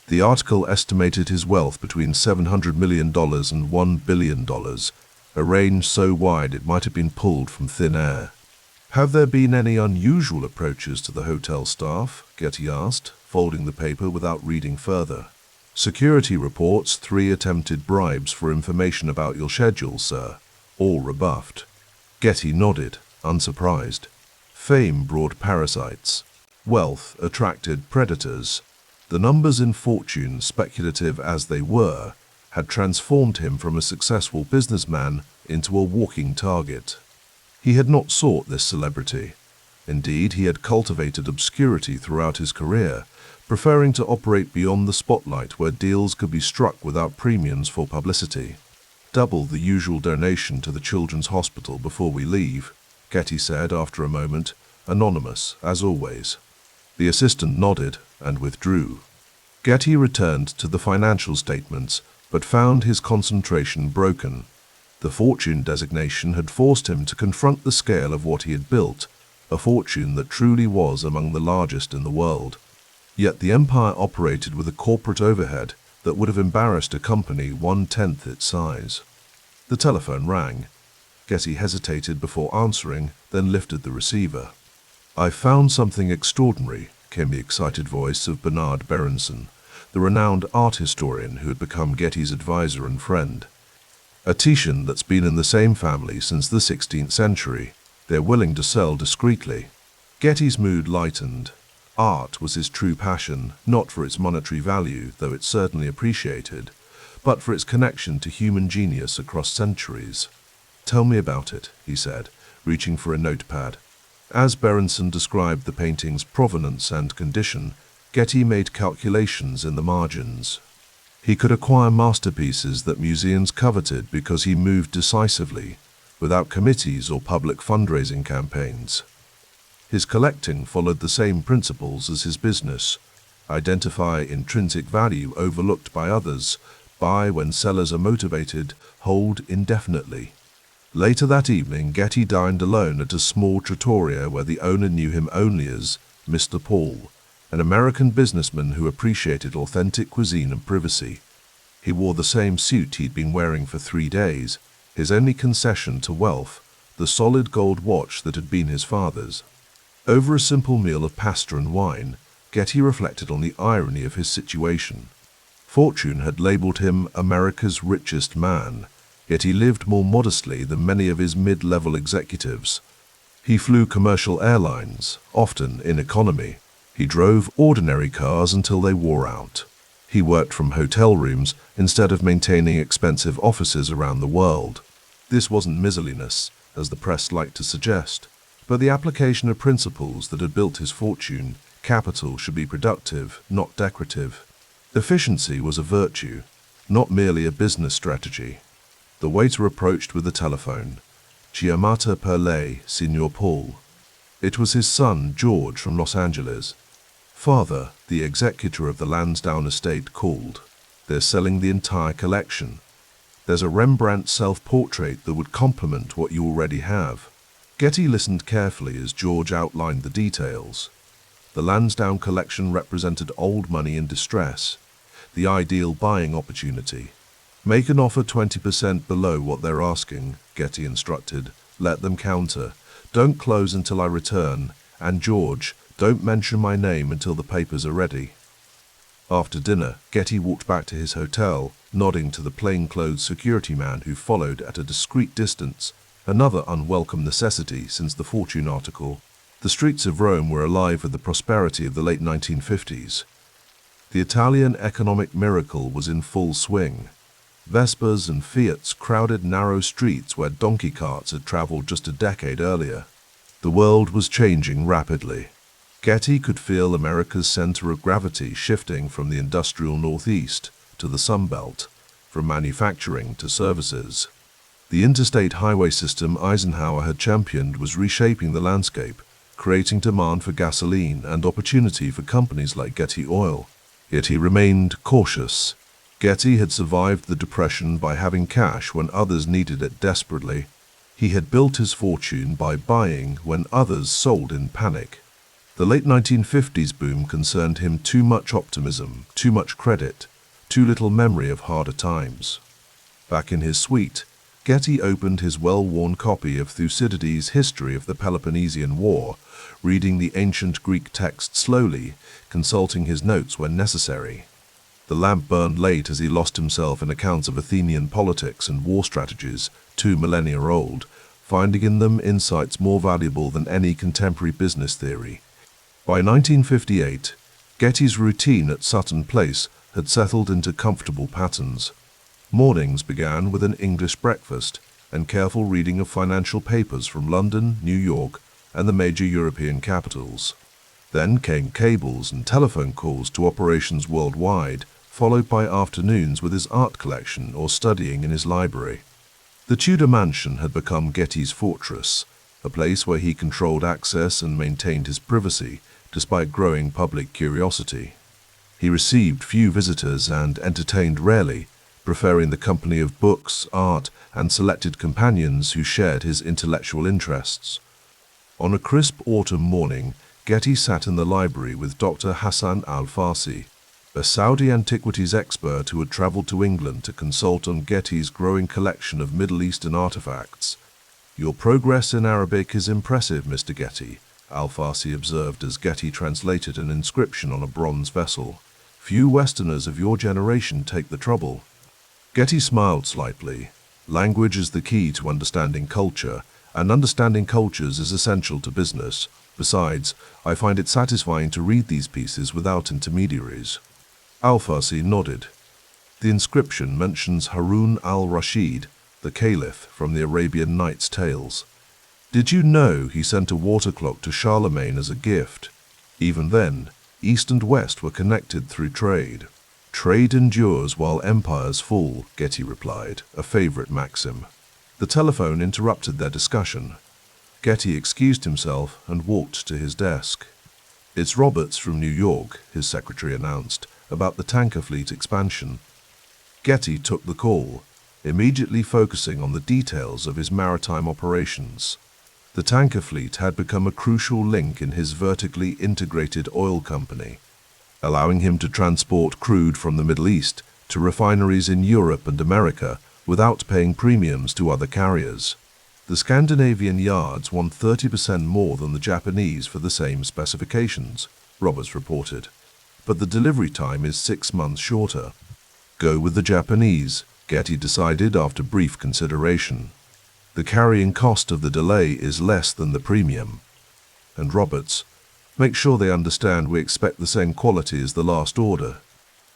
The article estimated his wealth between $700 million and $1 billion, a range so wide it might have been pulled from thin air. "Have there been any unusual approaches to the hotel staff?" Getty asked, folding the paper without reading further. "Security reports 3 attempted bribes for information about your schedule, sir, all rebuffed." Getty nodded, unsurprised. Fame brought parasites. Wealth attracted predators. The numbers in fortune, speculative as they were, had transformed him from a successful businessman into a walking target. He had not sought this celebrity. Indeed, he had cultivated obscurity throughout his career, preferring to operate beyond the spotlight where deals could be struck without premiums for publicity. "Double the usual donation to the children's hospital before we leave," Getty said after a moment, anonymous as always. The assistant nodded and withdrew. Getty returned to the financial statements, but found his concentration broken. The fortune designation had forced him to confront the scale of what he had built, a fortune that truly was among the largest in the world. Yet the empire operated with a corporate overhead that would have embarrassed a company 1/10 its size. The telephone rang. Getty hesitated before answering, then lifted the receiver. "I've found something extraordinary," came the excited voice of Bernard Berenson, the renowned art historian who had become Getty's advisor and friend. "A Titian that's been in the same family since the 16th century. They're willing to sell discreetly." Getty's mood lightened. Art was his true passion, not for its monetary value, though it's certainly appreciated, but for its connection to human genius across centuries. "Tell me about it," he said, reaching for a notepad. As Berenson described the painting's provenance and condition, Getty made calculations in the margins. He could acquire masterpieces that museums coveted because he moved decisively, without committees or public fundraising campaigns. His collecting followed the same principles as his business: identify intrinsic value overlooked by others, buy when sellers are motivated, hold indefinitely. Later that evening, Getty dined alone at a small trattoria where the owner knew him only as Mr. Paul, an American businessman who appreciated authentic cuisine and privacy. He wore the same suit he'd been wearing for 3 days, his only concession to wealth, the solid gold watch that had been his father's. Over a simple meal of pasta and wine, Getty reflected on the irony of his situation. Fortune had labeled him America's richest man, yet he lived more modestly than many of his mid-level executives. He flew commercial airlines, often in economy. He drove ordinary cars until they wore out. He worked from hotel rooms instead of maintaining expensive offices around the world. This wasn't miserliness, as the press liked to suggest, but the application of principles that had built his fortune. Capital should be productive, not decorative. Efficiency was a virtue, not merely a business strategy. The waiter approached with the telephone. "Chiamata per lei, Signor Paul." It was his son, George, from Los Angeles. "Father," the executor of the Lansdowne estate called. "They're selling the entire collection. There's a Rembrandt self-portrait that would complement what you already have." Getty listened carefully as George outlined the details. The Lansdowne collection represented old money in distress, the ideal buying opportunity. "Make an offer 20% below what they're asking," Getty instructed. "Let them counter. Don't close until I return. And George, don't mention my name until the papers are ready." After dinner, Getty walked back to his hotel, nodding to the plainclothes security man who followed at a discreet distance, another unwelcome necessity since the Fortune article. The streets of Rome were alive with the prosperity of the late 1950s. The Italian economic miracle was in full swing. Vespas and Fiats crowded narrow streets where donkey carts had traveled just a decade earlier. The world was changing rapidly. Getty could feel America's center of gravity shifting from the industrial Northeast to the Sun Belt, from manufacturing to services. The interstate highway system Eisenhower had championed was reshaping the landscape, creating demand for gasoline and opportunity for companies like Getty Oil. Yet he remained cautious. Getty had survived the Depression by having cash when others needed it desperately. He had built his fortune by buying when others sold in panic. The late 1950s boom concerned him too much optimism, too much credit, too little memory of harder times. Back in his suite, Getty opened his well-worn copy of Thucydides' History of the Peloponnesian War, reading the ancient Greek text slowly, consulting his notes when necessary. The lamp burned late as he lost himself in accounts of Athenian politics and war strategies, 2 millennia old, finding in them insights more valuable than any contemporary business theory. By 1958, Getty's routine at Sutton Place had settled into comfortable patterns. Mornings began with an English breakfast, and careful reading of financial papers from London, New York, and the major European capitals. Then came cables and telephone calls to operations worldwide, followed by afternoons with his art collection or studying in his library. The Tudor mansion had become Getty's fortress, a place where he controlled access and maintained his privacy despite growing public curiosity. He received few visitors and entertained rarely, preferring the company of books, art, and selected companions who shared his intellectual interests. On a crisp autumn morning, Getty sat in the library with Dr. Hassan al-Farsi, a Saudi antiquities expert who had traveled to England to consult on Getty's growing collection of Middle Eastern artifacts. "Your progress in Arabic is impressive, Mr. Getty," al-Farsi observed as Getty translated an inscription on a bronze vessel. "Few Westerners of your generation take the trouble." Getty smiled slightly. Language is the key to understanding culture, and understanding cultures is essential to business. Besides, I find it satisfying to read these pieces without intermediaries. Al-Farsi nodded. The inscription mentions Harun al-Rashid, the Caliph from the Arabian Nights tales. Did you know he sent a water clock to Charlemagne as a gift? Even then, East and West were connected through trade. "Trade endures while empires fall," Getty replied, a favorite maxim. The telephone interrupted their discussion. Getty excused himself and walked to his desk. "It's Roberts from New York," his secretary announced, about the tanker fleet expansion. Getty took the call, immediately focusing on the details of his maritime operations. The tanker fleet had become a crucial link in his vertically integrated oil company, allowing him to transport crude from the Middle East to refineries in Europe and America without paying premiums to other carriers. The Scandinavian yards won 30% more than the Japanese for the same specifications, Roberts reported, but the delivery time is 6 months shorter. "Go with the Japanese," Getty decided after brief consideration. "The carrying cost of the delay is less than the premium." And Roberts, "Make sure they understand we expect the same quality as the last order."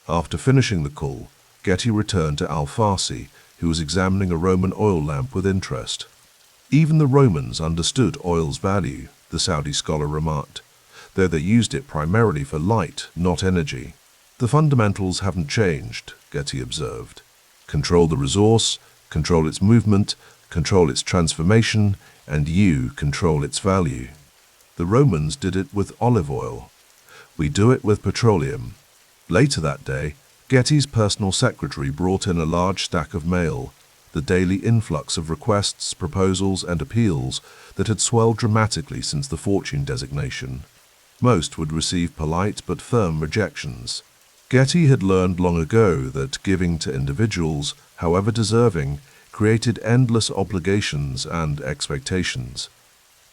After finishing the call, Getty returned to al-Farsi, who was examining a Roman oil lamp with interest. "Even the Romans understood oil's value," the Saudi scholar remarked, "though they used it primarily for light, not energy." "The fundamentals haven't changed," Getty observed. "Control the resource, control its movement, control its transformation, and you control its value. The Romans did it with olive oil. We do it with petroleum." Later that day, Getty's personal secretary brought in a large stack of mail, the daily influx of requests, proposals, and appeals that had swelled dramatically since the fortune designation. Most would receive polite but firm rejections. Getty had learned long ago that giving to individuals, however deserving, created endless obligations and expectations.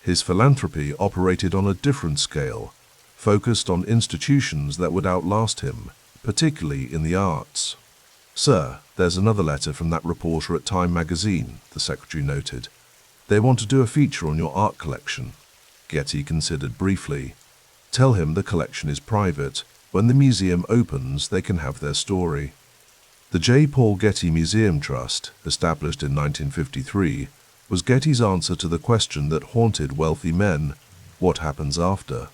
His philanthropy operated on a different scale, focused on institutions that would outlast him, particularly in the arts. "Sir, there's another letter from that reporter at Time magazine," the secretary noted. "They want to do a feature on your art collection." Getty considered briefly. "Tell him the collection is private. When the museum opens, they can have their story." The J. Paul Getty Museum Trust, established in 1953, was Getty's answer to the question that haunted wealthy men: what happens after?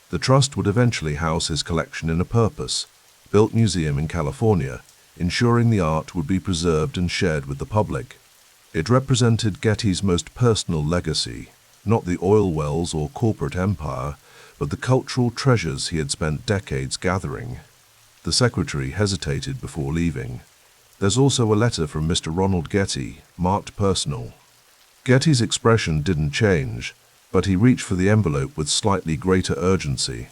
The trust would eventually house his collection in a purpose-built museum in California, ensuring the art would be preserved and shared with the public. It represented Getty's most personal legacy, not the oil wells or corporate empire, but the cultural treasures he had spent decades gathering. The secretary hesitated before leaving. "There's also a letter from Mr. Ronald Getty, marked personal." Getty's expression didn't change, but he reached for the envelope with slightly greater urgency.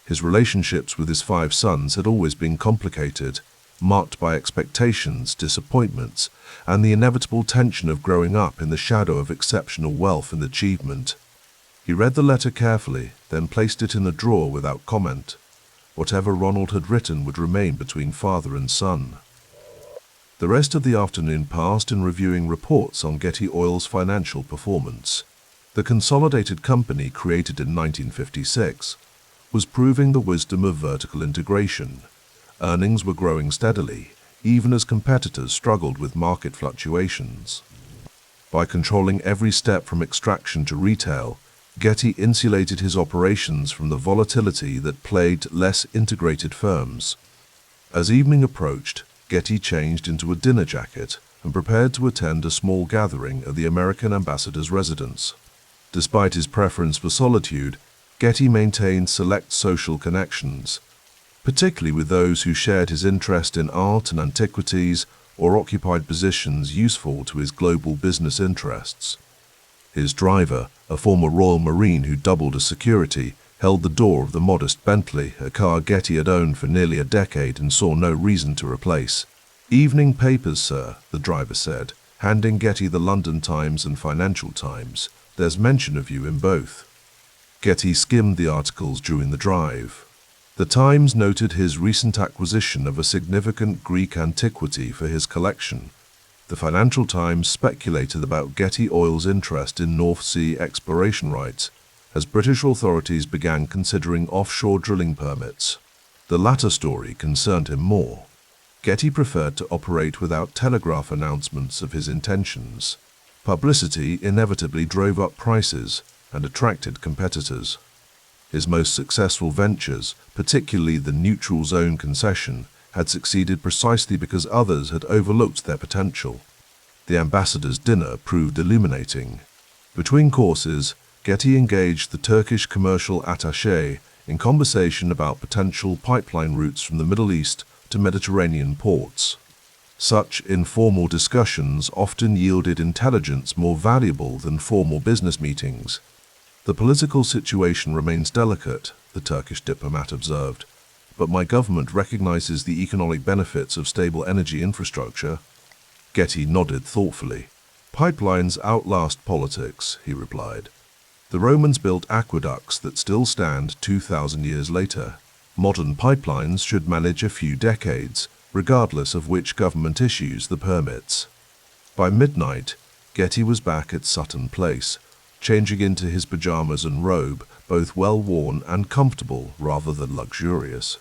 His relationships with his 5 sons had always been complicated, marked by expectations, disappointments, and the inevitable tension of growing up in the shadow of exceptional wealth and achievement. He read the letter carefully, then placed it in a drawer without comment. Whatever Ronald had written would remain between father and son. The rest of the afternoon passed in reviewing reports on Getty Oil's financial performance. The consolidated company, created in 1956, was proving the wisdom of vertical integration. Earnings were growing steadily, even as competitors struggled with market fluctuations. By controlling every step from extraction to retail, Getty insulated his operations from the volatility that plagued less integrated firms. As evening approached, Getty changed into a dinner jacket and prepared to attend a small gathering at the American ambassador's residence. Despite his preference for solitude, Getty maintained select social connections, particularly with those who shared his interest in art and antiquities or occupied positions useful to his global business interests. His driver, a former Royal Marine who doubled as security, held the door of the modest Bentley, a car Getty had owned for nearly a decade and saw no reason to replace. "Evening papers, sir," the driver said, handing Getty the London Times and Financial Times. "There's mention of you in both." Getty skimmed the articles during the drive. The Times noted his recent acquisition of a significant Greek antiquity for his collection. The Financial Times speculated about Getty Oil's interest in North Sea exploration rights, as British authorities began considering offshore drilling permits. The latter story concerned him more. Getty preferred to operate without telegraph announcements of his intentions. Publicity inevitably drove up prices and attracted competitors. His most successful ventures, particularly the neutral zone concession, had succeeded precisely because others had overlooked their potential. The ambassador's dinner proved illuminating. Between courses, Getty engaged the Turkish commercial attaché in conversation about potential pipeline routes from the Middle East to Mediterranean ports. Such informal discussions often yielded intelligence more valuable than formal business meetings. "The political situation remains delicate," the Turkish diplomat observed, "but my government recognizes the economic benefits of stable energy infrastructure." Getty nodded thoughtfully. "Pipelines outlast politics," he replied. "The Romans built aqueducts that still stand 2,000 years later. Modern pipelines should manage a few decades, regardless of which government issues the permits." By midnight, Getty was back at Sutton Place, changing into his pajamas and robe, both well-worn and comfortable rather than luxurious.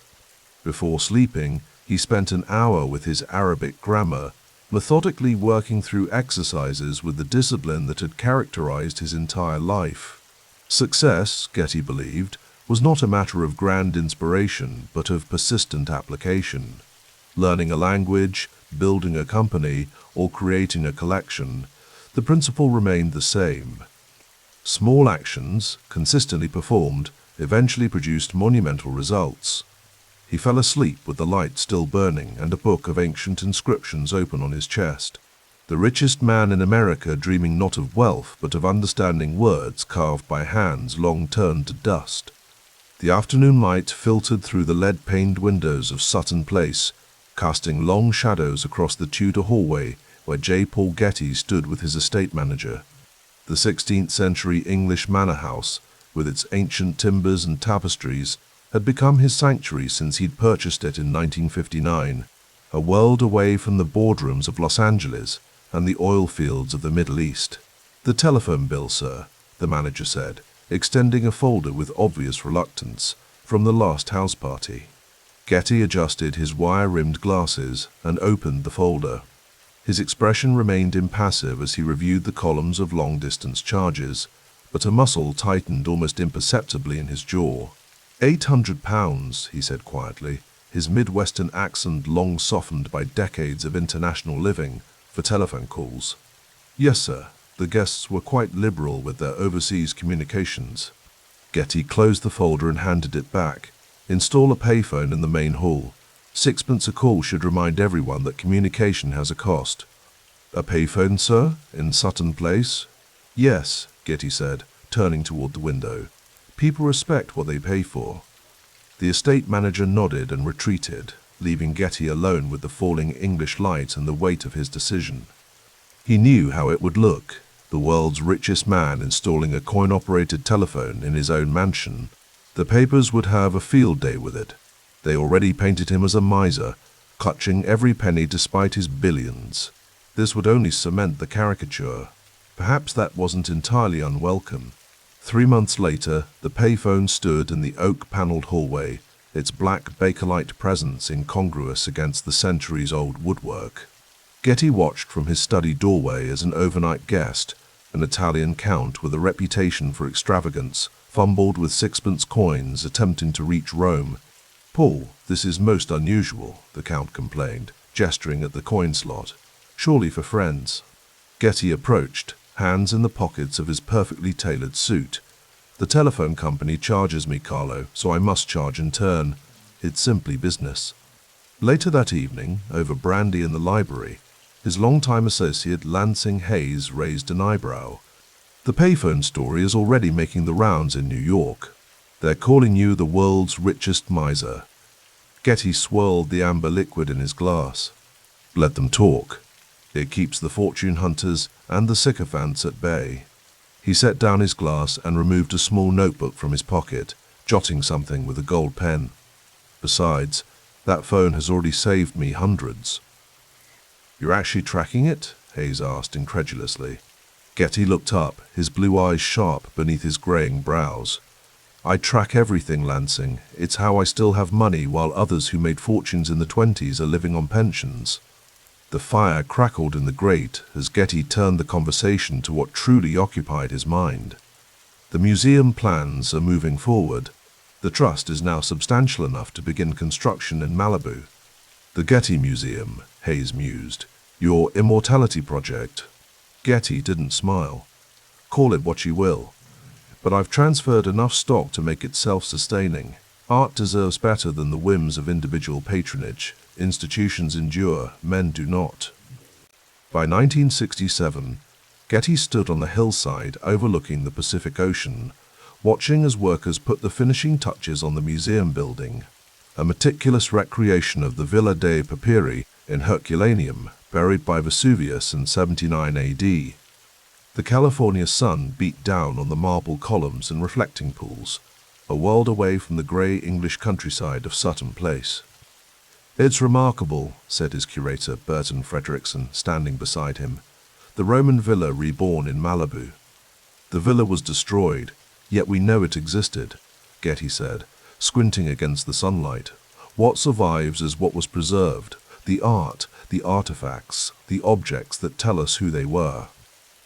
Before sleeping, he spent an hour with his Arabic grammar, methodically working through exercises with the discipline that had characterized his entire life. Success, Getty believed, was not a matter of grand inspiration, but of persistent application. Learning a language, building a company, or creating a collection, the principle remained the same. Small actions, consistently performed, eventually produced monumental results. He fell asleep with the light still burning and a book of ancient inscriptions open on his chest. The richest man in America dreaming not of wealth but of understanding words carved by hands long turned to dust. The afternoon light filtered through the lead-paned windows of Sutton Place, casting long shadows across the Tudor hallway where J. Paul Getty stood with his estate manager. The 16th-century English manor house, with its ancient timbers and tapestries, had become his sanctuary since he'd purchased it in 1959, a world away from the boardrooms of Los Angeles and the oil fields of the Middle East. "The telephone bill, sir," the manager said, extending a folder with obvious reluctance, "from the last house party." Getty adjusted his wire-rimmed glasses and opened the folder. His expression remained impassive as he reviewed the columns of long-distance charges, but a muscle tightened almost imperceptibly in his jaw. £800, he said quietly, his Midwestern accent long softened by decades of international living, for telephone calls. "Yes, sir. The guests were quite liberal with their overseas communications." Getty closed the folder and handed it back. "Install a payphone in the main hall. 6p a call should remind everyone that communication has a cost." "A payphone, sir, in Sutton Place?" "Yes," Getty said, turning toward the window. "People respect what they pay for." The estate manager nodded and retreated, leaving Getty alone with the falling English light and the weight of his decision. He knew how it would look, the world's richest man installing a coin-operated telephone in his own mansion. The papers would have a field day with it. They already painted him as a miser, clutching every penny despite his billions. This would only cement the caricature. Perhaps that wasn't entirely unwelcome. 3 months later, the payphone stood in the oak-paneled hallway, its black Bakelite presence incongruous against the centuries-old woodwork. Getty watched from his study doorway as an overnight guest, an Italian count with a reputation for extravagance, fumbled with sixpence coins attempting to reach Rome. "Paul, this is most unusual," the count complained, gesturing at the coin slot. "Surely for friends." Getty approached, hands in the pockets of his perfectly tailored suit. "The telephone company charges me, Carlo, so I must charge in turn. It's simply business." Later that evening, over brandy in the library, his longtime associate Lansing Hayes raised an eyebrow. "The payphone story is already making the rounds in New York. They're calling you the world's richest miser." Getty swirled the amber liquid in his glass. "Let them talk. It keeps the fortune hunters and the sycophants at bay." He set down his glass and removed a small notebook from his pocket, jotting something with a gold pen. "Besides, that phone has already saved me hundreds." "You're actually tracking it?" Hayes asked incredulously. Getty looked up, his blue eyes sharp beneath his graying brows. "I track everything, Lansing. It's how I still have money while others who made fortunes in the 20s are living on pensions." The fire crackled in the grate as Getty turned the conversation to what truly occupied his mind. "The museum plans are moving forward. The trust is now substantial enough to begin construction in Malibu." "The Getty Museum," Hayes mused. "Your immortality project." Getty didn't smile. "Call it what you will. But I've transferred enough stock to make it self-sustaining. Art deserves better than the whims of individual patronage. Institutions endure, men do not." By 1967, Getty stood on the hillside overlooking the Pacific Ocean, watching as workers put the finishing touches on the museum building, a meticulous recreation of the Villa dei Papiri in Herculaneum, buried by Vesuvius in 79 AD. The California sun beat down on the marble columns and reflecting pools, a world away from the grey English countryside of Sutton Place. "It's remarkable," said his curator, Burton Frederickson, standing beside him. "The Roman villa reborn in Malibu. The villa was destroyed, yet we know it existed," Getty said, squinting against the sunlight. "What survives is what was preserved, the art, the artifacts, the objects that tell us who they were."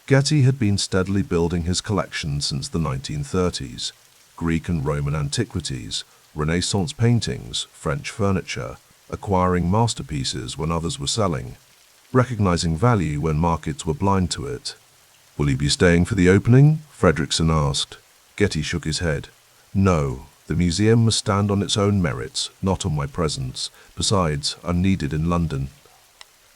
Getty had been steadily building his collection since the 1930s. Greek and Roman antiquities, Renaissance paintings, French furniture, acquiring masterpieces when others were selling, recognizing value when markets were blind to it. "Will you be staying for the opening?" Frederickson asked. Getty shook his head. "No, the museum must stand on its own merits, not on my presence. Besides, I'm needed in London."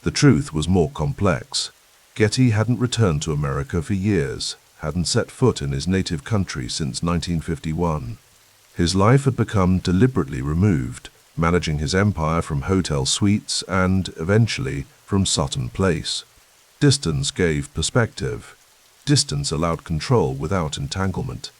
The truth was more complex. Getty hadn't returned to America for years, hadn't set foot in his native country since 1951. His life had become deliberately removed, managing his empire from hotel suites and, eventually, from Sutton Place. Distance gave perspective. Distance allowed control without entanglement.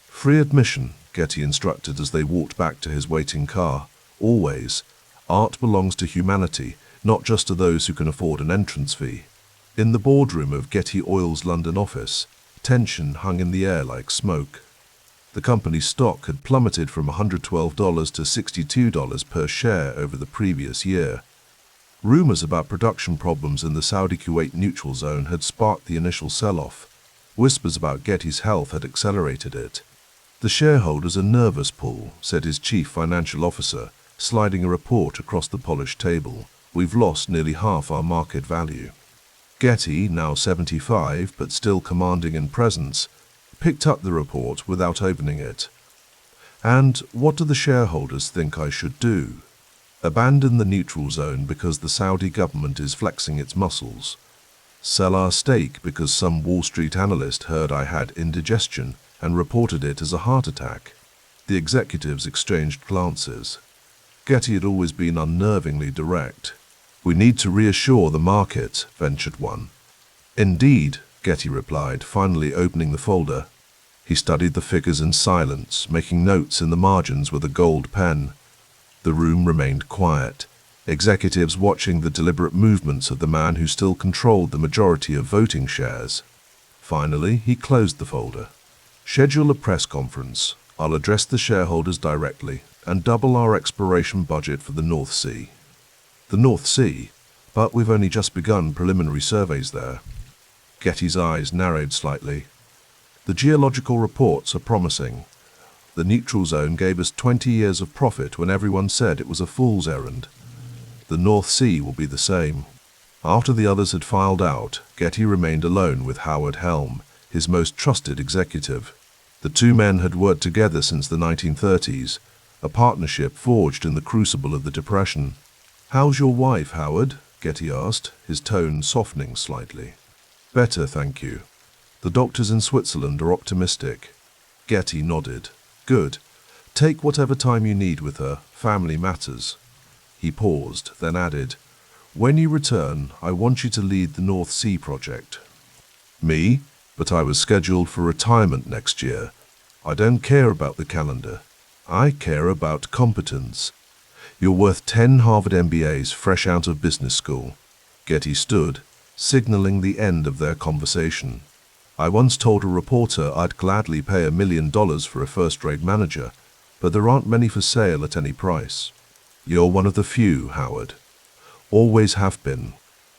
"Free admission," Getty instructed as they walked back to his waiting car. "Always. Art belongs to humanity, not just to those who can afford an entrance fee." In the boardroom of Getty Oil's London office, tension hung in the air like smoke. The company's stock had plummeted from $112 to $62 per share over the previous year. Rumors about production problems in the Saudi-Kuwait neutral zone had sparked the initial sell-off. Whispers about Getty's health had accelerated it. "The shareholders are nervous, Paul," said his chief financial officer, sliding a report across the polished table. "We've lost nearly half our market value." Getty, now 75 but still commanding in presence, picked up the report without opening it. "And what do the shareholders think I should do? Abandon the neutral zone because the Saudi government is flexing its muscles? Sell our stake because some Wall Street analyst heard I had indigestion and reported it as a heart attack?" The executives exchanged glances. Getty had always been unnervingly direct. "We need to reassure the market," ventured one. "Indeed," Getty replied, finally opening the folder. He studied the figures in silence, making notes in the margins with a gold pen. The room remained quiet, executives watching the deliberate movements of the man who still controlled the majority of voting shares. Finally, he closed the folder. "Schedule a press conference. I'll address the shareholders directly and double our exploration budget for the North Sea." "The North Sea?" but we've only just begun preliminary surveys there. Getty's eyes narrowed slightly. The geological reports are promising. The neutral zone gave us 20 years of profit when everyone said it was a fool's errand. The North Sea will be the same. After the others had filed out, Getty remained alone with Howard Helm, his most trusted executive. The two men had worked together since the 1930s, a partnership forged in the crucible of the Depression. "How's your wife, Howard?" Getty asked, his tone softening slightly. "Better, thank you. The doctors in Switzerland are optimistic." Getty nodded. "Good. Take whatever time you need with her. Family matters." He paused, then added, "When you return, I want you to lead the North Sea project." "Me? But I was scheduled for retirement next year. I don't care about the calendar. I care about competence. You're worth 10 Harvard MBAs fresh out of business school." Getty stood, signaling the end of their conversation. "I once told a reporter I'd gladly pay $1 million for a first-rate manager, but there aren't many for sale at any price. You're one of the few, Howard. Always have been."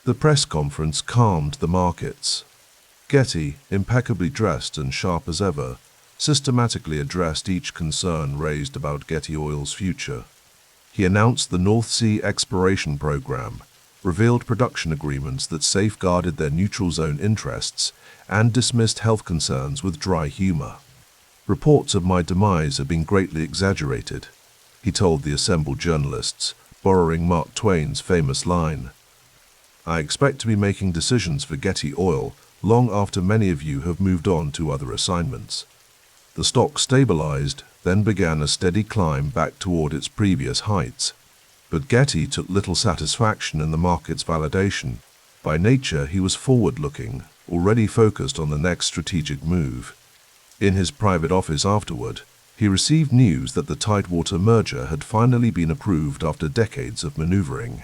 The press conference calmed the markets. Getty, impeccably dressed and sharp as ever, systematically addressed each concern raised about Getty Oil's future. He announced the North Sea exploration program, revealed production agreements that safeguarded their neutral zone interests, and dismissed health concerns with dry humor. "Reports of my demise have been greatly exaggerated," he told the assembled journalists, borrowing Mark Twain's famous line. "I expect to be making decisions for Getty Oil long after many of you have moved on to other assignments." The stock stabilized, then began a steady climb back toward its previous heights. But Getty took little satisfaction in the market's validation. By nature, he was forward-looking, already focused on the next strategic move. In his private office afterward, he received news that the Tidewater merger had finally been approved after decades of maneuvering.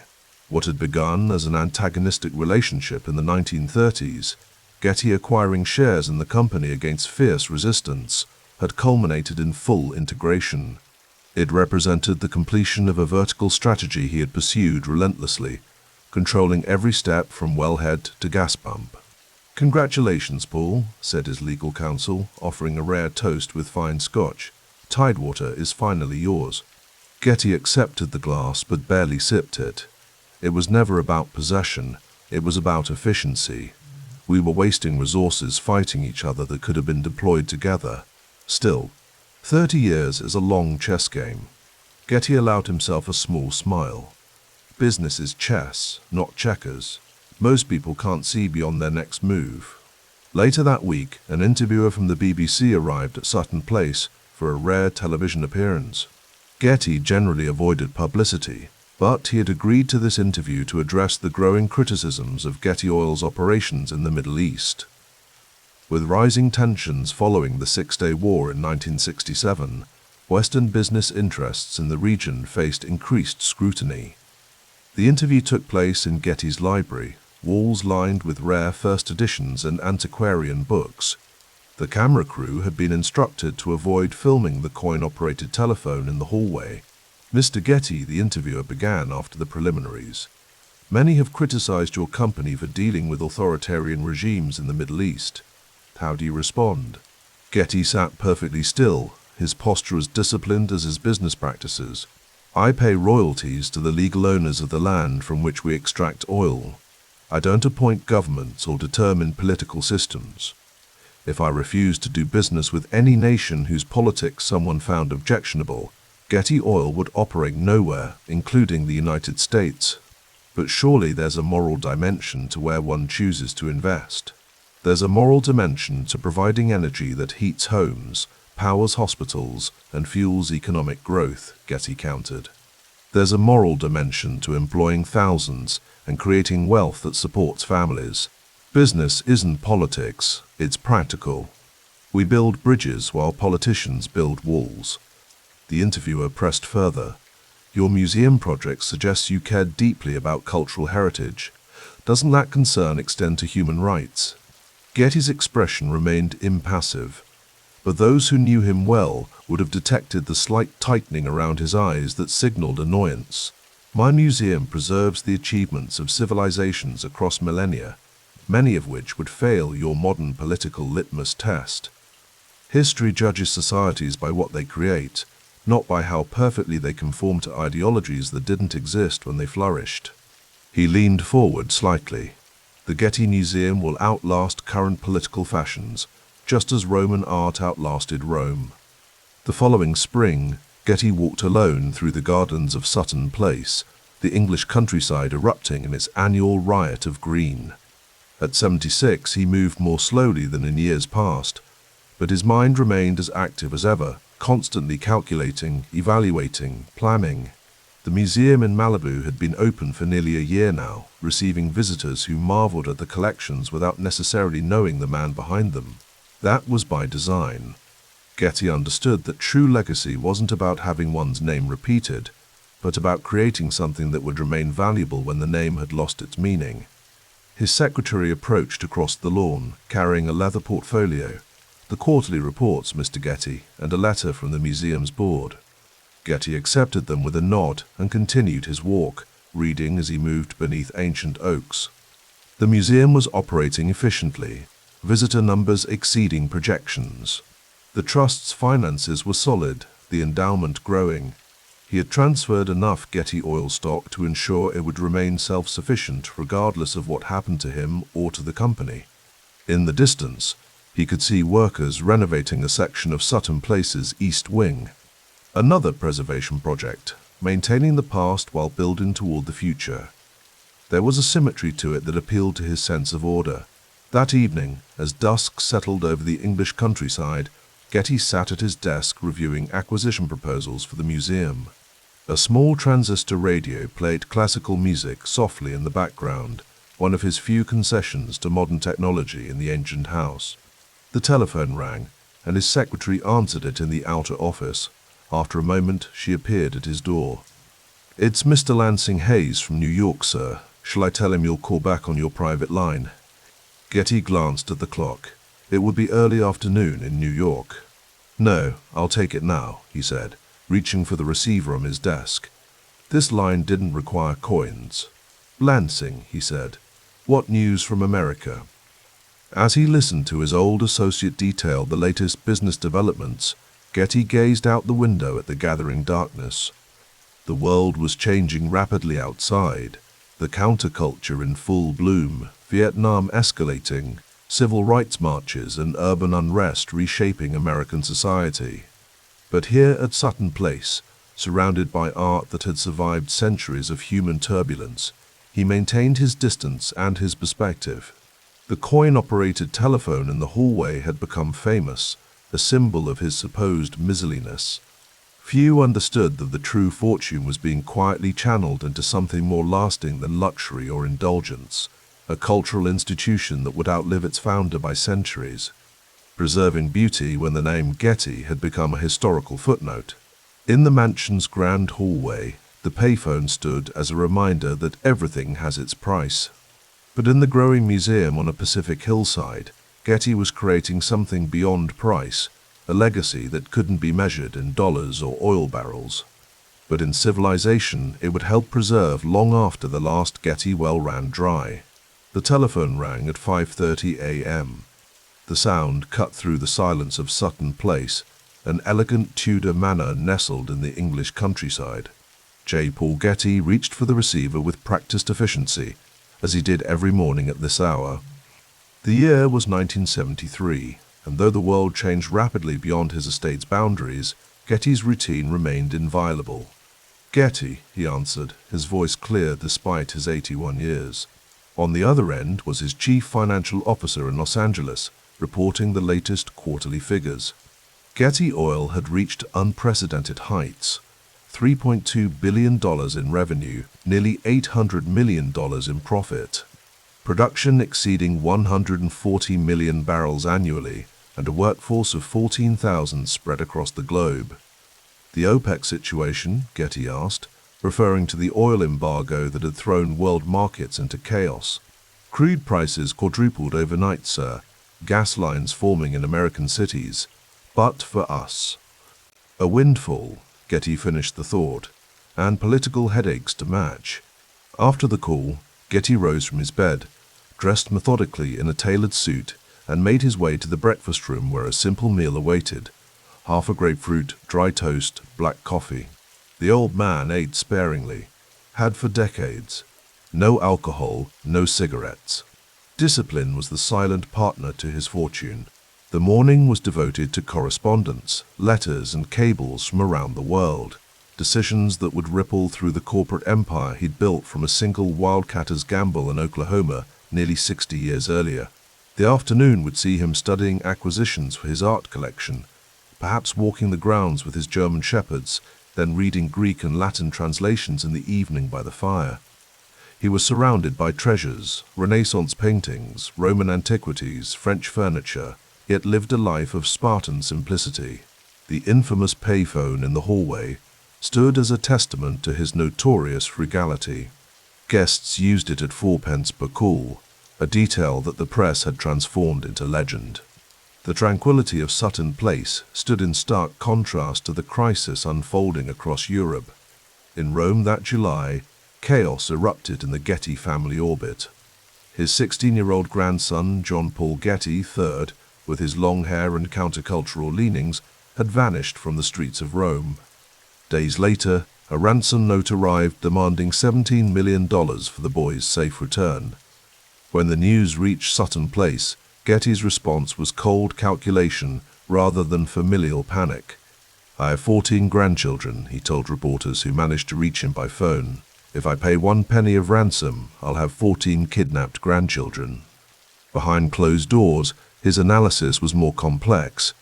What had begun as an antagonistic relationship in the 1930s, Getty acquiring shares in the company against fierce resistance, had culminated in full integration. It represented the completion of a vertical strategy he had pursued relentlessly, controlling every step from wellhead to gas pump. "Congratulations, Paul," said his legal counsel, offering a rare toast with fine scotch. "Tidewater is finally yours." Getty accepted the glass but barely sipped it. It was never about possession, it was about efficiency. We were wasting resources fighting each other that could have been deployed together. Still, 30 years is a long chess game. Getty allowed himself a small smile. Business is chess, not checkers. Most people can't see beyond their next move. Later that week, an interviewer from the BBC arrived at Sutton Place for a rare television appearance. Getty generally avoided publicity, but he had agreed to this interview to address the growing criticisms of Getty Oil's operations in the Middle East. With rising tensions following the Six-Day War in 1967, Western business interests in the region faced increased scrutiny. The interview took place in Getty's library, walls lined with rare first editions and antiquarian books. The camera crew had been instructed to avoid filming the coin-operated telephone in the hallway. "Mr. Getty," the interviewer began after the preliminaries, "many have criticized your company for dealing with authoritarian regimes in the Middle East. How do you respond?" Getty sat perfectly still, his posture as disciplined as his business practices. "I pay royalties to the legal owners of the land from which we extract oil. I don't appoint governments or determine political systems. If I refuse to do business with any nation whose politics someone found objectionable, Getty Oil would operate nowhere, including the United States. But surely there's a moral dimension to where one chooses to invest. There's a moral dimension to providing energy that heats homes, powers hospitals, and fuels economic growth," Getty countered. "There's a moral dimension to employing thousands and creating wealth that supports families. Business isn't politics, it's practical. We build bridges while politicians build walls." The interviewer pressed further. "Your museum project suggests you care deeply about cultural heritage. Doesn't that concern extend to human rights?" Getty's expression remained impassive, but those who knew him well would have detected the slight tightening around his eyes that signaled annoyance. My museum preserves the achievements of civilizations across millennia, many of which would fail your modern political litmus test. History judges societies by what they create, not by how perfectly they conform to ideologies that didn't exist when they flourished. He leaned forward slightly. The Getty Museum will outlast current political fashions, just as Roman art outlasted Rome. The following spring, Getty walked alone through the gardens of Sutton Place, the English countryside erupting in its annual riot of green. At 76, he moved more slowly than in years past, but his mind remained as active as ever, constantly calculating, evaluating, planning. The museum in Malibu had been open for nearly a year now, receiving visitors who marveled at the collections without necessarily knowing the man behind them. That was by design. Getty understood that true legacy wasn't about having one's name repeated, but about creating something that would remain valuable when the name had lost its meaning. His secretary approached across the lawn, carrying a leather portfolio, the quarterly reports, Mr. Getty, and a letter from the museum's board. Getty accepted them with a nod and continued his walk, reading as he moved beneath ancient oaks. The museum was operating efficiently, visitor numbers exceeding projections. The trust's finances were solid, the endowment growing. He had transferred enough Getty oil stock to ensure it would remain self-sufficient regardless of what happened to him or to the company. In the distance, he could see workers renovating a section of Sutton Place's East Wing. Another preservation project, maintaining the past while building toward the future. There was a symmetry to it that appealed to his sense of order. That evening, as dusk settled over the English countryside, Getty sat at his desk reviewing acquisition proposals for the museum. A small transistor radio played classical music softly in the background, one of his few concessions to modern technology in the ancient house. The telephone rang, and his secretary answered it in the outer office. After a moment, she appeared at his door. "It's Mr. Lansing Hayes from New York, sir. Shall I tell him you'll call back on your private line?" Getty glanced at the clock. It would be early afternoon in New York. "No, I'll take it now," he said, reaching for the receiver on his desk. This line didn't require coins. "Lansing," he said. "What news from America?" As he listened to his old associate detail the latest business developments, Getty gazed out the window at the gathering darkness. The world was changing rapidly outside, the counterculture in full bloom, Vietnam escalating, civil rights marches and urban unrest reshaping American society. But here at Sutton Place, surrounded by art that had survived centuries of human turbulence, he maintained his distance and his perspective. The coin-operated telephone in the hallway had become famous, a symbol of his supposed miserliness. Few understood that the true fortune was being quietly channeled into something more lasting than luxury or indulgence, a cultural institution that would outlive its founder by centuries, preserving beauty when the name Getty had become a historical footnote. In the mansion's grand hallway, the payphone stood as a reminder that everything has its price. But in the growing museum on a Pacific hillside, Getty was creating something beyond price, a legacy that couldn't be measured in dollars or oil barrels. But in civilization, it would help preserve long after the last Getty well ran dry. The telephone rang at 5:30 a.m. The sound cut through the silence of Sutton Place, an elegant Tudor manor nestled in the English countryside. J. Paul Getty reached for the receiver with practiced efficiency, as he did every morning at this hour. The year was 1973, and though the world changed rapidly beyond his estate's boundaries, Getty's routine remained inviolable. "Getty," he answered, his voice clear despite his 81 years. On the other end was his chief financial officer in Los Angeles, reporting the latest quarterly figures. Getty Oil had reached unprecedented heights. $3.2 billion in revenue, nearly $800 million in profit. Production exceeding 140 million barrels annually, and a workforce of 14,000 spread across the globe. The OPEC situation, Getty asked, referring to the oil embargo that had thrown world markets into chaos. "Crude prices quadrupled overnight, sir, gas lines forming in American cities. But for us." A windfall, Getty finished the thought. and political headaches to match. After the call, Getty rose from his bed, dressed methodically in a tailored suit, and made his way to the breakfast room where a simple meal awaited: half a grapefruit, dry toast, black coffee. The old man ate sparingly, had for decades. No alcohol, no cigarettes. Discipline was the silent partner to his fortune. The morning was devoted to correspondence, letters and cables from around the world, decisions that would ripple through the corporate empire he'd built from a single wildcatter's gamble in Oklahoma nearly 60 years earlier. The afternoon would see him studying acquisitions for his art collection, perhaps walking the grounds with his German shepherds, then reading Greek and Latin translations in the evening by the fire. He was surrounded by treasures, Renaissance paintings, Roman antiquities, French furniture, yet lived a life of Spartan simplicity. The infamous payphone in the hallway stood as a testament to his notorious frugality. Guests used it at 4 pence per call, a detail that the press had transformed into legend. The tranquility of Sutton Place stood in stark contrast to the crisis unfolding across Europe. In Rome that July, chaos erupted in the Getty family orbit. His 16-year-old grandson, John Paul Getty III, with his long hair and countercultural leanings, had vanished from the streets of Rome. Days later, a ransom note arrived demanding $17 million for the boy's safe return. When the news reached Sutton Place, Getty's response was cold calculation rather than familial panic. "I have 14 grandchildren," he told reporters who managed to reach him by phone. "If I pay 1 penny of ransom, I'll have 14 kidnapped grandchildren." Behind closed doors, his analysis was more complex.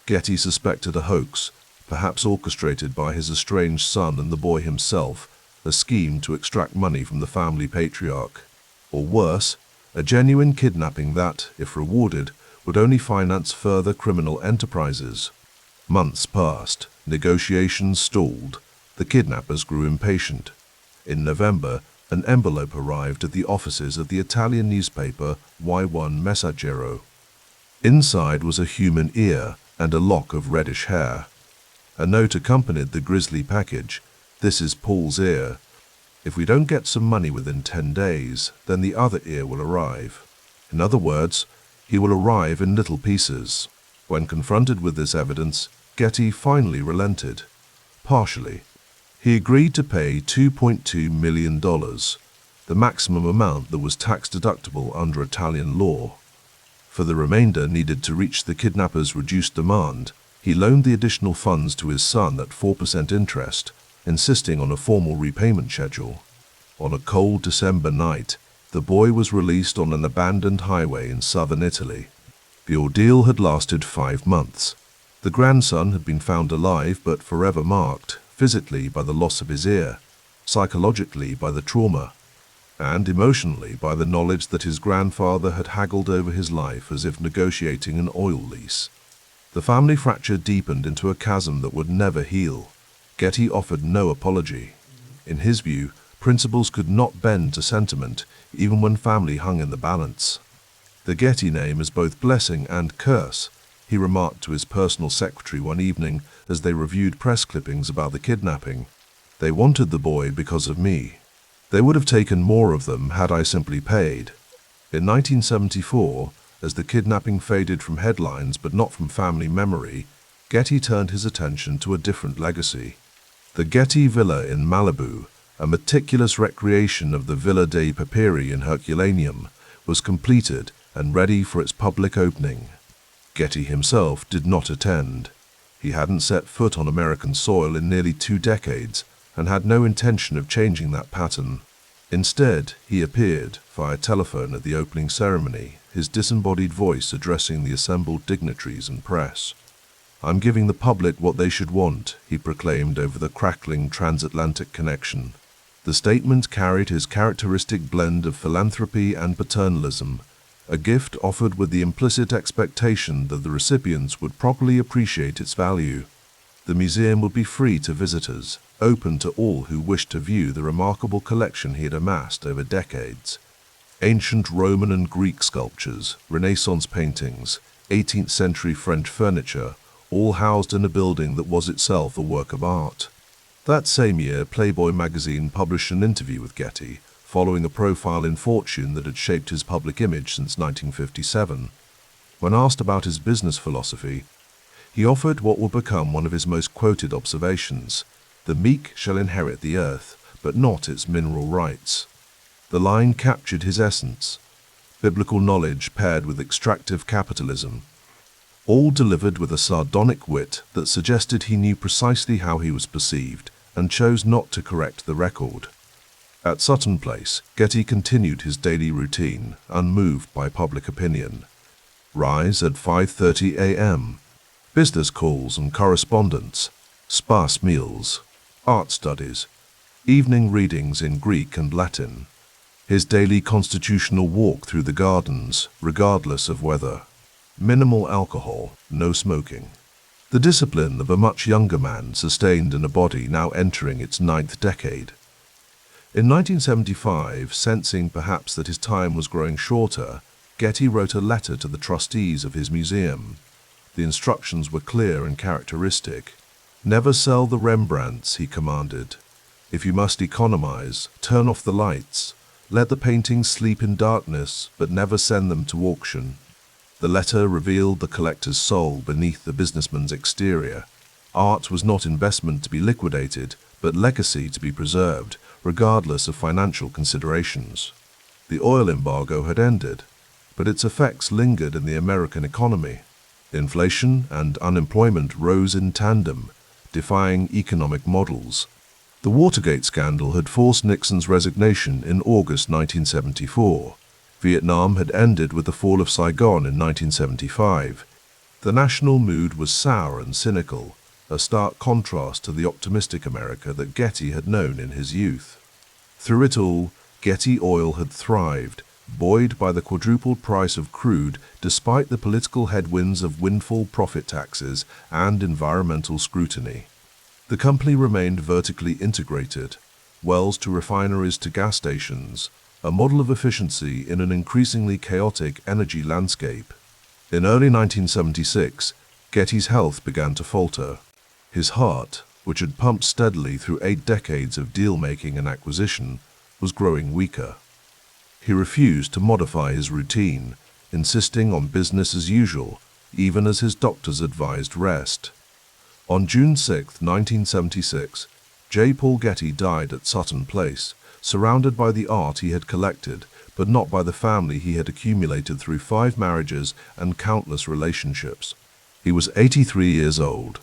Getty suspected a hoax, perhaps orchestrated by his estranged son and the boy himself, a scheme to extract money from the family patriarch. Or worse, a genuine kidnapping that, if rewarded, would only finance further criminal enterprises. Months passed, negotiations stalled, the kidnappers grew impatient. In November, an envelope arrived at the offices of the Italian newspaper Y1 Messaggero. Inside was a human ear and a lock of reddish hair. A note accompanied the grisly package: "This is Paul's ear. If we don't get some money within 10 days, then the other ear will arrive." In other words, he will arrive in little pieces. When confronted with this evidence, Getty finally relented. Partially. He agreed to pay $2.2 million, the maximum amount that was tax-deductible under Italian law. For the remainder needed to reach the kidnappers' reduced demand, he loaned the additional funds to his son at 4% interest, insisting on a formal repayment schedule. On a cold December night, the boy was released on an abandoned highway in southern Italy. The ordeal had lasted 5 months. The grandson had been found alive but forever marked, physically by the loss of his ear, psychologically by the trauma, and emotionally by the knowledge that his grandfather had haggled over his life as if negotiating an oil lease. The family fracture deepened into a chasm that would never heal. Getty offered no apology. In his view, principles could not bend to sentiment, even when family hung in the balance. "The Getty name is both blessing and curse," he remarked to his personal secretary one evening as they reviewed press clippings about the kidnapping. "They wanted the boy because of me. They would have taken more of them had I simply paid." In 1974, as the kidnapping faded from headlines but not from family memory, Getty turned his attention to a different legacy. The Getty Villa in Malibu, a meticulous recreation of the Villa dei Papiri in Herculaneum, was completed and ready for its public opening. Getty himself did not attend. He hadn't set foot on American soil in nearly 2 decades and had no intention of changing that pattern. Instead, he appeared, via telephone at the opening ceremony, his disembodied voice addressing the assembled dignitaries and press. "I'm giving the public what they should want," he proclaimed over the crackling transatlantic connection. The statement carried his characteristic blend of philanthropy and paternalism, a gift offered with the implicit expectation that the recipients would properly appreciate its value. The museum would be free to visitors, open to all who wished to view the remarkable collection he had amassed over decades. Ancient Roman and Greek sculptures, Renaissance paintings, 18th century French furniture, all housed in a building that was itself a work of art. That same year, Playboy magazine published an interview with Getty, following a profile in Fortune that had shaped his public image since 1957. When asked about his business philosophy, he offered what would become one of his most quoted observations: "The meek shall inherit the earth, but not its mineral rights." The line captured his essence: biblical knowledge paired with extractive capitalism, all delivered with a sardonic wit that suggested he knew precisely how he was perceived and chose not to correct the record. At Sutton Place, Getty continued his daily routine, unmoved by public opinion. Rise at 5:30 a.m. Business calls and correspondence, sparse meals, art studies, evening readings in Greek and Latin. His daily constitutional walk through the gardens, regardless of weather. Minimal alcohol, no smoking. The discipline of a much younger man sustained in a body now entering its 9th decade. In 1975, sensing perhaps that his time was growing shorter, Getty wrote a letter to the trustees of his museum. The instructions were clear and characteristic. "Never sell the Rembrandts," he commanded. "If you must economize, turn off the lights. Let the paintings sleep in darkness, but never send them to auction." The letter revealed the collector's soul beneath the businessman's exterior. Art was not investment to be liquidated, but legacy to be preserved, regardless of financial considerations. The oil embargo had ended, but its effects lingered in the American economy. Inflation and unemployment rose in tandem, defying economic models. The Watergate scandal had forced Nixon's resignation in August 1974. Vietnam had ended with the fall of Saigon in 1975. The national mood was sour and cynical, a stark contrast to the optimistic America that Getty had known in his youth. Through it all, Getty Oil had thrived, buoyed by the quadrupled price of crude despite the political headwinds of windfall profit taxes and environmental scrutiny. The company remained vertically integrated, wells to refineries to gas stations, a model of efficiency in an increasingly chaotic energy landscape. In early 1976, Getty's health began to falter. His heart, which had pumped steadily through 8 decades of deal-making and acquisition, was growing weaker. He refused to modify his routine, insisting on business as usual, even as his doctors advised rest. On June 6, 1976, J. Paul Getty died at Sutton Place, surrounded by the art he had collected, but not by the family he had accumulated through 5 marriages and countless relationships. He was 83 years old.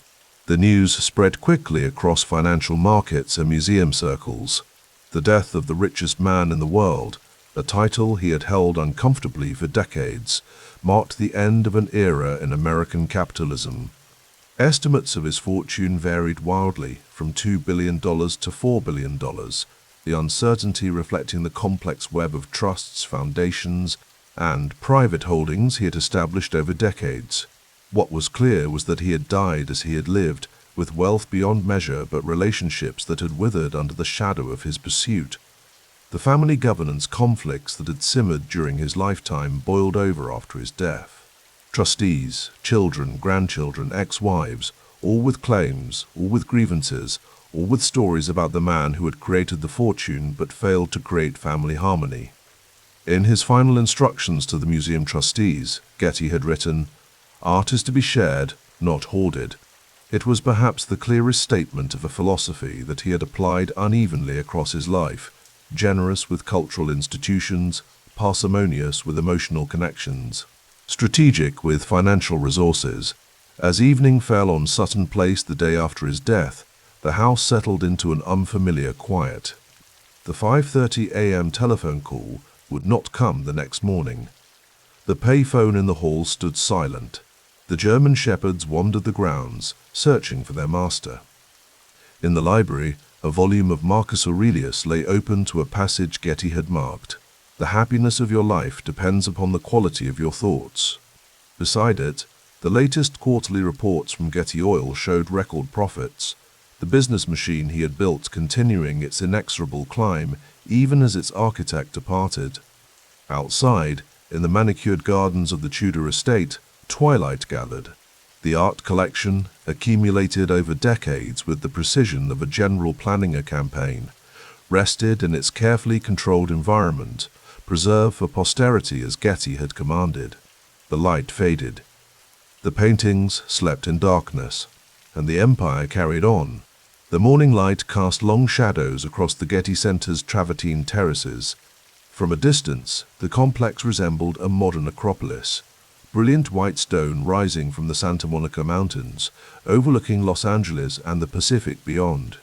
The news spread quickly across financial markets and museum circles. The death of the richest man in the world, a title he had held uncomfortably for decades, marked the end of an era in American capitalism. Estimates of his fortune varied wildly, from $2 billion to $4 billion, the uncertainty reflecting the complex web of trusts, foundations, and private holdings he had established over decades. What was clear was that he had died as he had lived, with wealth beyond measure but relationships that had withered under the shadow of his pursuit. The family governance conflicts that had simmered during his lifetime boiled over after his death. Trustees, children, grandchildren, ex-wives, all with claims, all with grievances, all with stories about the man who had created the fortune but failed to create family harmony. In his final instructions to the museum trustees, Getty had written, "Art is to be shared, not hoarded." It was perhaps the clearest statement of a philosophy that he had applied unevenly across his life, generous with cultural institutions, parsimonious with emotional connections, strategic with financial resources. As evening fell on Sutton Place the day after his death, the house settled into an unfamiliar quiet. The 5:30 a.m. telephone call would not come the next morning. The payphone in the hall stood silent. The German shepherds wandered the grounds, searching for their master. In the library, a volume of Marcus Aurelius lay open to a passage Getty had marked. "The happiness of your life depends upon the quality of your thoughts." Beside it, the latest quarterly reports from Getty Oil showed record profits, the business machine he had built continuing its inexorable climb even as its architect departed. Outside, in the manicured gardens of the Tudor estate, twilight gathered. The art collection, accumulated over decades with the precision of a general planning a campaign, rested in its carefully controlled environment, preserved for posterity as Getty had commanded. The light faded. The paintings slept in darkness, and the empire carried on. The morning light cast long shadows across the Getty Center's travertine terraces. From a distance, the complex resembled a modern acropolis, brilliant white stone rising from the Santa Monica Mountains, overlooking Los Angeles and the Pacific beyond.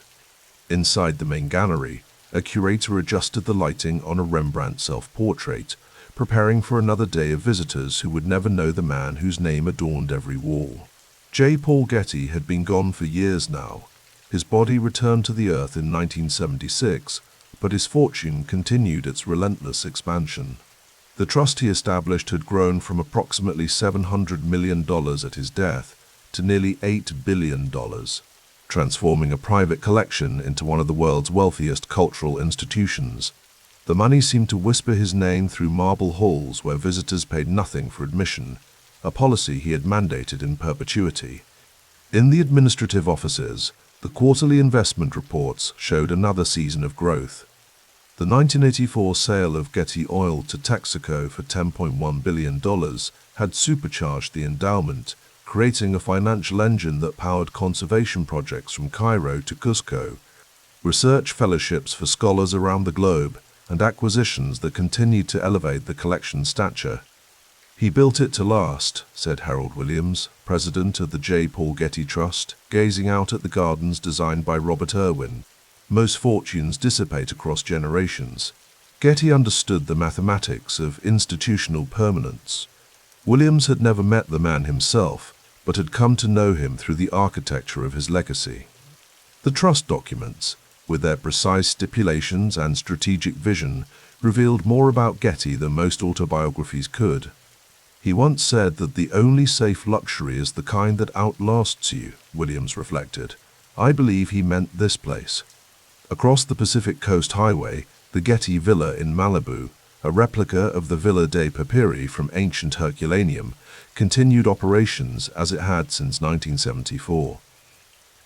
Inside the main gallery, a curator adjusted the lighting on a Rembrandt self-portrait, preparing for another day of visitors who would never know the man whose name adorned every wall. J. Paul Getty had been gone for years now. His body returned to the earth in 1976, but his fortune continued its relentless expansion. The trust he established had grown from approximately $700 million at his death to nearly $8 billion, transforming a private collection into one of the world's wealthiest cultural institutions. The money seemed to whisper his name through marble halls where visitors paid nothing for admission, a policy he had mandated in perpetuity. In the administrative offices, the quarterly investment reports showed another season of growth. The 1984 sale of Getty Oil to Texaco for $10.1 billion had supercharged the endowment, creating a financial engine that powered conservation projects from Cairo to Cusco, research fellowships for scholars around the globe, and acquisitions that continued to elevate the collection's stature. "He built it to last," said Harold Williams, president of the J. Paul Getty Trust, gazing out at the gardens designed by Robert Irwin. "Most fortunes dissipate across generations." Getty understood the mathematics of institutional permanence. Williams had never met the man himself, but had come to know him through the architecture of his legacy. The trust documents, with their precise stipulations and strategic vision, revealed more about Getty than most autobiographies could. He once said that the only safe luxury is the kind that outlasts you, Williams reflected. I believe he meant this place. Across the Pacific Coast Highway, the Getty Villa in Malibu, a replica of the Villa dei Papiri from ancient Herculaneum, continued operations as it had since 1974.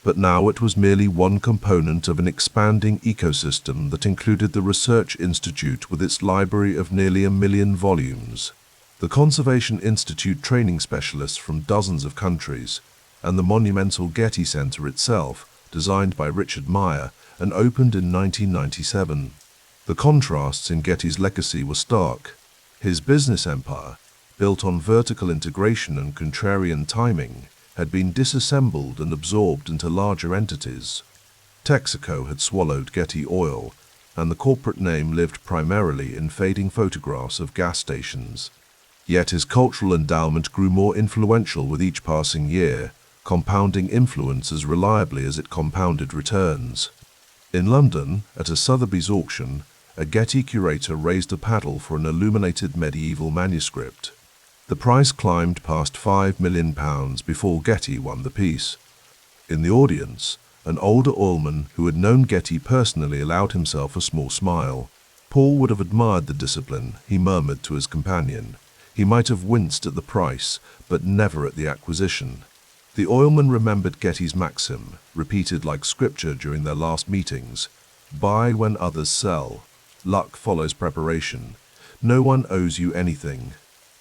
But now it was merely one component of an expanding ecosystem that included the Research Institute with its library of nearly 1 million volumes, the Conservation Institute training specialists from dozens of countries, and the monumental Getty Center itself, designed by Richard Meyer and opened in 1997. The contrasts in Getty's legacy were stark. His business empire, built on vertical integration and contrarian timing, had been disassembled and absorbed into larger entities. Texaco had swallowed Getty Oil, and the corporate name lived primarily in fading photographs of gas stations. Yet his cultural endowment grew more influential with each passing year, compounding influence as reliably as it compounded returns. In London, at a Sotheby's auction, a Getty curator raised a paddle for an illuminated medieval manuscript. The price climbed past £5 million before Getty won the piece. In the audience, an older oilman who had known Getty personally allowed himself a small smile. Paul would have admired the discipline, he murmured to his companion. He might have winced at the price, but never at the acquisition. The oilman remembered Getty's maxim, repeated like scripture during their last meetings: buy when others sell. Luck follows preparation. No one owes you anything.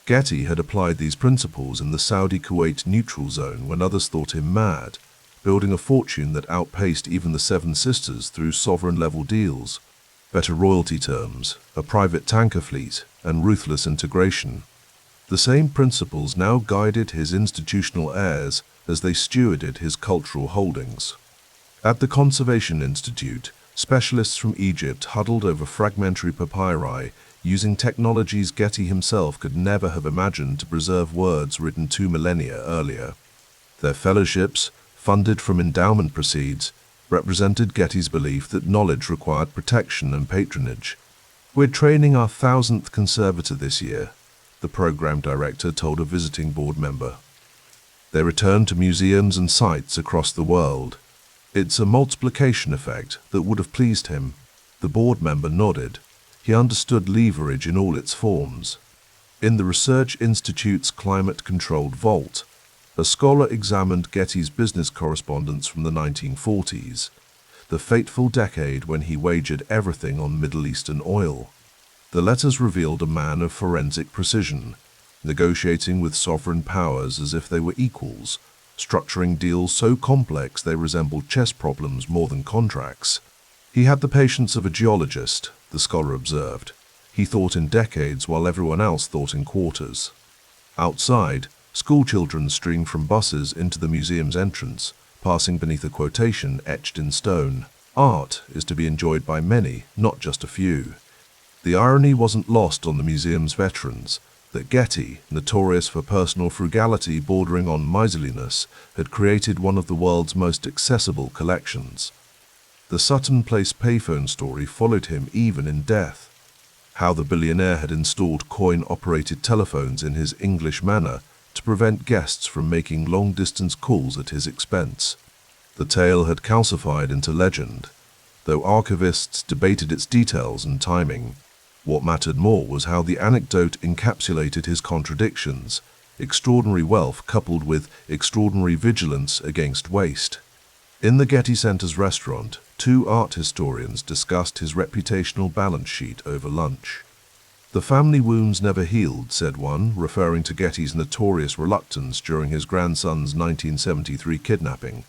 Getty had applied these principles in the Saudi-Kuwait neutral zone when others thought him mad, building a fortune that outpaced even the Seven Sisters through sovereign-level deals, better royalty terms, a private tanker fleet, and ruthless integration. The same principles now guided his institutional heirs as they stewarded his cultural holdings. At the Conservation Institute, specialists from Egypt huddled over fragmentary papyri, using technologies Getty himself could never have imagined to preserve words written 2 millennia earlier. Their fellowships, funded from endowment proceeds, represented Getty's belief that knowledge required protection and patronage. "We're training our 1,000th conservator this year," the program director told a visiting board member. They returned to museums and sites across the world. "It's a multiplication effect that would have pleased him." The board member nodded. He understood leverage in all its forms. In the Research Institute's climate-controlled vault, A scholar examined Getty's business correspondence from the 1940s, the fateful decade when he wagered everything on Middle Eastern oil. The letters revealed a man of forensic precision, negotiating with sovereign powers as if they were equals, structuring deals so complex they resembled chess problems more than contracts. He had the patience of a geologist, the scholar observed. He thought in decades while everyone else thought in quarters. Outside, schoolchildren streamed from buses into the museum's entrance, passing beneath a quotation etched in stone. Art is to be enjoyed by many, not just a few. The irony wasn't lost on the museum's veterans that Getty, notorious for personal frugality bordering on miserliness, had created one of the world's most accessible collections. The Sutton Place payphone story followed him even in death. How the billionaire had installed coin-operated telephones in his English manor to prevent guests from making long-distance calls at his expense. The tale had calcified into legend, though archivists debated its details and timing. What mattered more was how the anecdote encapsulated his contradictions, extraordinary wealth coupled with extraordinary vigilance against waste. In the Getty Center's restaurant, two art historians discussed his reputational balance sheet over lunch. "The family wounds never healed," said one, referring to Getty's notorious reluctance during his grandson's 1973 kidnapping.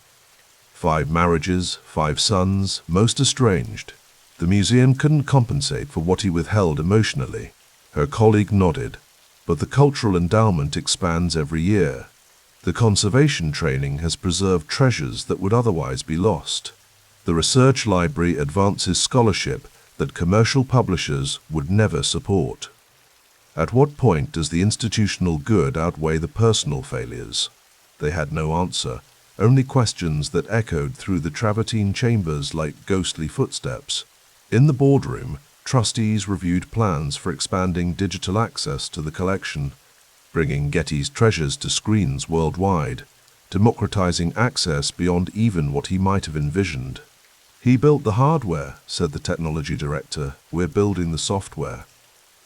5 marriages, 5 sons, most estranged. The museum couldn't compensate for what he withheld emotionally. Her colleague nodded. But the cultural endowment expands every year. The conservation training has preserved treasures that would otherwise be lost. The research library advances scholarship that commercial publishers would never support. At what point does the institutional good outweigh the personal failures? They had no answer, only questions that echoed through the travertine chambers like ghostly footsteps. In the boardroom, trustees reviewed plans for expanding digital access to the collection, bringing Getty's treasures to screens worldwide, democratizing access beyond even what he might have envisioned. "He built the hardware," said the technology director. "We're building the software."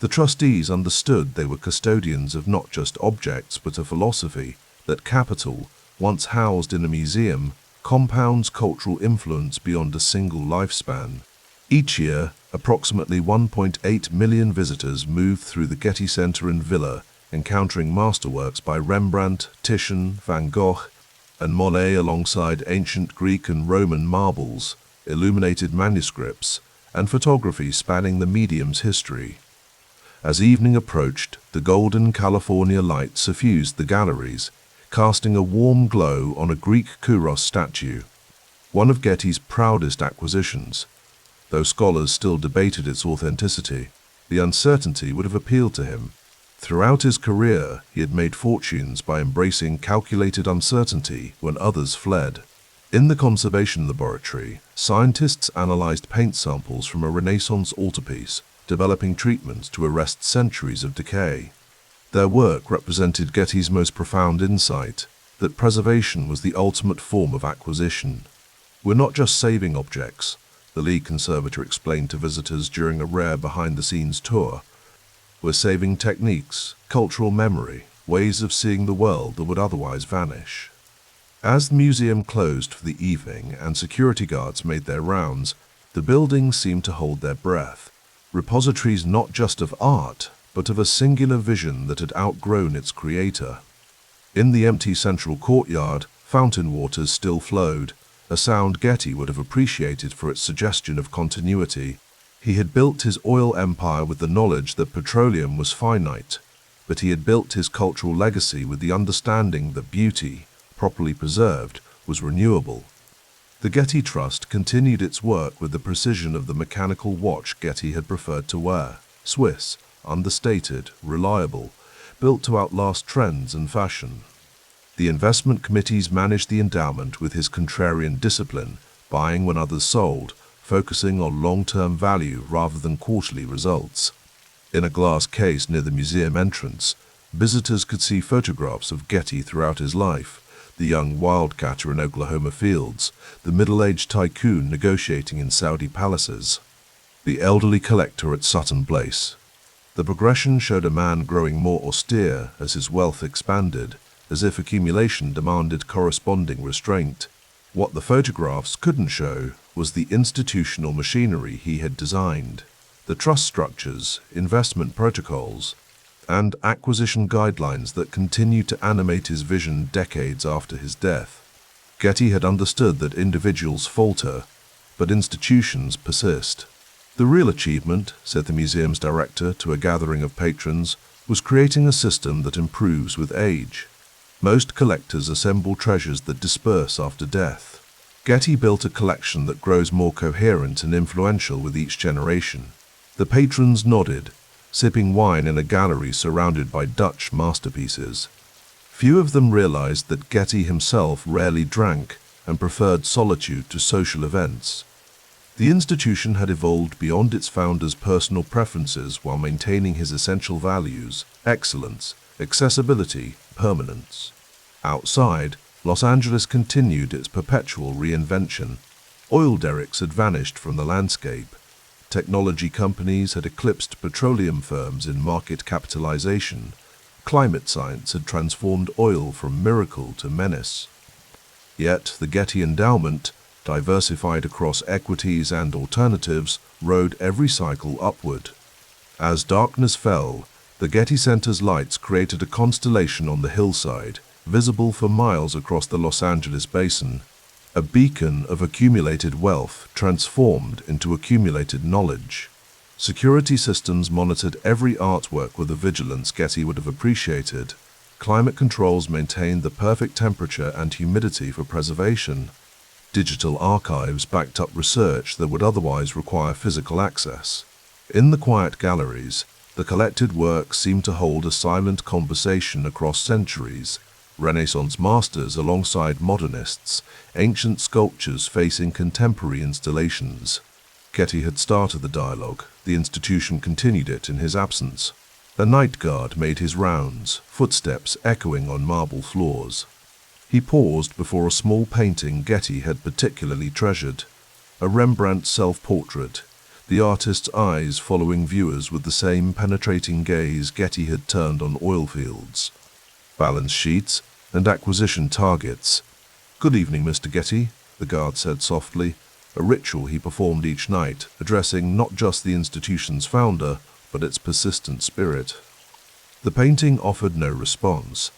The trustees understood they were custodians of not just objects but a philosophy that capital, once housed in a museum, compounds cultural influence beyond a single lifespan. Each year, approximately 1.8 million visitors move through the Getty Center and Villa, encountering masterworks by Rembrandt, Titian, Van Gogh, and Monet alongside ancient Greek and Roman marbles, illuminated manuscripts, and photography spanning the medium's history. As evening approached, the golden California light suffused the galleries, casting a warm glow on a Greek Kouros statue, one of Getty's proudest acquisitions. Though scholars still debated its authenticity, the uncertainty would have appealed to him. Throughout his career, he had made fortunes by embracing calculated uncertainty when others fled. In the conservation laboratory, scientists analyzed paint samples from a Renaissance altarpiece, developing treatments to arrest centuries of decay. Their work represented Getty's most profound insight, that preservation was the ultimate form of acquisition. "We're not just saving objects," the lead conservator explained to visitors during a rare behind-the-scenes tour. "We're saving techniques, cultural memory, ways of seeing the world that would otherwise vanish." As the museum closed for the evening and security guards made their rounds, the building seemed to hold their breath. Repositories not just of art, but of a singular vision that had outgrown its creator. In the empty central courtyard, fountain waters still flowed, a sound Getty would have appreciated for its suggestion of continuity. He had built his oil empire with the knowledge that petroleum was finite, but he had built his cultural legacy with the understanding that beauty, properly preserved, was renewable. The Getty Trust continued its work with the precision of the mechanical watch Getty had preferred to wear, Swiss, understated, reliable, built to outlast trends and fashion. The investment committees managed the endowment with his contrarian discipline, buying when others sold, focusing on long-term value rather than quarterly results. In a glass case near the museum entrance, visitors could see photographs of Getty throughout his life, the young wildcatter in Oklahoma fields, the middle-aged tycoon negotiating in Saudi palaces, the elderly collector at Sutton Place. The progression showed a man growing more austere as his wealth expanded, as if accumulation demanded corresponding restraint. What the photographs couldn't show was the institutional machinery he had designed, the trust structures, investment protocols, and acquisition guidelines that continued to animate his vision decades after his death. Getty had understood that individuals falter, but institutions persist. The real achievement, said the museum's director to a gathering of patrons, was creating a system that improves with age. Most collectors assemble treasures that disperse after death. Getty built a collection that grows more coherent and influential with each generation. The patrons nodded, sipping wine in a gallery surrounded by Dutch masterpieces. Few of them realized that Getty himself rarely drank and preferred solitude to social events. The institution had evolved beyond its founder's personal preferences while maintaining his essential values: excellence, accessibility, permanence. Outside, Los Angeles continued its perpetual reinvention. Oil derricks had vanished from the landscape. Technology companies had eclipsed petroleum firms in market capitalization. Climate science had transformed oil from miracle to menace. Yet the Getty endowment, diversified across equities and alternatives, rode every cycle upward. As darkness fell, the Getty Center's lights created a constellation on the hillside, visible for miles across the Los Angeles basin, a beacon of accumulated wealth transformed into accumulated knowledge. Security systems monitored every artwork with a vigilance Getty would have appreciated. Climate controls maintained the perfect temperature and humidity for preservation. Digital archives backed up research that would otherwise require physical access. In the quiet galleries, the collected works seemed to hold a silent conversation across centuries. Renaissance masters alongside modernists, ancient sculptures facing contemporary installations. Getty had started the dialogue, the institution continued it in his absence. A night guard made his rounds, footsteps echoing on marble floors. He paused before a small painting Getty had particularly treasured, a Rembrandt self-portrait, the artist's eyes following viewers with the same penetrating gaze Getty had turned on oil fields. Balance sheets and acquisition targets. "Good evening, Mr. Getty," the guard said softly, a ritual he performed each night, addressing not just the institution's founder, but its persistent spirit. The painting offered no response,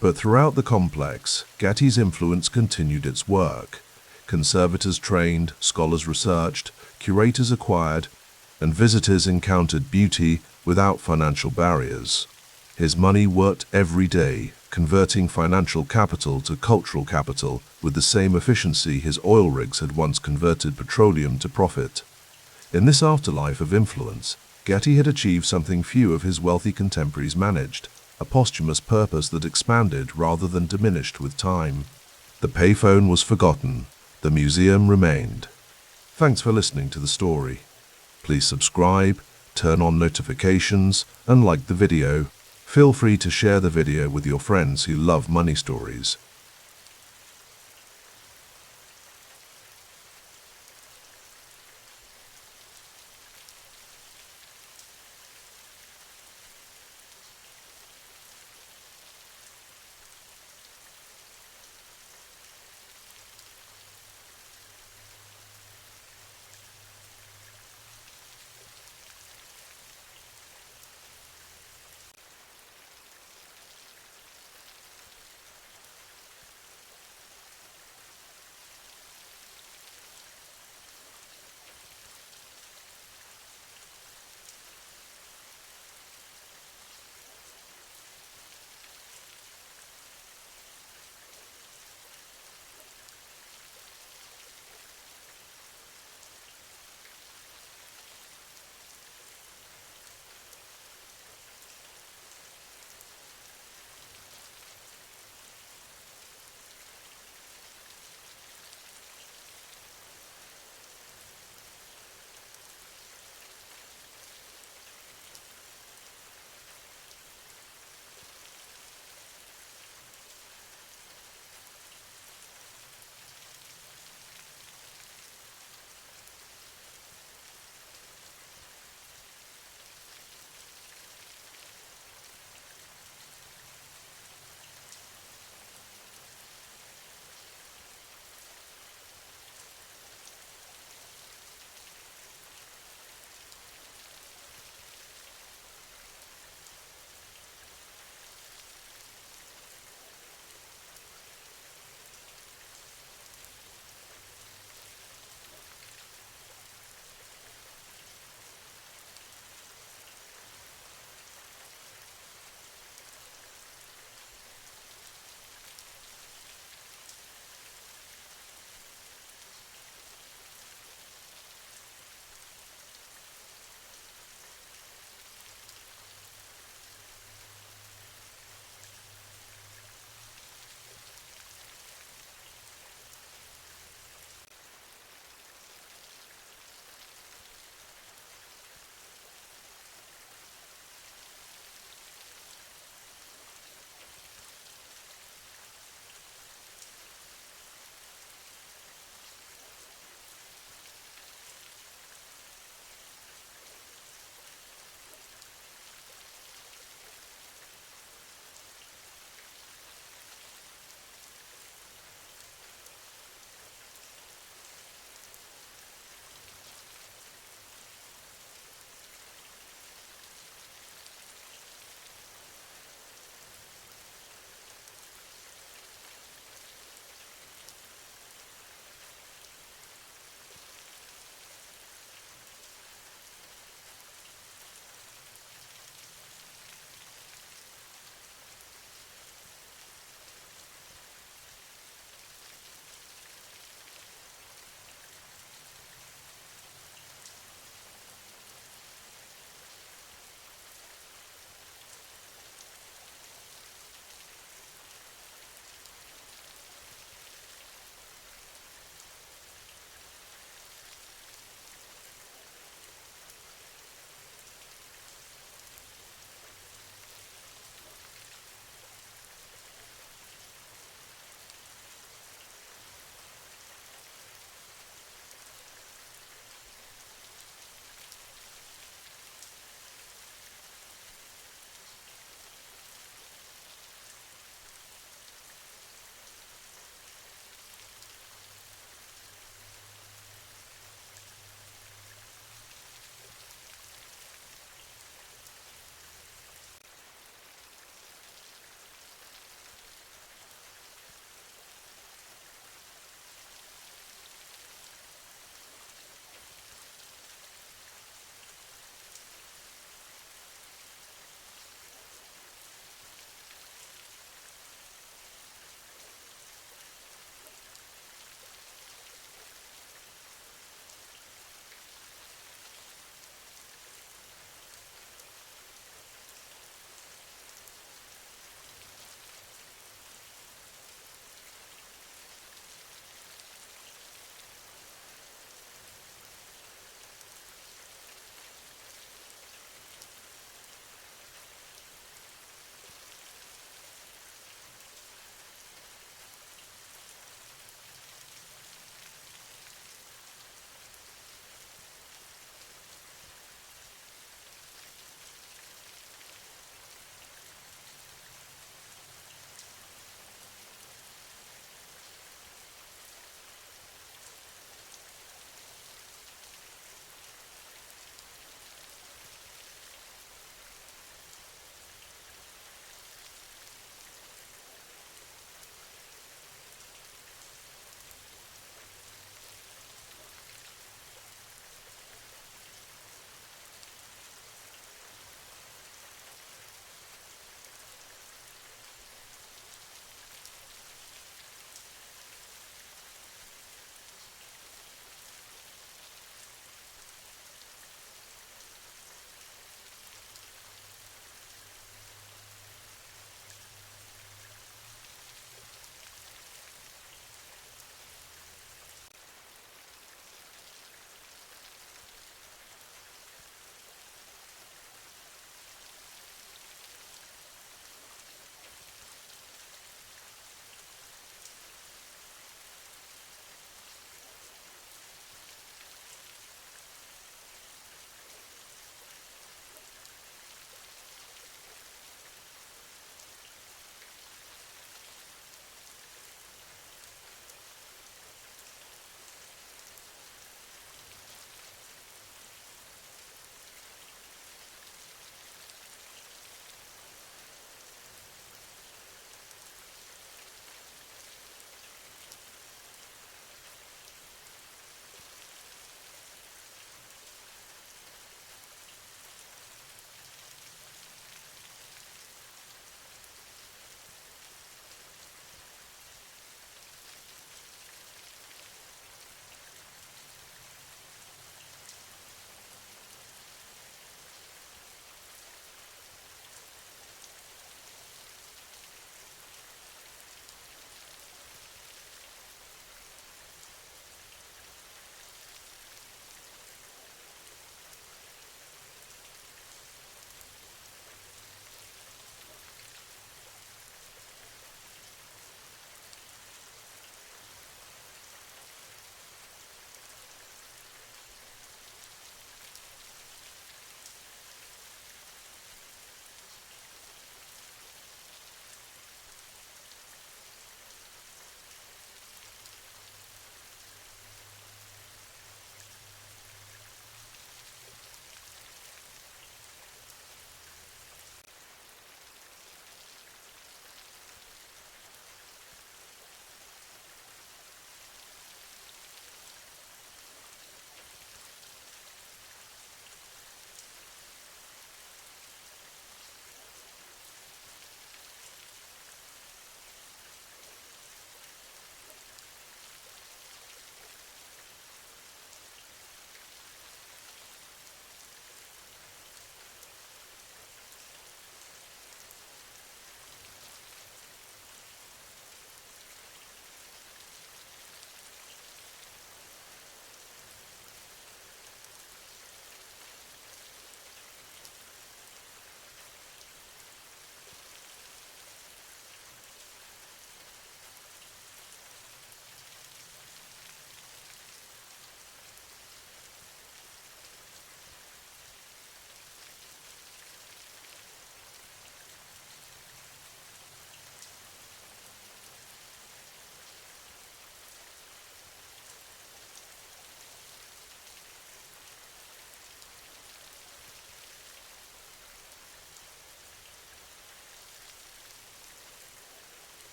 but throughout the complex, Getty's influence continued its work. Conservators trained, scholars researched, curators acquired, and visitors encountered beauty without financial barriers. His money worked every day, converting financial capital to cultural capital with the same efficiency his oil rigs had once converted petroleum to profit. In this afterlife of influence, Getty had achieved something few of his wealthy contemporaries managed, a posthumous purpose that expanded rather than diminished with time. The payphone was forgotten, the museum remained. Thanks for listening to the story. Please subscribe, turn on notifications, and like the video. Feel free to share the video with your friends who love money stories.